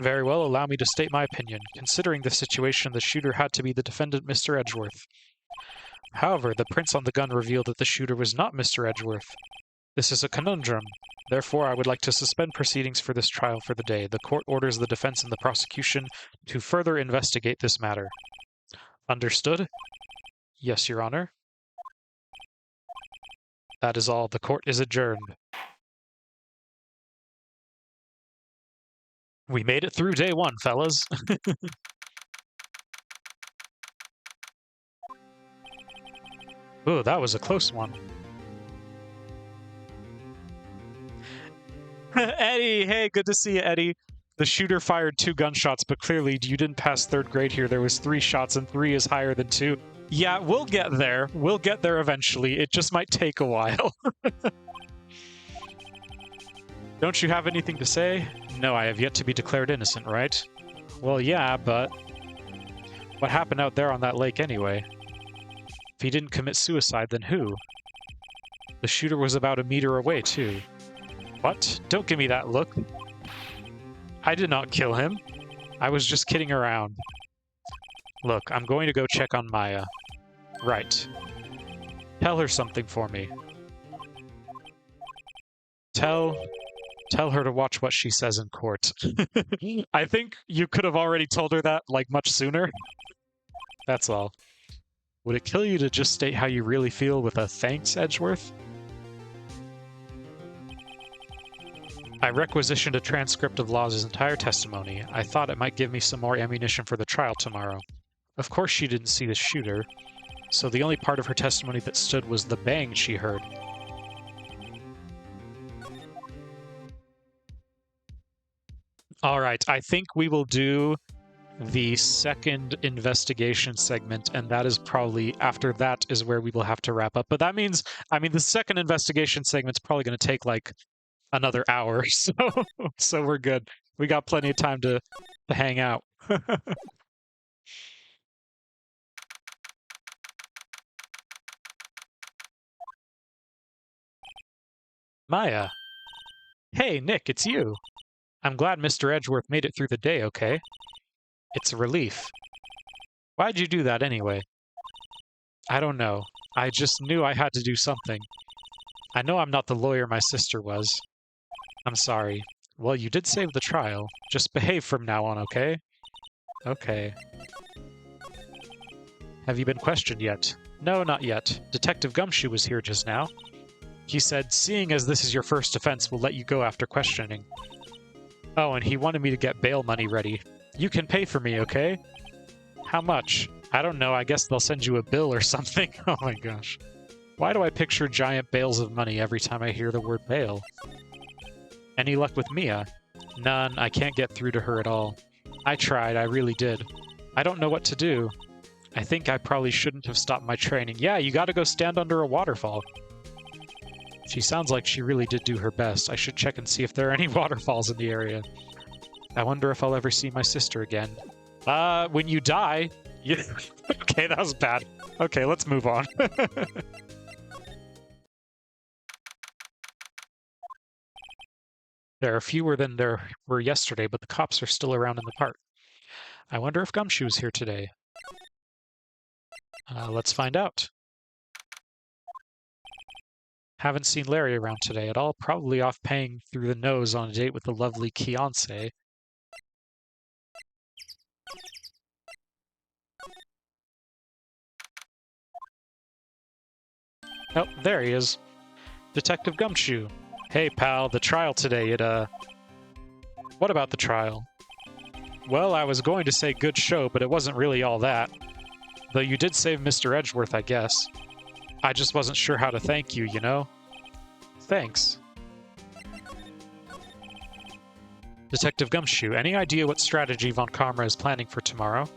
Very well, allow me to state my opinion. Considering the situation, the shooter had to be the defendant, Mr. Edgeworth. However, the prints on the gun reveal that the shooter was not Mr. Edgeworth. This is a conundrum. Therefore, I would like to suspend proceedings for this trial for the day. The court orders the defense and the prosecution to further investigate this matter. Understood? Yes, Your Honor. That is all. The court is adjourned. We made it through day one, fellas. Ooh, that was a close one. Eddie, hey, good to see you, Eddie. The shooter fired 2 gunshots, but clearly you didn't pass 3rd grade here. There was 3 shots, and 3 is higher than 2. Yeah, we'll get there. We'll get there eventually. It just might take a while. Don't you have anything to say? No, I have yet to be declared innocent, right? Well, yeah, but what happened out there on that lake anyway? If he didn't commit suicide, then who? The shooter was about a meter away, too. What? Don't give me that look. I did not kill him. I was just kidding around. Look, I'm going to go check on Maya. Right. Tell her something for me. Tell her to watch what she says in court. I think you could have already told her that, like, much sooner. That's all. Would it kill you to just state how you really feel with a thanks, Edgeworth? I requisitioned a transcript of Law's entire testimony. I thought it might give me some more ammunition for the trial tomorrow. Of course she didn't see the shooter, so the only part of her testimony that stood was the bang she heard. Alright, I think we will do the second investigation segment, and that is probably, after that is where we will have to wrap up. But that means, I mean, the second investigation segment's probably going to take, like, another hour, so we're good. We got plenty of time to hang out. Maya. Hey, Nick, it's you. I'm glad Mr. Edgeworth made it through the day, okay? It's a relief. Why'd you do that anyway? I don't know. I just knew I had to do something. I know I'm not the lawyer my sister was. I'm sorry. Well, you did save the trial. Just behave from now on, okay? Okay. Have you been questioned yet? No, not yet. Detective Gumshoe was here just now. He said, seeing as this is your first offense, we'll let you go after questioning. Oh, and he wanted me to get bail money ready. You can pay for me, okay? How much? I don't know. I guess they'll send you a bill or something. Oh my gosh. Why do I picture giant bales of money every time I hear the word bail? Any luck with Mia? None. I can't get through to her at all. I tried. I really did. I don't know what to do. I think I probably shouldn't have stopped my training. Yeah, you gotta go stand under a waterfall. She sounds like she really did do her best. I should check and see if there are any waterfalls in the area. I wonder if I'll ever see my sister again. When you die... Yeah. Okay, that was bad. Okay, let's move on. There are fewer than there were yesterday, but the cops are still around in the park. I wonder if Gumshoe's here today. Let's find out. Haven't seen Larry around today at all. Probably off paying through the nose on a date with the lovely Keonce. Oh, there he is. Detective Gumshoe. Hey, pal, the trial today, What about the trial? Well, I was going to say good show, but it wasn't really all that. Though you did save Mr. Edgeworth, I guess. I just wasn't sure how to thank you, you know? Thanks. Detective Gumshoe, any idea what strategy Von Karma is planning for tomorrow?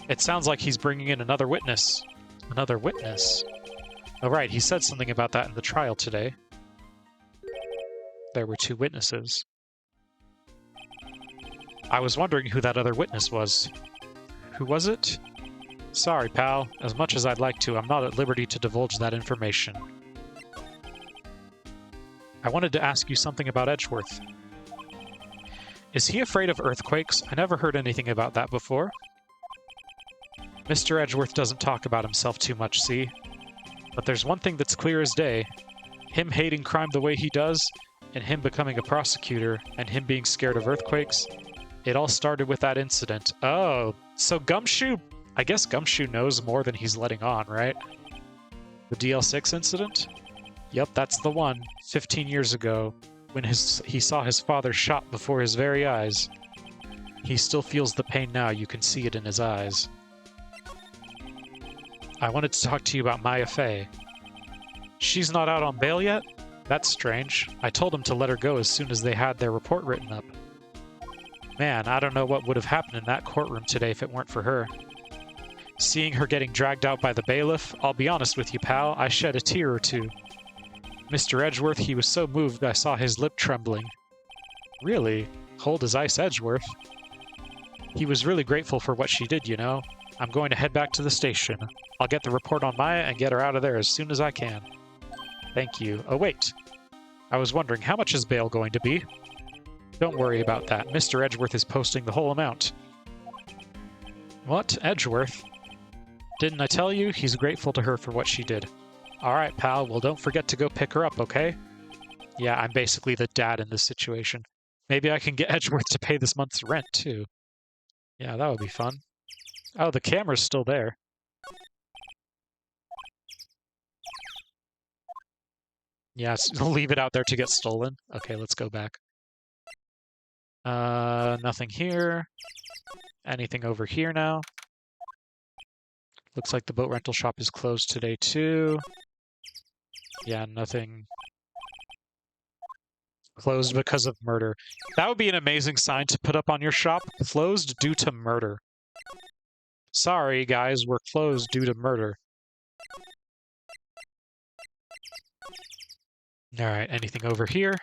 It sounds like he's bringing in another witness. Another witness? Oh, right, he said something about that in the trial today. There were 2 witnesses. I was wondering who that other witness was. Who was it? Sorry, pal. As much as I'd like to, I'm not at liberty to divulge that information. I wanted to ask you something about Edgeworth. Is he afraid of earthquakes? I never heard anything about that before. Mr. Edgeworth doesn't talk about himself too much, see? But there's one thing that's clear as day. Him hating crime the way he does, and him becoming a prosecutor, and him being scared of earthquakes, it all started with that incident. Oh, so Gumshoe... I guess Gumshoe knows more than he's letting on, right? The DL6 incident? Yep, that's the one. 15 years ago, when he saw his father shot before his very eyes. He still feels the pain now. You can see it in his eyes. I wanted to talk to you about Maya Fey. She's not out on bail yet? That's strange. I told him to let her go as soon as they had their report written up. Man, I don't know what would have happened in that courtroom today if it weren't for her. Seeing her getting dragged out by the bailiff, I'll be honest with you, pal, I shed a tear or two. Mr. Edgeworth, he was so moved I saw his lip trembling. Really? Cold as ice, Edgeworth. He was really grateful for what she did, you know. I'm going to head back to the station. I'll get the report on Maya and get her out of there as soon as I can. Thank you. Oh, wait. I was wondering, how much is bail going to be? Don't worry about that. Mr. Edgeworth is posting the whole amount. What? Edgeworth? Didn't I tell you? He's grateful to her for what she did. Alright, pal. Well, don't forget to go pick her up, okay? Yeah, I'm basically the dad in this situation. Maybe I can get Edgeworth to pay this month's rent, too. Yeah, that would be fun. Oh, the camera's still there. Yeah, leave it out there to get stolen. Okay, let's go back. Nothing here. Anything over here now? Looks like the boat rental shop is closed today, too. Yeah, nothing. Closed because of murder. That would be an amazing sign to put up on your shop. Closed due to murder. Sorry, guys, we're closed due to murder. Alright, anything over here?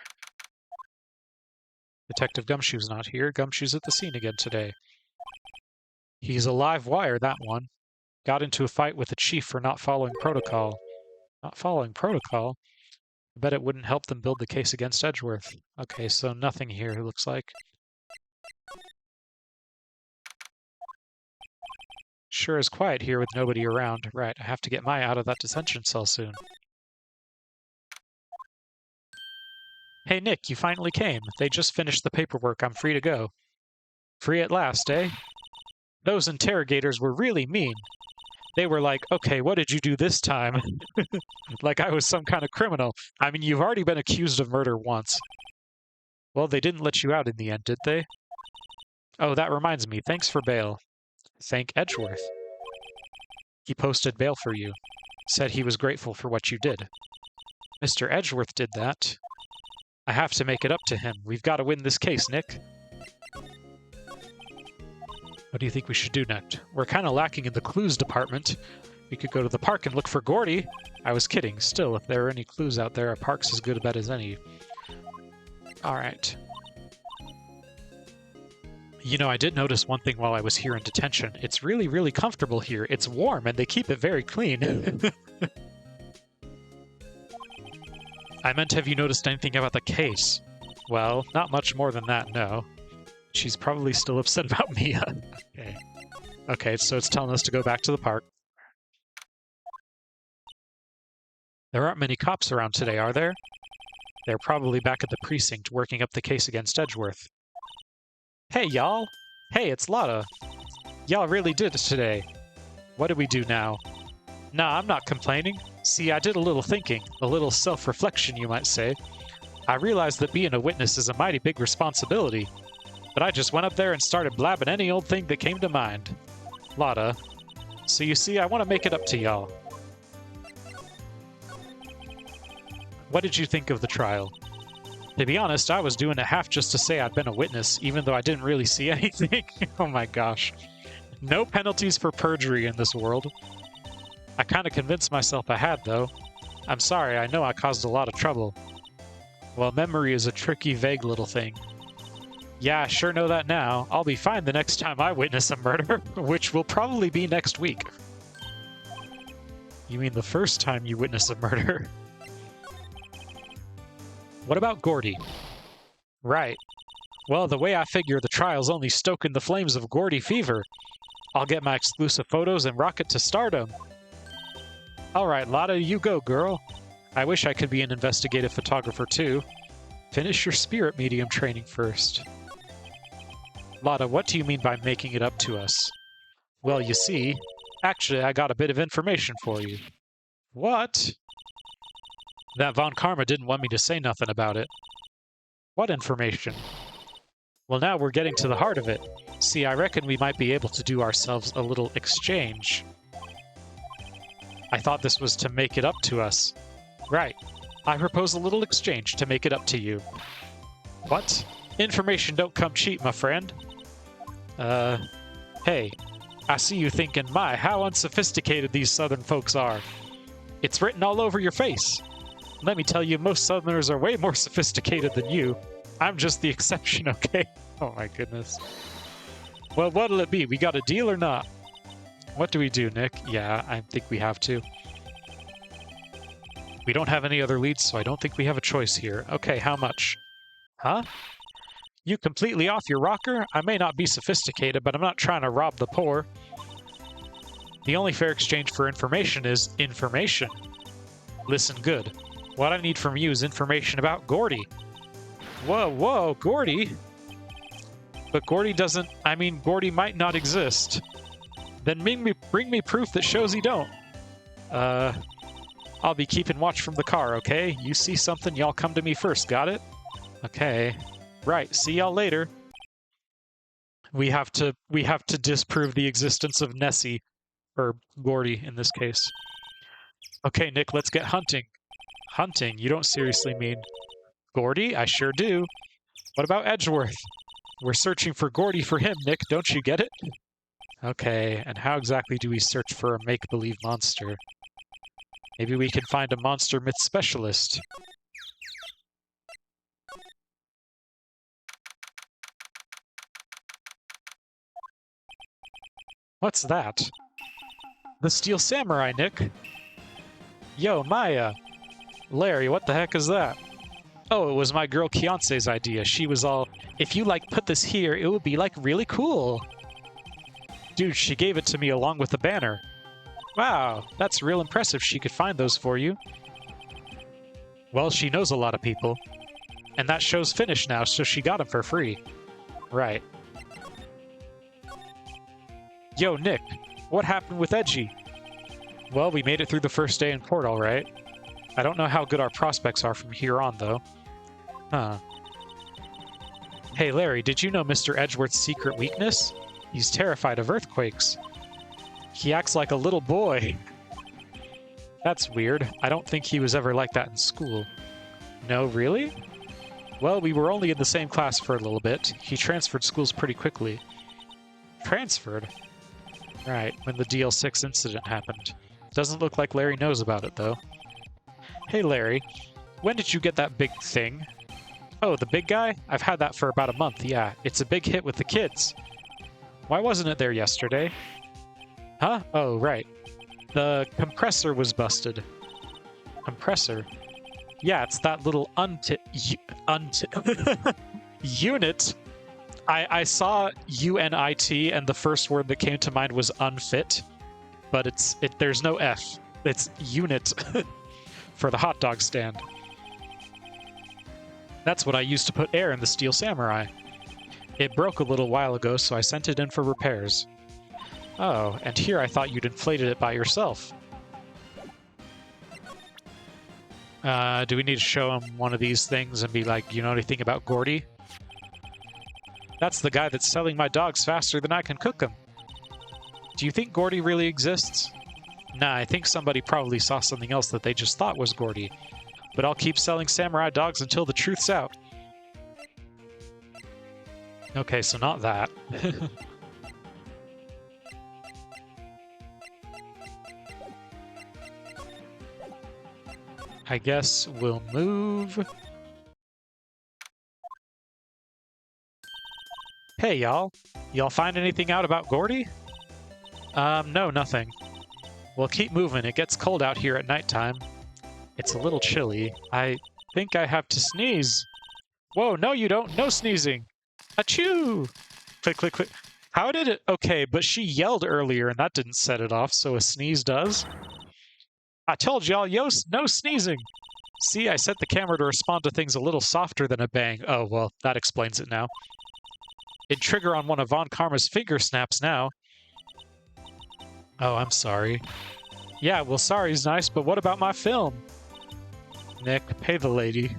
Detective Gumshoe's not here. Gumshoe's at the scene again today. He's a live wire, that one. Got into a fight with the chief for not following protocol. Not following protocol? I bet it wouldn't help them build the case against Edgeworth. Okay, so nothing here, it looks like. Sure is quiet here with nobody around. Right, I have to get Maya out of that detention cell soon. Hey, Nick, you finally came. They just finished the paperwork. I'm free to go. Free at last, eh? Those interrogators were really mean. They were like, okay, what did you do this time? Like I was some kind of criminal. I mean, you've already been accused of murder once. Well, they didn't let you out in the end, did they? Oh, that reminds me. Thanks for bail. Thank Edgeworth. He posted bail for you. Said he was grateful for what you did. Mr. Edgeworth did that. I have to make it up to him. We've got to win this case, Nick. What do you think we should do next? We're kind of lacking in the clues department. We could go to the park and look for Gordy. I was kidding. Still, if there are any clues out there, a park's as good a bet as any. Alright. You know, I did notice one thing while I was here in detention. It's really, really comfortable here. It's warm, and they keep it very clean. I meant, have you noticed anything about the case? Well, not much more than that, no. She's probably still upset about Mia. Okay. Okay, so it's telling us to go back to the park. There aren't many cops around today, are there? They're probably back at the precinct working up the case against Edgeworth. Hey, y'all! Hey, it's Lotta! Y'all really did it today. What do we do now? Nah, I'm not complaining. See, I did a little thinking, a little self-reflection, you might say. I realized that being a witness is a mighty big responsibility. But I just went up there and started blabbing any old thing that came to mind. Lotta. So you see, I want to make it up to y'all. What did you think of the trial? To be honest, I was doing it half just to say I'd been a witness, even though I didn't really see anything. Oh my gosh. No penalties for perjury in this world. I kind of convinced myself I had, though. I'm sorry, I know I caused a lot of trouble. Well, memory is a tricky, vague little thing. Yeah, I sure know that now. I'll be fine the next time I witness a murder, which will probably be next week. You mean the first time you witness a murder? What about Gordy? Right. Well, the way I figure, the trial's only stoking the flames of Gordy fever. I'll get my exclusive photos and rocket to stardom. Alright, Lotta, you go, girl. I wish I could be an investigative photographer too. Finish your spirit medium training first. Lotta, what do you mean by making it up to us? Well, you see, actually, I got a bit of information for you. What? That Von Karma didn't want me to say nothing about it. What information? Well, now we're getting to the heart of it. See, I reckon we might be able to do ourselves a little exchange. I thought this was to make it up to us. Right. I propose a little exchange to make it up to you. What? Information don't come cheap, my friend. Hey. I see you thinking, my, how unsophisticated these southern folks are. It's written all over your face. Let me tell you, most southerners are way more sophisticated than you. I'm just the exception, okay? Oh my goodness. Well, what'll it be? We got a deal or not? What do we do, Nick? Yeah, I think we have to. We don't have any other leads, so I don't think we have a choice here. Okay, how much? Huh? You completely off your rocker? I may not be sophisticated, but I'm not trying to rob the poor. The only fair exchange for information is information. Listen good. What I need from you is information about Gordy. Whoa, Gordy? But Gordy doesn't... I mean, Gordy might not exist. Then bring me proof that shows he don't. I'll be keeping watch from the car, okay? You see something, y'all come to me first, got it? Okay. Right, see y'all later. We have to disprove the existence of Nessie, or Gordy in this case. Okay, Nick, let's get hunting. Hunting? You don't seriously mean Gordy? I sure do. What about Edgeworth? We're searching for Gordy for him, Nick, don't you get it? Okay, and how exactly do we search for a make-believe monster? Maybe we can find a monster myth specialist. What's that? The Steel Samurai, Nick. Yo, Maya. Larry, what the heck is that? Oh, it was my girl Kiance's idea. She was all, if you, like, put this here, it would be, like, really cool. Dude, she gave it to me along with the banner. Wow, that's real impressive she could find those for you. Well, she knows a lot of people. And that show's finished now, so she got them for free. Right. Yo, Nick, what happened with Edgy? Well, we made it through the first day in court, all right. I don't know how good our prospects are from here on, though. Huh. Hey, Larry, did you know Mr. Edgeworth's secret weakness? He's terrified of earthquakes. He acts like a little boy. That's weird. I don't think he was ever like that in school. No, really? Well, we were only in the same class for a little bit. He transferred schools pretty quickly. Transferred? Right, when the DL6 incident happened. Doesn't look like Larry knows about it, though. Hey, Larry. When did you get that big thing? Oh, the big guy? I've had that for about a month, yeah. It's a big hit with the kids. Why wasn't it there yesterday? Huh? Oh, right. The compressor was busted. Compressor? Yeah, it's that little unit. I saw UNIT, and the first word that came to mind was unfit, but there's no F. It's unit for the hot dog stand. That's what I used to put air in the Steel Samurai. It broke a little while ago, so I sent it in for repairs. Oh, and here I thought you'd inflated it by yourself. Do we need to show him one of these things and be like, you know anything about Gordy? That's the guy that's selling my dogs faster than I can cook them. Do you think Gordy really exists? Nah, I think somebody probably saw something else that they just thought was Gordy. But I'll keep selling samurai dogs until the truth's out. Okay, so not that. I guess we'll move. Hey, y'all. Y'all find anything out about Gordy? No, nothing. Well, keep moving. It gets cold out here at nighttime. It's a little chilly. I think I have to sneeze. Whoa, no you don't. No sneezing. Achoo! Click, click, click. How did it... Okay, but she yelled earlier and that didn't set it off, so a sneeze does? I told y'all, yo, no sneezing. See, I set the camera to respond to things a little softer than a bang. Oh, well, that explains it now. It'd trigger on one of Von Karma's finger snaps now. Oh, I'm sorry. Yeah, well, sorry's nice, but what about my film? Nick, pay the lady.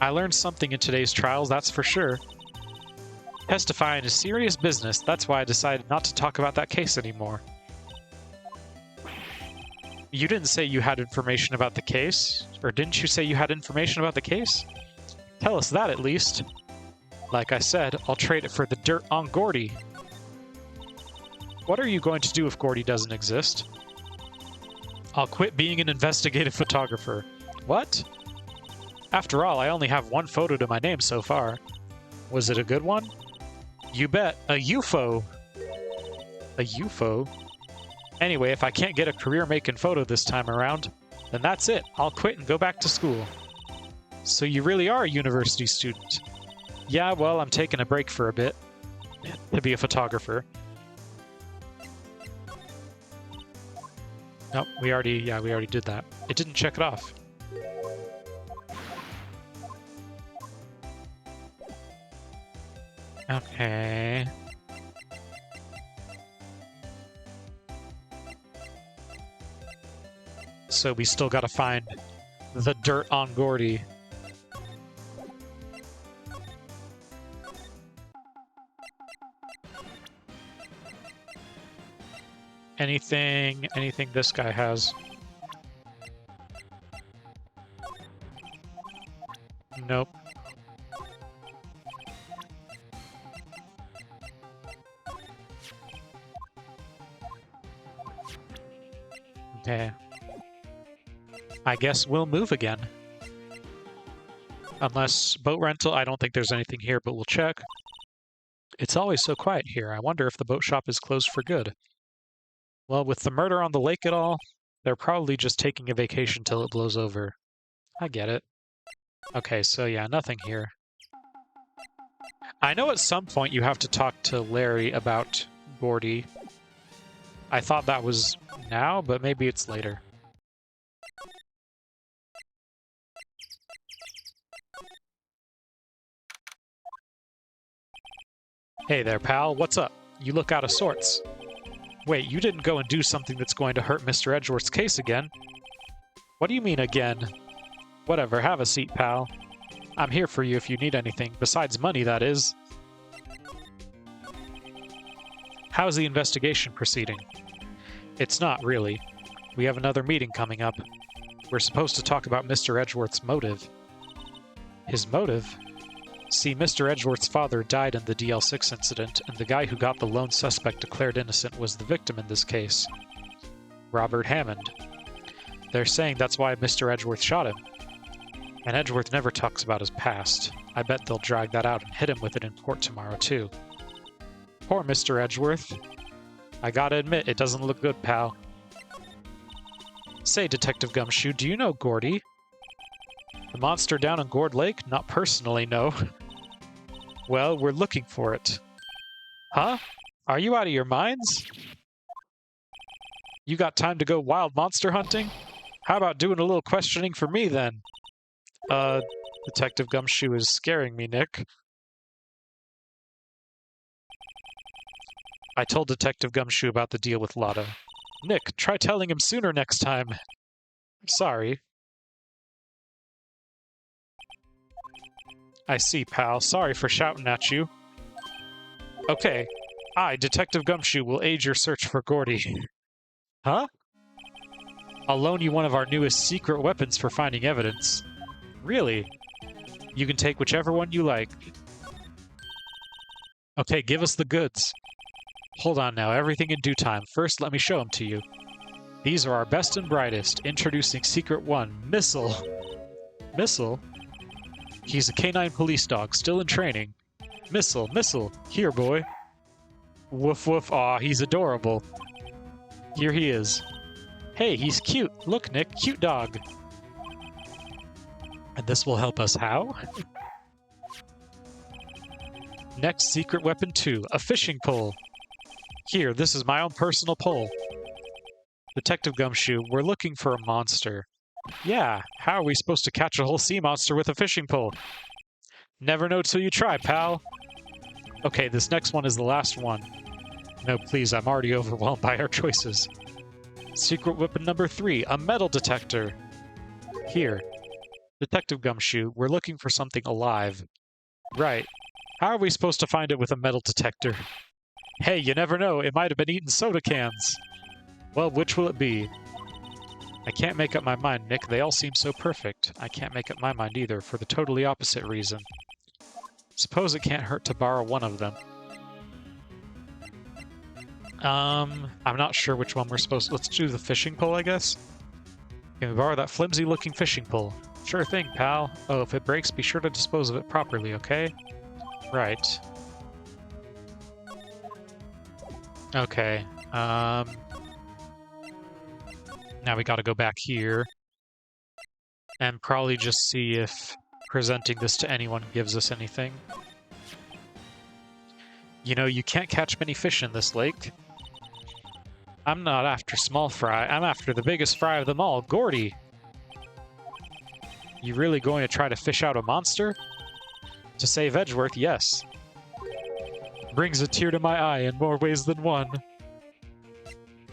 I learned something in today's trials, that's for sure. Testifying is serious business, that's why I decided not to talk about that case anymore. You didn't say you had information about the case? Or didn't you say you had information about the case? Tell us that at least. Like I said, I'll trade it for the dirt on Gordy. What are you going to do if Gordy doesn't exist? I'll quit being an investigative photographer. What? After all, I only have one photo to my name so far. Was it a good one? You bet. A UFO. A UFO? Anyway, if I can't get a career-making photo this time around, then that's it. I'll quit and go back to school. So you really are a university student? Yeah, well, I'm taking a break for a bit to be a photographer. Nope, we already did that. It didn't check it off. Okay. So we still gotta find the dirt on Gordy. Anything this guy has? Nope. Okay. I guess we'll move again. Unless boat rental, I don't think there's anything here, but we'll check. It's always so quiet here. I wonder if the boat shop is closed for good. Well, with the murder on the lake and all, they're probably just taking a vacation till it blows over. I get it. Okay, so yeah, nothing here. I know at some point you have to talk to Larry about Gordy. I thought that was now, but maybe it's later. Hey there, pal. What's up? You look out of sorts. Wait, you didn't go and do something that's going to hurt Mr. Edgeworth's case again. What do you mean again? Whatever, have a seat, pal. I'm here for you if you need anything, besides money, that is. How's the investigation proceeding? It's not, really. We have another meeting coming up. We're supposed to talk about Mr. Edgeworth's motive. His motive? See, Mr. Edgeworth's father died in the DL6 incident, and the guy who got the lone suspect declared innocent was the victim in this case. Robert Hammond. They're saying that's why Mr. Edgeworth shot him. And Edgeworth never talks about his past. I bet they'll drag that out and hit him with it in court tomorrow, too. Poor Mr. Edgeworth. I gotta admit, it doesn't look good, pal. Say, Detective Gumshoe, do you know Gordy? The monster down in Gourd Lake? Not personally, no. Well, we're looking for it. Huh? Are you out of your minds? You got time to go wild monster hunting? How about doing a little questioning for me, then? Detective Gumshoe is scaring me, Nick. I told Detective Gumshoe about the deal with Lotta. Nick, try telling him sooner next time. Sorry. I see, pal. Sorry for shouting at you. Okay. I, Detective Gumshoe, will aid your search for Gordy. Huh? I'll loan you one of our newest secret weapons for finding evidence. Really? You can take whichever one you like. Okay, give us the goods. Hold on now, everything in due time. First, let me show them to you. These are our best and brightest. Introducing Secret 1, Missile. Missile? He's a canine police dog, still in training. Missile, Missile, here, boy. Woof woof, aw, he's adorable. Here he is. Hey, he's cute. Look, Nick, cute dog. And this will help us how? Next, Secret Weapon 2, a fishing pole. Here, this is my own personal pole. Detective Gumshoe, we're looking for a monster. Yeah, how are we supposed to catch a whole sea monster with a fishing pole? Never know till you try, pal. Okay, this next one is the last one. No, please, I'm already overwhelmed by our choices. Secret weapon number 3, a metal detector. Here. Detective Gumshoe, we're looking for something alive. Right. How are we supposed to find it with a metal detector? Hey, you never know, it might have been eating soda cans. Well, which will it be? I can't make up my mind, Nick. They all seem so perfect. I can't make up my mind either, for the totally opposite reason. Suppose it can't hurt to borrow one of them. I'm not sure which one we're supposed to... Let's do the fishing pole, I guess? Can we borrow that flimsy-looking fishing pole? Sure thing, pal. Oh, if it breaks, be sure to dispose of it properly, okay? Right. Okay, now we gotta go back here and probably just see if presenting this to anyone gives us anything. You know, you can't catch many fish in this lake. I'm not after small fry, I'm after the biggest fry of them all, Gordy. You really going to try to fish out a monster? To save Edgeworth, yes. Brings a tear to my eye in more ways than one.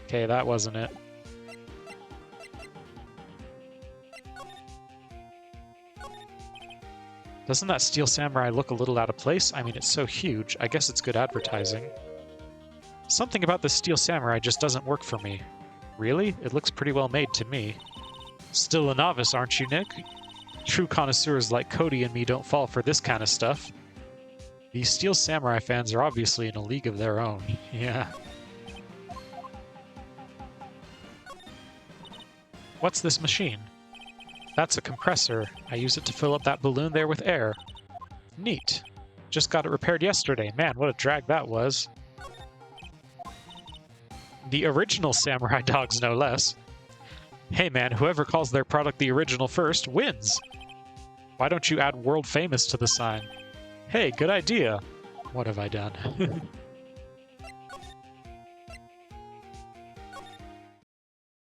Okay, that wasn't it. Doesn't that steel samurai look a little out of place? I mean, it's so huge. I guess it's good advertising. Something about the steel samurai just doesn't work for me. Really? It looks pretty well made to me. Still a novice, aren't you, Nick? True connoisseurs like Cody and me don't fall for this kind of stuff. These steel samurai fans are obviously in a league of their own. Yeah. What's this machine? That's a compressor. I use it to fill up that balloon there with air. Neat. Just got it repaired yesterday. Man, what a drag that was. The original samurai dogs, no less. Hey man, whoever calls their product the original first wins. Why don't you add world famous to the sign? Hey, good idea. What have I done?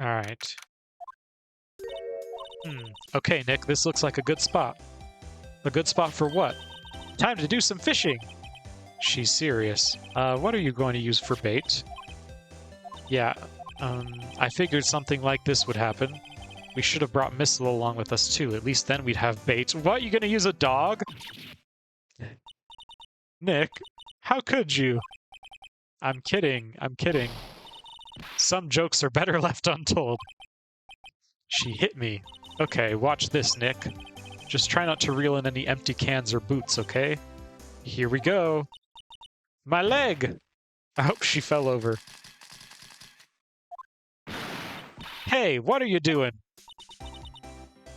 Alright. Okay, Nick, this looks like a good spot. A good spot for what? Time to do some fishing! She's serious. What are you going to use for bait? Yeah, I figured something like this would happen. We should have brought Missile along with us too. At least then we'd have bait. What, you gonna use a dog? Nick, how could you? I'm kidding, I'm kidding. Some jokes are better left untold. She hit me. Okay, watch this, Nick. Just try not to reel in any empty cans or boots, okay? Here we go. My leg! I hope she fell over. Hey, what are you doing?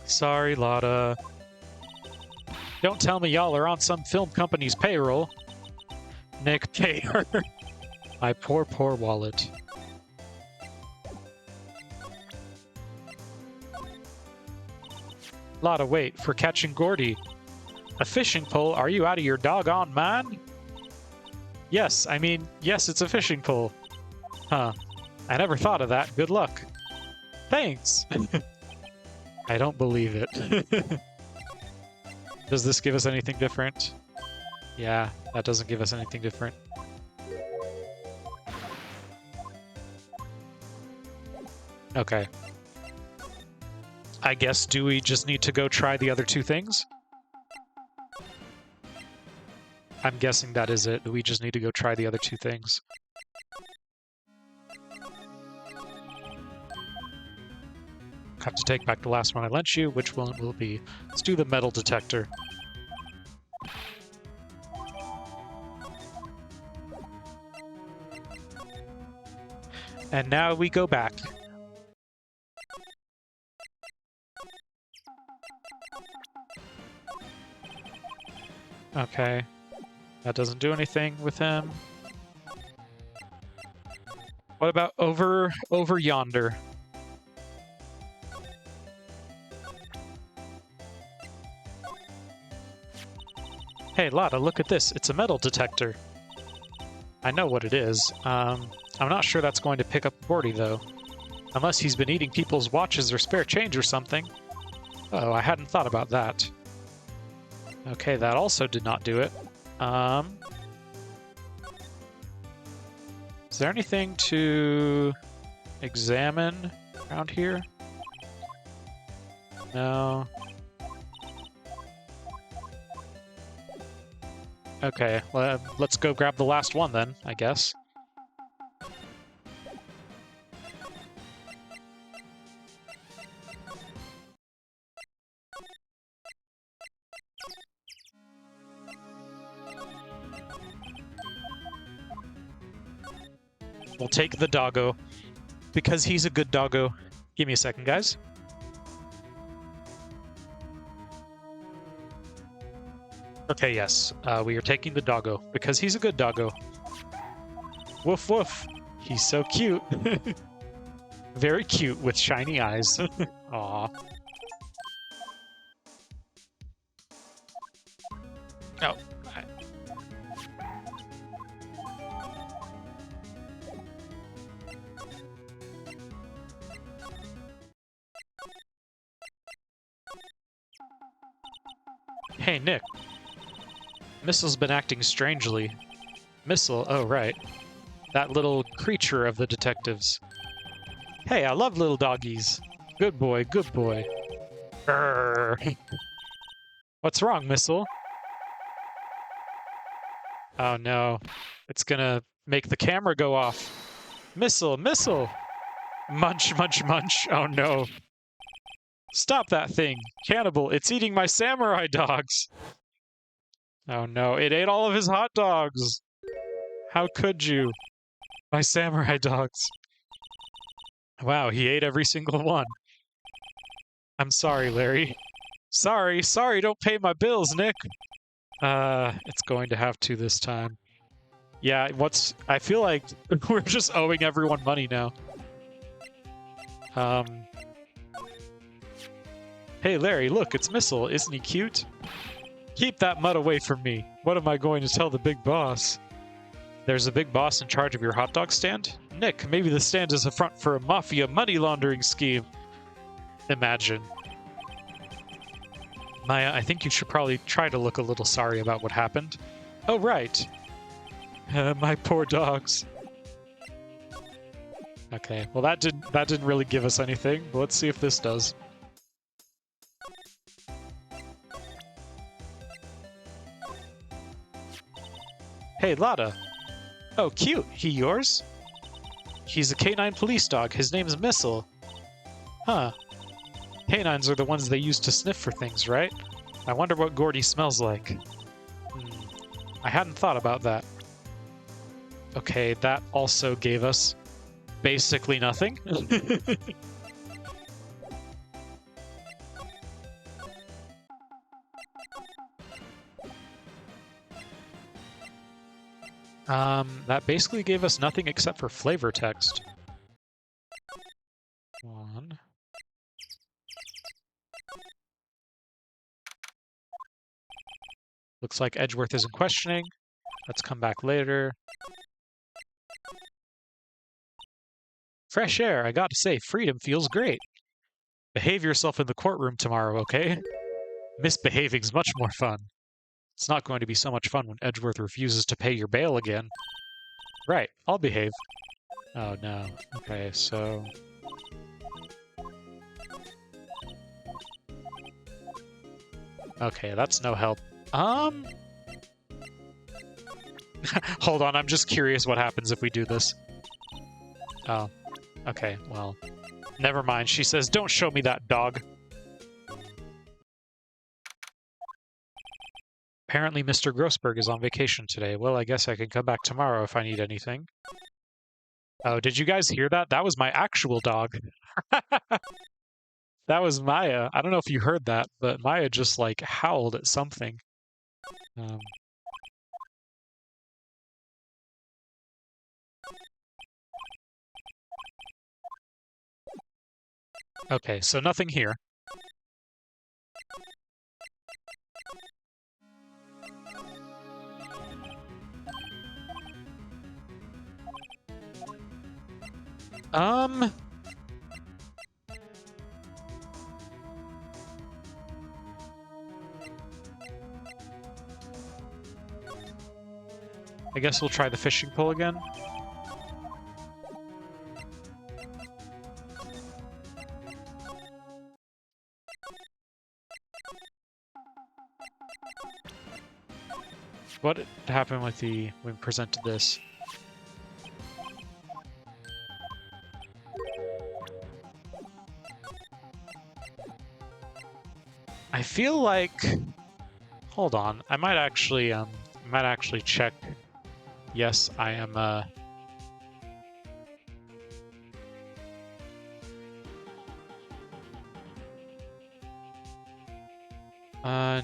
Sorry, Lotta. Don't tell me y'all are on some film company's payroll. Nick, pay her. My poor, poor wallet. Lotta, wait, for catching Gordy. A fishing pole? Are you out of your doggone mind? Yes, I mean, yes, it's a fishing pole. Huh. I never thought of that. Good luck. Thanks! I don't believe it. Does this give us anything different? Yeah, that doesn't give us anything different. Okay. I guess, do we just need to go try the other two things? I'm guessing that is it. We just need to go try the other two things. Have to take back the last one I lent you. Which one will it be? Let's do the metal detector. And now we go back. Okay. That doesn't do anything with him. What about over yonder? Hey, Lotta, look at this. It's a metal detector. I know what it is. I'm not sure that's going to pick up Gordy, though. Unless he's been eating people's watches or spare change or something. Oh, I hadn't thought about that. Okay, that also did not do it. Is there anything to examine around here? No. Okay, well, let's go grab the last one then, I guess. We'll take the doggo, because he's a good doggo. Give me a second, guys. Okay, yes, we are taking the doggo, because he's a good doggo. Woof woof. He's so cute. Very cute with shiny eyes. Aw. Oh. Hey, Nick. Missle's been acting strangely. Missile? Oh, right. That little creature of the detectives. Hey, I love little doggies. Good boy, good boy. Grrr. What's wrong, Missile? Oh no. It's gonna make the camera go off. Missile, Missile! Munch, munch, munch. Oh no. Stop that thing. Cannibal, it's eating my samurai dogs. Oh no, it ate all of his hot dogs. How could you? My samurai dogs. Wow, he ate every single one. I'm sorry, Larry. Sorry, don't pay my bills, Nick. It's going to have to this time. Yeah, I feel like we're just owing everyone money now. Hey, Larry, look, it's Missile. Isn't he cute? Keep that mud away from me. What am I going to tell the big boss? There's a big boss in charge of your hot dog stand? Nick, maybe the stand is a front for a mafia money laundering scheme. Imagine. Maya, I think you should probably try to look a little sorry about what happened. Oh, right. My poor dogs. Okay, well that didn't really give us anything, but let's see if this does. Hey, Lada. Oh, cute. He yours? He's a canine police dog. His name's Missile. Huh. Canines are the ones they use to sniff for things, right? I wonder what Gordy smells like. I hadn't thought about that. Okay, that also gave us basically nothing. That basically gave us nothing except for flavor text. One. Looks like Edgeworth isn't questioning. Let's come back later. Fresh air, I gotta say, freedom feels great. Behave yourself in the courtroom tomorrow, okay? Misbehaving's much more fun. It's not going to be so much fun when Edgeworth refuses to pay your bail again. Right, I'll behave. Oh no. Okay, so... Okay, that's no help. Hold on, I'm just curious what happens if we do this. Oh. Okay, well... Never mind, she says, don't show me that dog. Apparently Mr. Grossberg is on vacation today. Well, I guess I can come back tomorrow if I need anything. Oh, did you guys hear that? That was my actual dog. That was Maya. I don't know if you heard that, but Maya just, like, howled at something. Okay, so nothing here. I guess we'll try the fishing pole again. What happened with when we presented this? I feel like... Hold on. I might actually check. Yes, I am,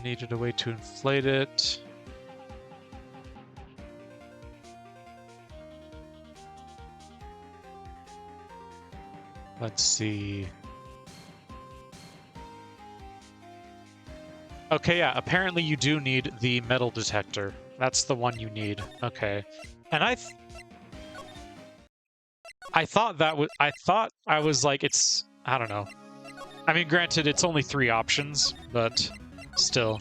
needed a way to inflate it. Let's see. Okay, yeah, apparently you do need the metal detector. That's the one you need. Okay. And I thought I was like, it's, I don't know. I mean, granted, it's only 3 options, but still.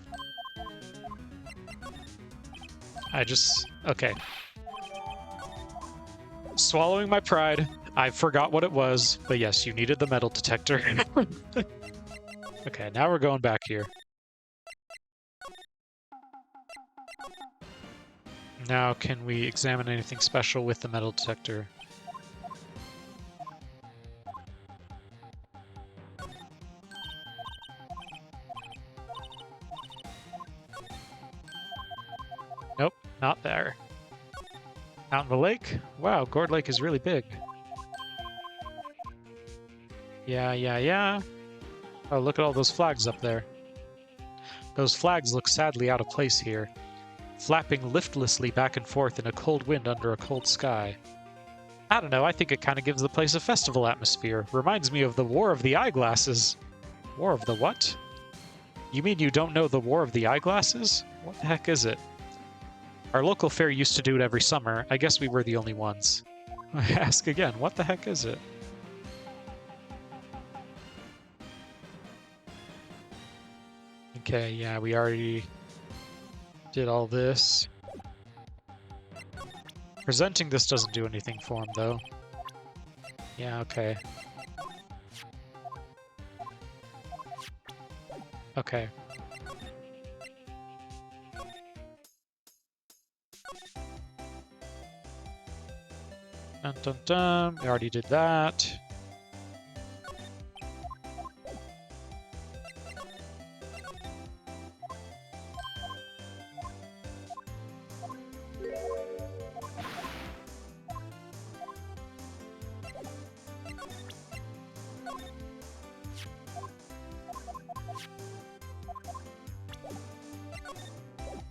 Okay. Swallowing my pride, I forgot what it was, but yes, you needed the metal detector. Okay, now we're going back here. Now, can we examine anything special with the metal detector? Nope, not there. Out in the lake? Wow, Gourd Lake is really big. Yeah. Oh, look at all those flags up there. Those flags look sadly out of place here, flapping liftlessly back and forth in a cold wind under a cold sky. I don't know, I think it kind of gives the place a festival atmosphere. Reminds me of the War of the Eyeglasses. War of the what? You mean you don't know the War of the Eyeglasses? What the heck is it? Our local fair used to do it every summer. I guess we were the only ones. I ask again, what the heck is it? Okay, yeah, we already did all this. Presenting this doesn't do anything for him, though. Yeah, okay. Okay. Dun dun dun. We already did that.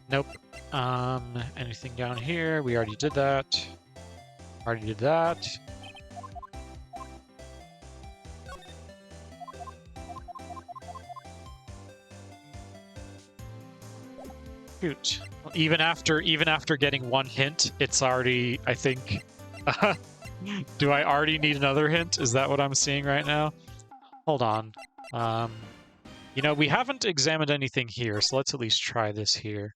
Nope. Anything down here? We already did that. Already did that. Shoot. Even after getting one hint, it's already, I think... Do I already need another hint? Is that what I'm seeing right now? Hold on. You know, we haven't examined anything here, so let's at least try this here.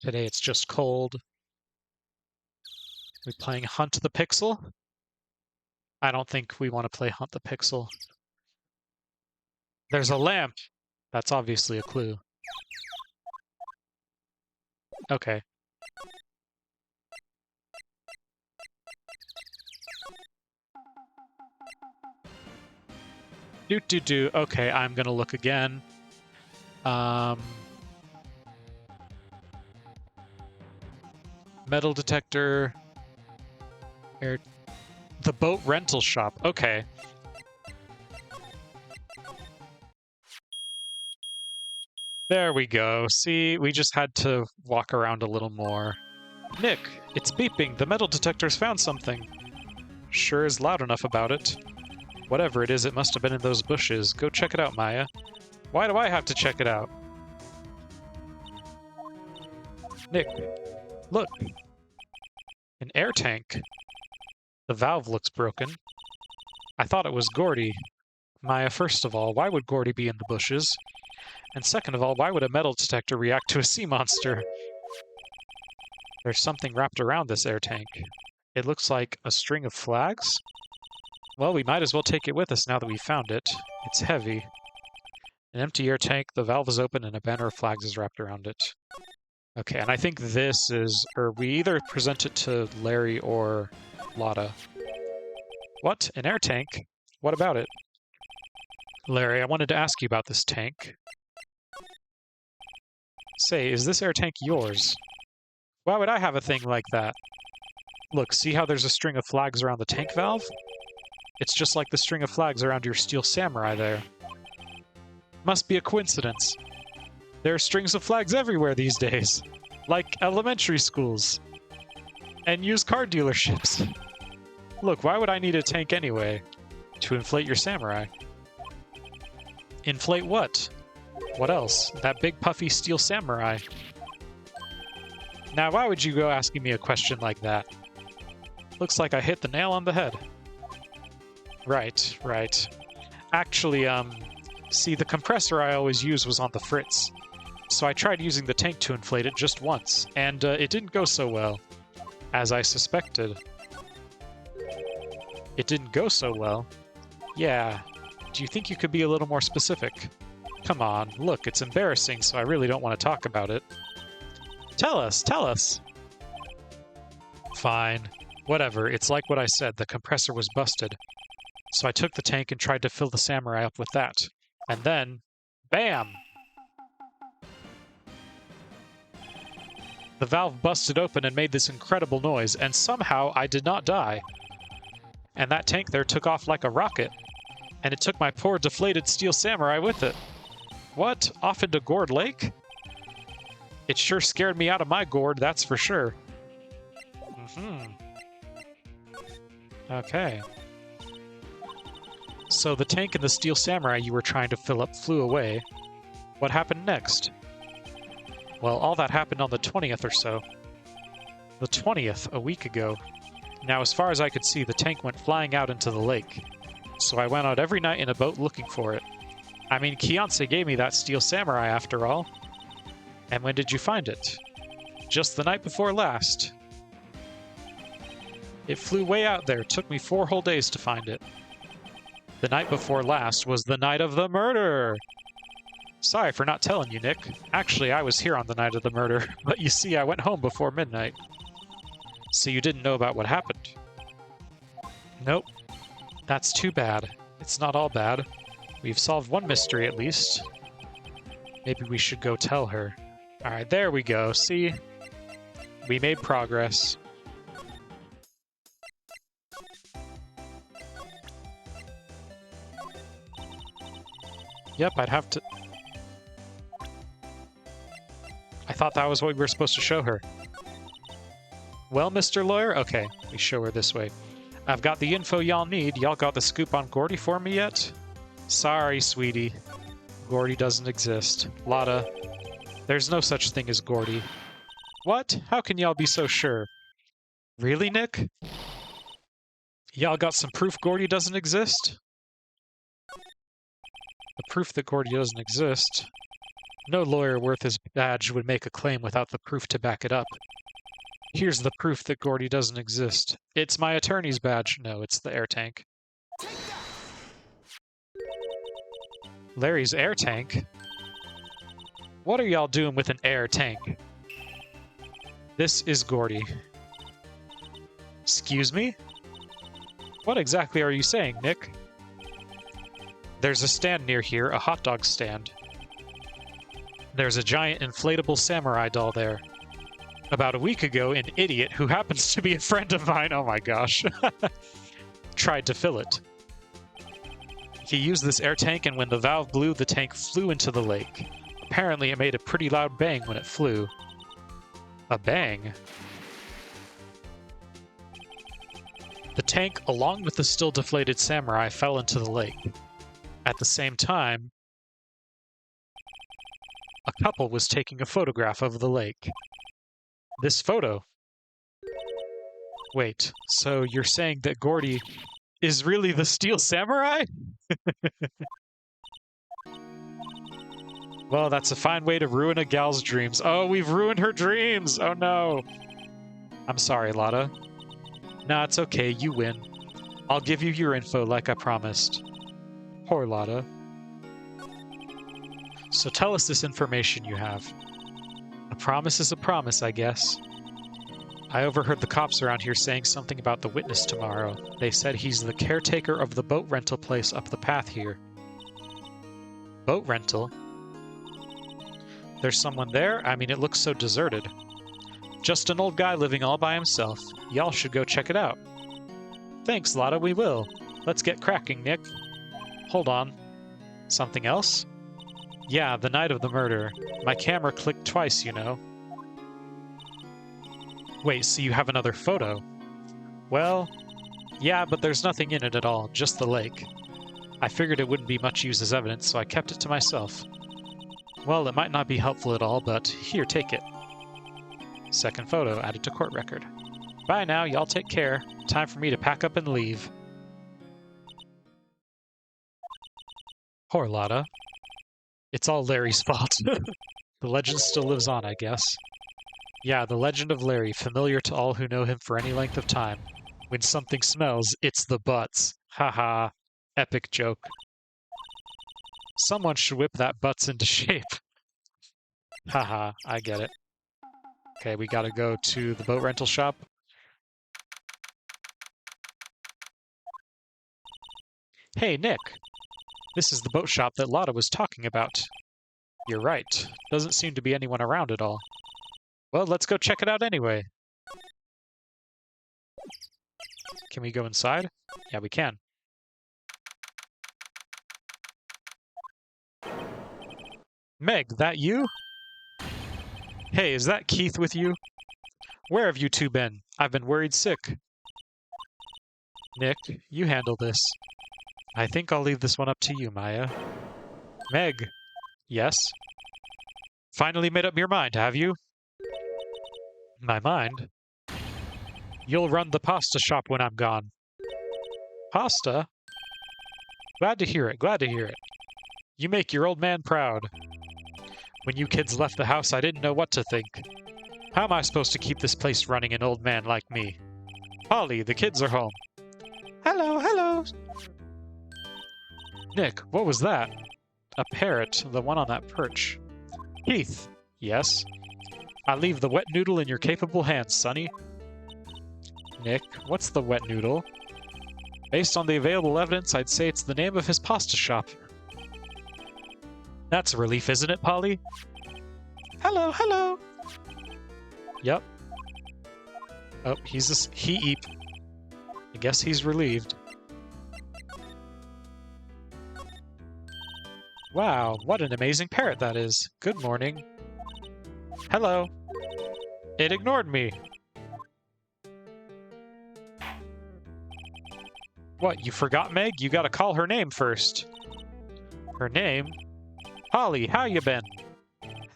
Today it's just cold. We playing Hunt the Pixel? I don't think we want to play Hunt the Pixel. There's a lamp. That's obviously a clue. Okay. Do. Okay, I'm gonna look again. Metal detector. The boat rental shop. Okay. There we go. See, we just had to walk around a little more. Nick, it's beeping. The metal detector's found something. Sure is loud enough about it. Whatever it is, it must have been in those bushes. Go check it out, Maya. Why do I have to check it out? Nick, look. An air tank. The valve looks broken. I thought it was Gordy. Maya, first of all, why would Gordy be in the bushes? And second of all, why would a metal detector react to a sea monster? There's something wrapped around this air tank. It looks like a string of flags? Well, we might as well take it with us now that we found it. It's heavy. An empty air tank, the valve is open, and a banner of flags is wrapped around it. Okay, and I think this is, or we either present it to Larry or Lotta. What? An air tank? What about it? Larry, I wanted to ask you about this tank. Say, is this air tank yours? Why would I have a thing like that? Look, see how there's a string of flags around the tank valve? It's just like the string of flags around your steel samurai there. Must be a coincidence. There are strings of flags everywhere these days. Like elementary schools. And used car dealerships. Look, why would I need a tank anyway? To inflate your samurai. Inflate what? What else? That big puffy steel samurai. Now, why would you go asking me a question like that? Looks like I hit the nail on the head. Right, right. Actually, see, the compressor I always use was on the fritz. So I tried using the tank to inflate it just once, and it didn't go so well. As I suspected. It didn't go so well? Yeah. Do you think you could be a little more specific? Come on, look, it's embarrassing, so I really don't want to talk about it. Tell us, tell us! Fine. Whatever, it's like what I said, the compressor was busted. So I took the tank and tried to fill the samurai up with that. And then, BAM! The valve busted open and made this incredible noise, and somehow I did not die. And that tank there took off like a rocket. And it took my poor deflated steel samurai with it. What? Off into Gourd Lake? It sure scared me out of my gourd, that's for sure. Okay. So the tank and the steel samurai you were trying to fill up flew away. What happened next? Well, all that happened on the 20th or so. The 20th, a week ago. Now, as far as I could see, the tank went flying out into the lake. So I went out every night in a boat looking for it. I mean, Kianse gave me that steel samurai after all. And when did you find it? Just the night before last. It flew way out there. It took me 4 whole days to find it. The night before last was the night of the murder. Sorry for not telling you, Nick. Actually, I was here on the night of the murder, but you see, I went home before midnight. So you didn't know about what happened? Nope. That's too bad. It's not all bad. We've solved one mystery at least. Maybe we should go tell her. Alright, there we go. See? We made progress. Yep, I'd have to... I thought that was what we were supposed to show her. Well, Mr. Lawyer? Okay, we show her this way. I've got the info y'all need. Y'all got the scoop on Gordy for me yet? Sorry, sweetie. Gordy doesn't exist. Lotta, there's no such thing as Gordy. What? How can y'all be so sure? Really, Nick? Y'all got some proof Gordy doesn't exist? The proof that Gordy doesn't exist? No lawyer worth his badge would make a claim without the proof to back it up. Here's the proof that Gordy doesn't exist. It's my attorney's badge. No, it's the air tank. Larry's air tank? What are y'all doing with an air tank? This is Gordy. Excuse me? What exactly are you saying, Nick? There's a stand near here, a hot dog stand. There's a giant inflatable samurai doll there. About a week ago, an idiot who happens to be a friend of mine, oh my gosh, tried to fill it. He used this air tank, and when the valve blew, the tank flew into the lake. Apparently, it made a pretty loud bang when it flew. A bang? The tank, along with the still deflated samurai, fell into the lake. At the same time, a couple was taking a photograph of the lake. This photo. Wait, so you're saying that Gordy is really the Steel Samurai? Well, that's a fine way to ruin a gal's dreams. Oh, we've ruined her dreams! Oh no! I'm sorry, Lotta. Nah, it's okay, you win. I'll give you your info like I promised. Poor Lotta. So tell us this information you have. A promise is a promise, I guess. I overheard the cops around here saying something about the witness tomorrow. They said he's the caretaker of the boat rental place up the path here. Boat rental? There's someone there? I mean, it looks so deserted. Just an old guy living all by himself. Y'all should go check it out. Thanks, Lotta, we will. Let's get cracking, Nick. Hold on. Something else? Yeah, the night of the murder. My camera clicked twice, you know. Wait, so you have another photo? Well, yeah, but there's nothing in it at all, just the lake. I figured it wouldn't be much use as evidence, so I kept it to myself. Well, it might not be helpful at all, but here, take it. Second photo added to court record. Bye now, y'all take care. Time for me to pack up and leave. Poor Lotta. It's all Larry's fault. The legend still lives on, I guess. Yeah, the legend of Larry, familiar to all who know him for any length of time. When something smells, it's the butts. Haha. Epic joke. Someone should whip that butts into shape. Haha, I get it. Okay, we gotta go to the boat rental shop. Hey, Nick. This is the boat shop that Lotta was talking about. You're right. Doesn't seem to be anyone around at all. Well, let's go check it out anyway. Can we go inside? Yeah, we can. Meg, that you? Hey, is that Keith with you? Where have you two been? I've been worried sick. Nick, you handle this. I think I'll leave this one up to you, Maya. Meg. Yes? Finally made up your mind, have you? My mind? You'll run the pasta shop when I'm gone. Pasta? Glad to hear it, glad to hear it. You make your old man proud. When you kids left the house, I didn't know what to think. How am I supposed to keep this place running an old man like me? Polly, the kids are home. Hello, hello. Nick, what was that? A parrot, the one on that perch. Keith. Yes? I leave the wet noodle in your capable hands, Sonny. Nick, what's the wet noodle? Based on the available evidence, I'd say it's the name of his pasta shop. That's a relief, isn't it, Polly? Hello, hello. Yep. Oh, he eep. I guess he's relieved. Wow, what an amazing parrot that is. Good morning. Hello. It ignored me. What, you forgot Meg? You gotta call her name first. Her name? Polly, how you been?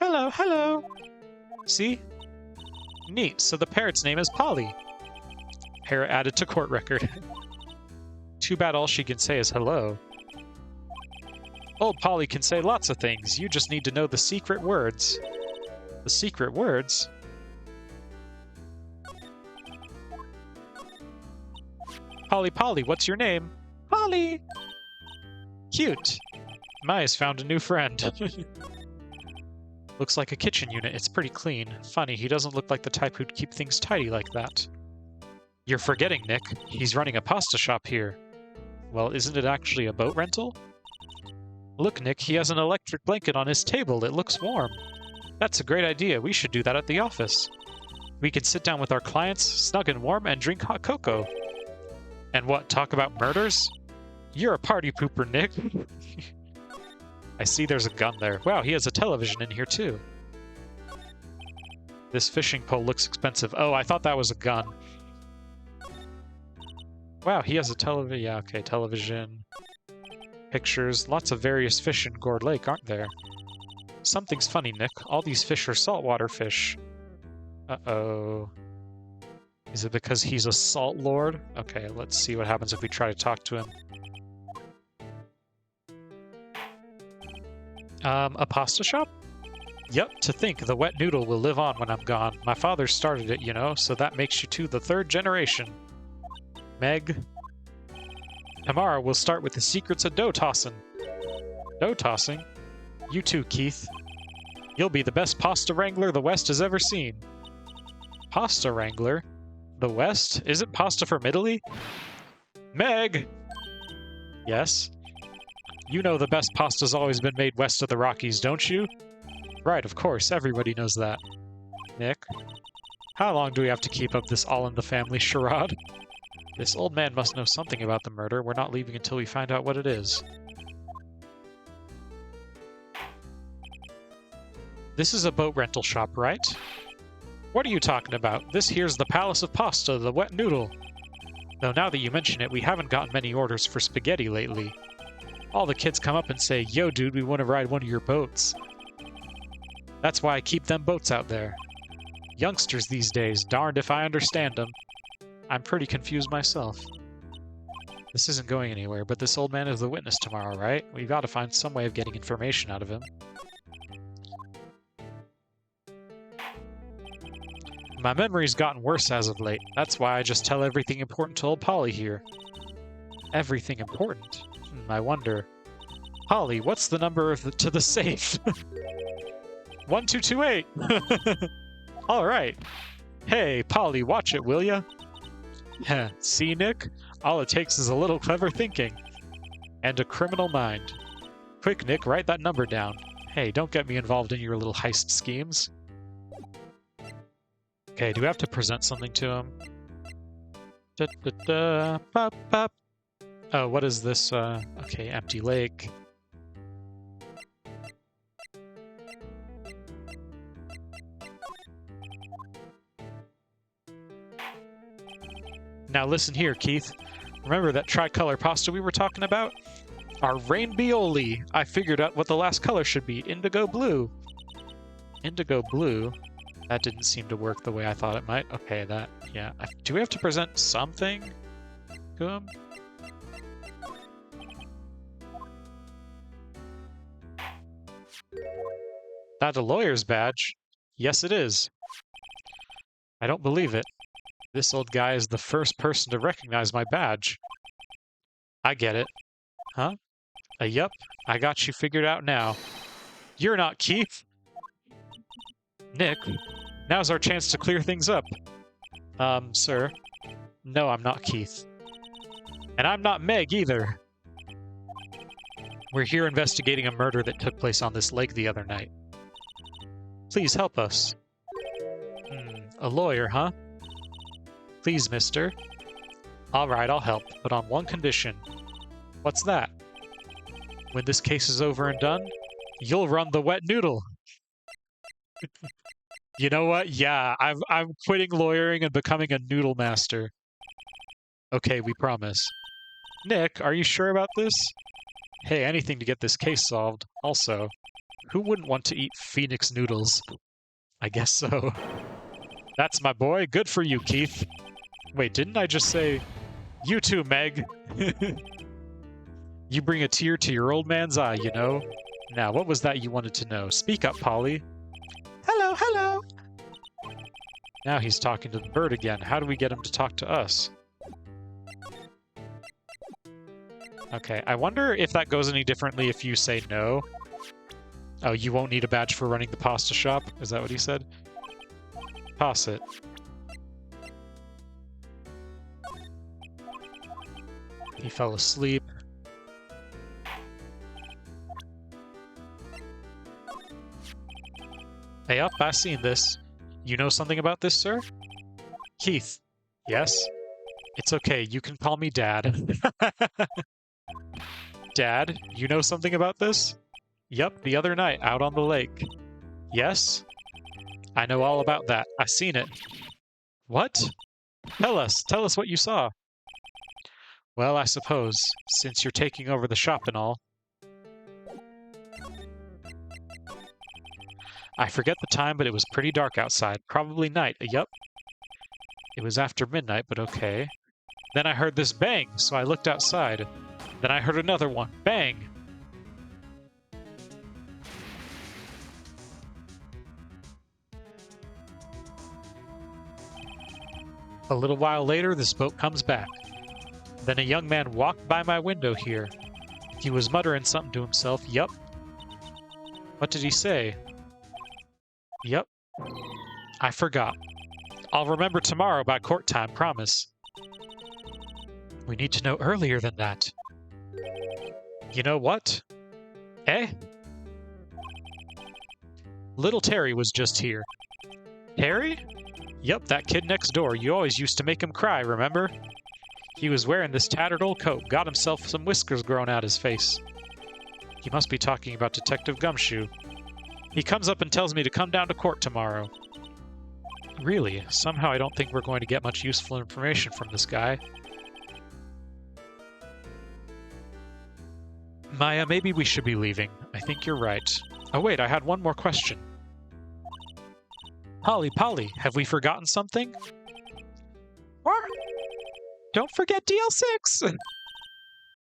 Hello, hello. See? Neat, so the parrot's name is Polly. Parrot added to court record. Too bad all she can say is hello. Old Polly can say lots of things. You just need to know the secret words. The secret words? Polly, Polly, what's your name? Polly! Cute. Maya's found a new friend. Looks like a kitchen unit. It's pretty clean. Funny, he doesn't look like the type who'd keep things tidy like that. You're forgetting, Nick. He's running a pasta shop here. Well, isn't it actually a boat rental? Look, Nick, he has an electric blanket on his table. It looks warm. That's a great idea. We should do that at the office. We could sit down with our clients, snug and warm, and drink hot cocoa. And what, talk about murders? You're a party pooper, Nick. I see there's a gun there. Wow, he has a television in here, too. This fishing pole looks expensive. Oh, I thought that was a gun. Wow, he has a television. Yeah, okay, television. Pictures. Lots of various fish in Gourd Lake, aren't there? Something's funny, Nick. All these fish are saltwater fish. Uh-oh. Is it because he's a salt lord? Okay, let's see what happens if we try to talk to him. A pasta shop? Yep, to think the wet noodle will live on when I'm gone. My father started it, you know, so that makes you two the third generation. Meg. Tomorrow we'll start with the secrets of dough tossing. Dough tossing? You too, Keith. You'll be the best pasta wrangler the West has ever seen. Pasta wrangler? The West? Isn't pasta from Italy? Meg! Yes? You know the best pasta's always been made west of the Rockies, don't you? Right, of course, everybody knows that. Nick? How long do we have to keep up this all-in-the-family charade? This old man must know something about the murder. We're not leaving until we find out what it is. This is a boat rental shop, right? What are you talking about? This here's the Palace of Pasta, the wet noodle. Though now that you mention it, we haven't gotten many orders for spaghetti lately. All the kids come up and say, "Yo, dude, we want to ride one of your boats." That's why I keep them boats out there. Youngsters these days, darned if I understand them. I'm pretty confused myself. This isn't going anywhere, but this old man is the witness tomorrow, right? We've got to find some way of getting information out of him. My memory's gotten worse as of late. That's why I just tell everything important to old Polly here. Everything important? I wonder. Polly, what's the number to the safe? 1228! Alright. Hey, Polly, watch it, will ya? See, Nick? All it takes is a little clever thinking. And a criminal mind. Quick, Nick, write that number down. Hey, don't get me involved in your little heist schemes. Okay, do we have to present something to him? Pop, pop. Oh, what is this? Okay, empty lake. Now listen here, Keith. Remember that tricolor pasta we were talking about? Our rainbioli! I figured out what the last color should be. Indigo blue. Indigo blue? That didn't seem to work the way I thought it might. Okay, that... yeah. Do we have to present something to him? That a lawyer's badge? Yes, it is. I don't believe it. This old guy is the first person to recognize my badge. I get it. Huh? Yup, I got you figured out now. You're not Keith! Nick, now's our chance to clear things up. Sir. No, I'm not Keith. And I'm not Meg either. We're here investigating a murder that took place on this lake the other night. Please help us. A lawyer, huh? Please, mister. Alright, I'll help, but on one condition. What's that? When this case is over and done, you'll run the wet noodle. You know what? Yeah, I'm quitting lawyering and becoming a noodle master. Okay, we promise. Nick, are you sure about this? Hey, anything to get this case solved. Also, who wouldn't want to eat Phoenix noodles? I guess so. That's my boy. Good for you, Keith. Wait, didn't I just say... You too, Meg. You bring a tear to your old man's eye, you know? Now, what was that you wanted to know? Speak up, Polly. Hello, hello! Now he's talking to the bird again. How do we get him to talk to us? Okay, I wonder if that goes any differently if you say no. Oh, you won't need a badge for running the pasta shop? Is that what he said? Toss it. He fell asleep. Hey up, I seen this. You know something about this, sir? Keith. Yes? It's okay, you can call me Dad. Dad, you know something about this? Yup, the other night, out on the lake. Yes? I know all about that. I seen it. What? Tell us what you saw. Well, I suppose, since you're taking over the shop and all. I forget the time, but it was pretty dark outside. Probably night. Yup. It was after midnight, but okay. Then I heard this bang, so I looked outside. Then I heard another one. Bang! A little while later, this boat comes back. Then a young man walked by my window here. He was muttering something to himself. Yup. What did he say? Yup. I forgot. I'll remember tomorrow by court time, promise. We need to know earlier than that. You know what? Eh? Little Terry was just here. Terry? Yup, that kid next door. You always used to make him cry, remember? He was wearing this tattered old coat, got himself some whiskers growing out his face. He must be talking about Detective Gumshoe. He comes up and tells me to come down to court tomorrow. Really? Somehow I don't think we're going to get much useful information from this guy. Maya, maybe we should be leaving. I think you're right. Oh wait, I had one more question. Polly, have we forgotten something? What? Don't forget DL6!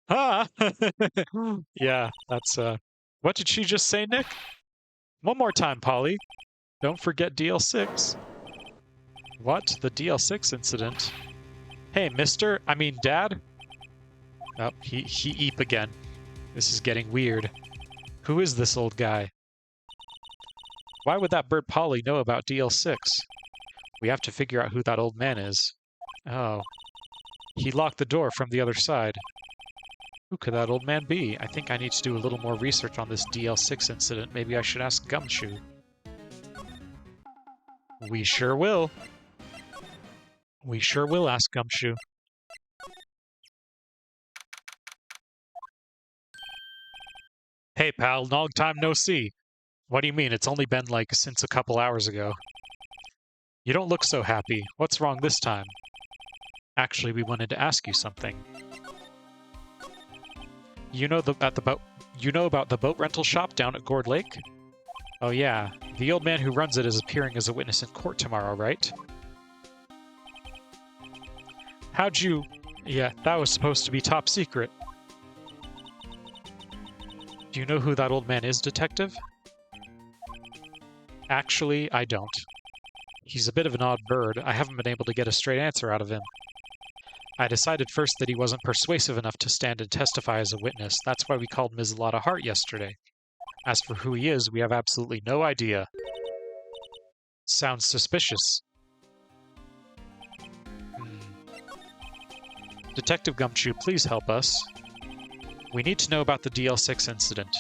Ah! Yeah, that's, What did she just say, Nick? One more time, Polly. Don't forget DL6. What? The DL6 incident? Hey, Dad? Oh, he eep again. This is getting weird. Who is this old guy? Why would that bird Polly know about DL6? We have to figure out who that old man is. Oh. He locked the door from the other side. Who could that old man be? I think I need to do a little more research on this DL6 incident. Maybe I should ask Gumshoe. We sure will. We sure will ask Gumshoe. Hey, pal, long time no see. What do you mean? It's only been, since a couple hours ago. You don't look so happy. What's wrong this time? Actually, we wanted to ask you something. You know about the boat rental shop down at Gourd Lake? Oh yeah, the old man who runs it is appearing as a witness in court tomorrow, right? How'd you... Yeah, that was supposed to be top secret. Do you know who that old man is, Detective? Actually, I don't. He's a bit of an odd bird. I haven't been able to get a straight answer out of him. I decided first that he wasn't persuasive enough to stand and testify as a witness. That's why we called Ms. Lotta Hart yesterday. As for who he is, we have absolutely no idea. Sounds suspicious. Detective Gumshoe, please help us. We need to know about the DL6 incident.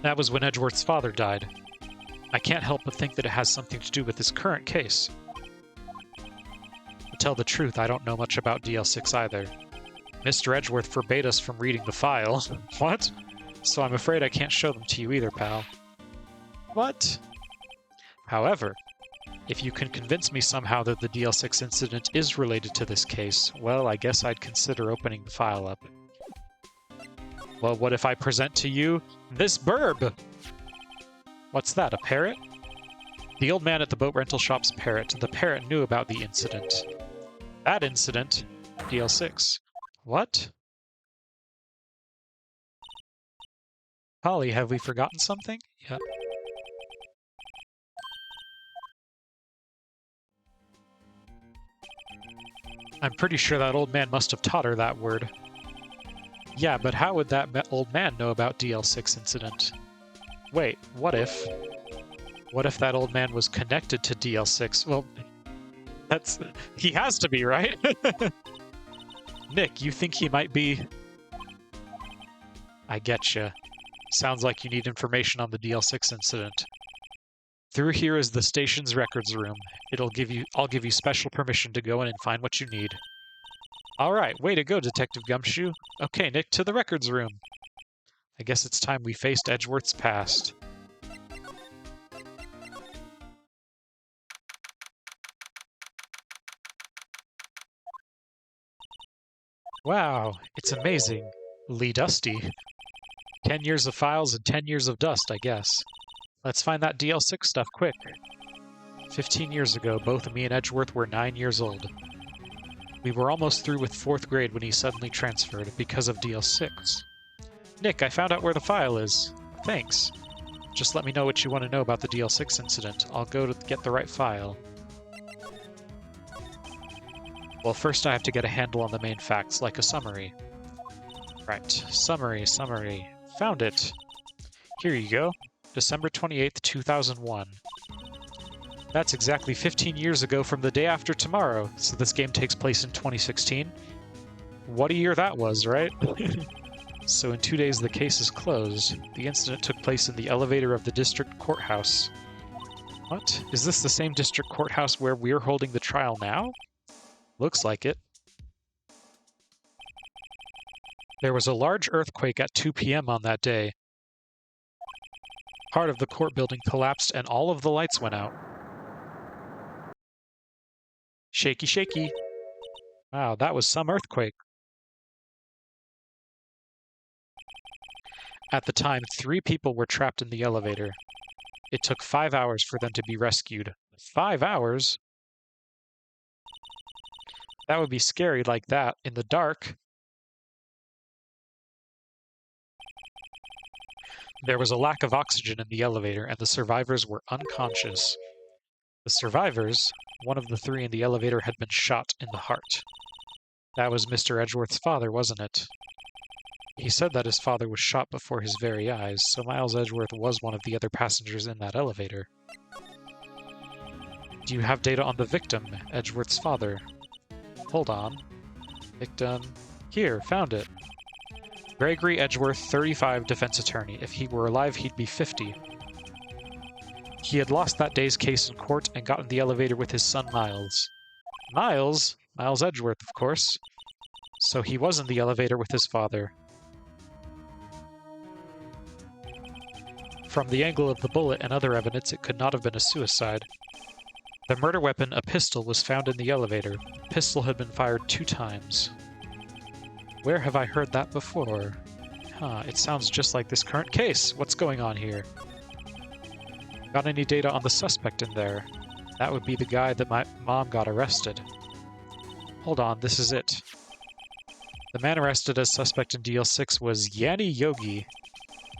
That was when Edgeworth's father died. I can't help but think that it has something to do with this current case. To tell the truth, I don't know much about DL6 either. Mr. Edgeworth forbade us from reading the file. What? So I'm afraid I can't show them to you either, pal. What? However, if you can convince me somehow that the DL6 incident is related to this case, well, I guess I'd consider opening the file up. Well, what if I present to you this burb? What's that, a parrot? The old man at the boat rental shop's parrot. The parrot knew about the incident. That incident? DL6. What? Polly, have we forgotten something? Yeah. I'm pretty sure that old man must have taught her that word. Yeah, but how would that old man know about DL6 incident? Wait, what if? What if that old man was connected to DL6? Well, he has to be, right? Nick, you think he might be... I getcha. Sounds like you need information on the DL6 incident. Through here is the station's records room. I'll give you special permission to go in and find what you need. Alright, way to go, Detective Gumshoe. Okay, Nick, to the records room. I guess it's time we faced Edgeworth's past. Wow, it's amazing. Lee Dusty. 10 years of files and 10 years of dust, I guess. Let's find that DL6 stuff quick. 15 years ago, both me and Edgeworth were 9 years old. We were almost through with 4th grade when he suddenly transferred, because of DL6. Nick, I found out where the file is. Thanks. Just let me know what you want to know about the DL6 incident. I'll go to get the right file. Well, first I have to get a handle on the main facts, like a summary. Right, summary. Found it. Here you go. December 28th, 2001. That's exactly 15 years ago from the day after tomorrow, so this game takes place in 2016. What a year that was, right? So in 2 days the case is closed. The incident took place in the elevator of the district courthouse. What? Is this the same district courthouse where we're holding the trial now? Looks like it. There was a large earthquake at 2 p.m. on that day. Part of the court building collapsed and all of the lights went out. Shaky, shaky. Wow, that was some earthquake. At the time, 3 people were trapped in the elevator. It took 5 hours for them to be rescued. 5 hours? That would be scary like that, in the dark. There was a lack of oxygen in the elevator, and the survivors were unconscious. The survivors, one of the 3 in the elevator, had been shot in the heart. That was Mr. Edgeworth's father, wasn't it? He said that his father was shot before his very eyes, so Miles Edgeworth was one of the other passengers in that elevator. Do you have data on the victim, Edgeworth's father? Hold on. Victim. Here, found it. Gregory Edgeworth, 35, defense attorney. If he were alive, he'd be 50. He had lost that day's case in court and got in the elevator with his son Miles. Miles? Miles Edgeworth, of course. So he was in the elevator with his father. From the angle of the bullet and other evidence, it could not have been a suicide. The murder weapon, a pistol, was found in the elevator. The pistol had been fired 2 times. Where have I heard that before? It sounds just like this current case. What's going on here? Got any data on the suspect in there? That would be the guy that my mom got arrested. Hold on, this is it. The man arrested as suspect in DL6 was Yanni Yogi.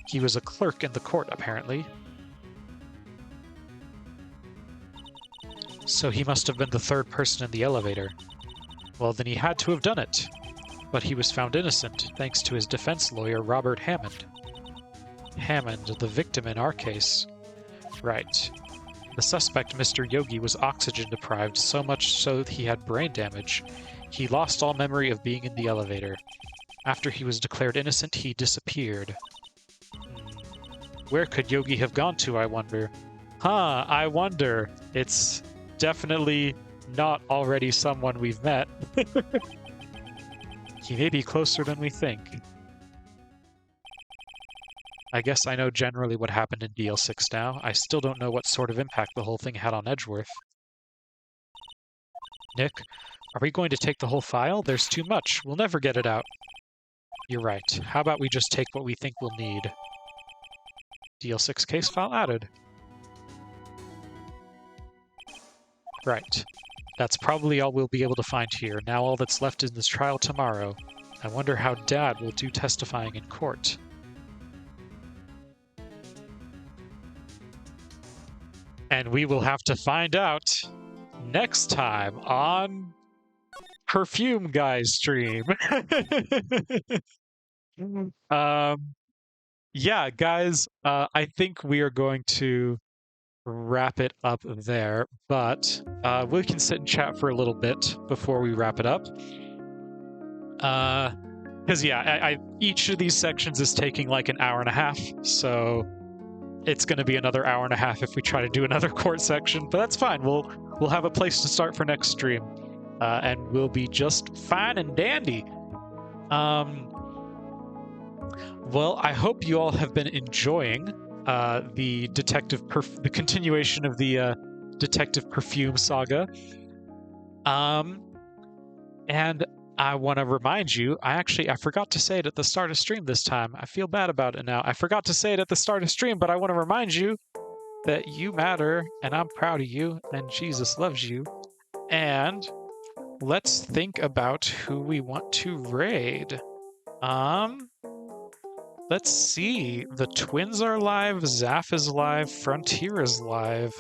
He was a clerk in the court, apparently. So he must have been the 3rd person in the elevator. Well, then he had to have done it. But he was found innocent, thanks to his defense lawyer, Robert Hammond. Hammond, the victim in our case. Right. The suspect, Mr. Yogi, was oxygen deprived, so much so that he had brain damage. He lost all memory of being in the elevator. After he was declared innocent, he disappeared. Where could Yogi have gone to, I wonder? I wonder. It's definitely not already someone we've met. He may be closer than we think. I guess I know generally what happened in DL6 now. I still don't know what sort of impact the whole thing had on Edgeworth. Nick, are we going to take the whole file? There's too much. We'll never get it out. You're right. How about we just take what we think we'll need? DL6 case file added. Right. That's probably all we'll be able to find here. Now all that's left is this trial tomorrow. I wonder how Dad will do testifying in court. And we will have to find out next time on Perfume Guys stream. Yeah, guys, I think we are going to wrap it up there, but we can sit and chat for a little bit before we wrap it up. Because yeah, each of these sections is taking like an hour and a half, so it's going to be another hour and a half if we try to do another court section, but that's fine. We'll have a place to start for next stream, and we'll be just fine and dandy. Well, I hope you all have been enjoying the continuation of the Detective Perfume saga. And I want to remind you, I forgot to say it at the start of stream this time. I feel bad about it now. I forgot to say it at the start of stream, but I want to remind you, that you matter, and I'm proud of you, and Jesus loves you. And let's think about who we want to raid. Let's see. The twins are live, Zaf is live, Frontier is live.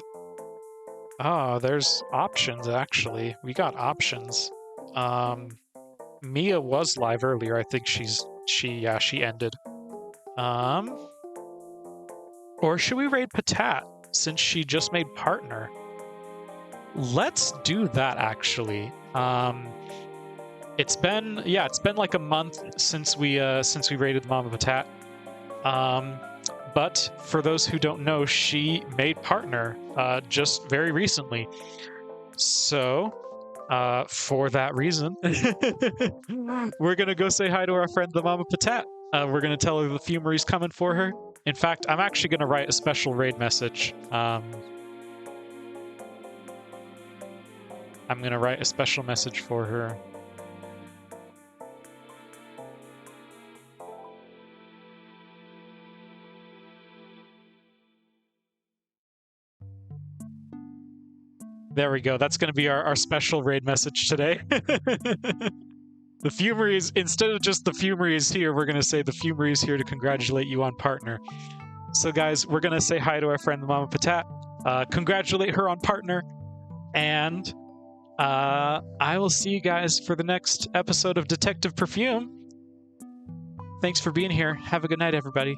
Oh, there's options, actually. We got options. Mia was live earlier. I think she ended. Or should we raid Patat, since she just made partner? Let's do that, actually. It's been like a month since we raided Mama Patat. But for those who don't know, she made partner just very recently. So, for that reason, we're gonna go say hi to our friend the Mama Patat. We're gonna tell her the Fumery's coming for her. In fact, I'm actually gonna write a special raid message. I'm gonna write a special message for her. There we go. That's going to be our special raid message today. The Fumery is, instead of just the Fumery is here, we're going to say the Fumery is here to congratulate you on partner. So guys, we're going to say hi to our friend Mama Patat, congratulate her on partner, and I will see you guys for the next episode of Detective Perfume. Thanks for being here. Have a good night, everybody.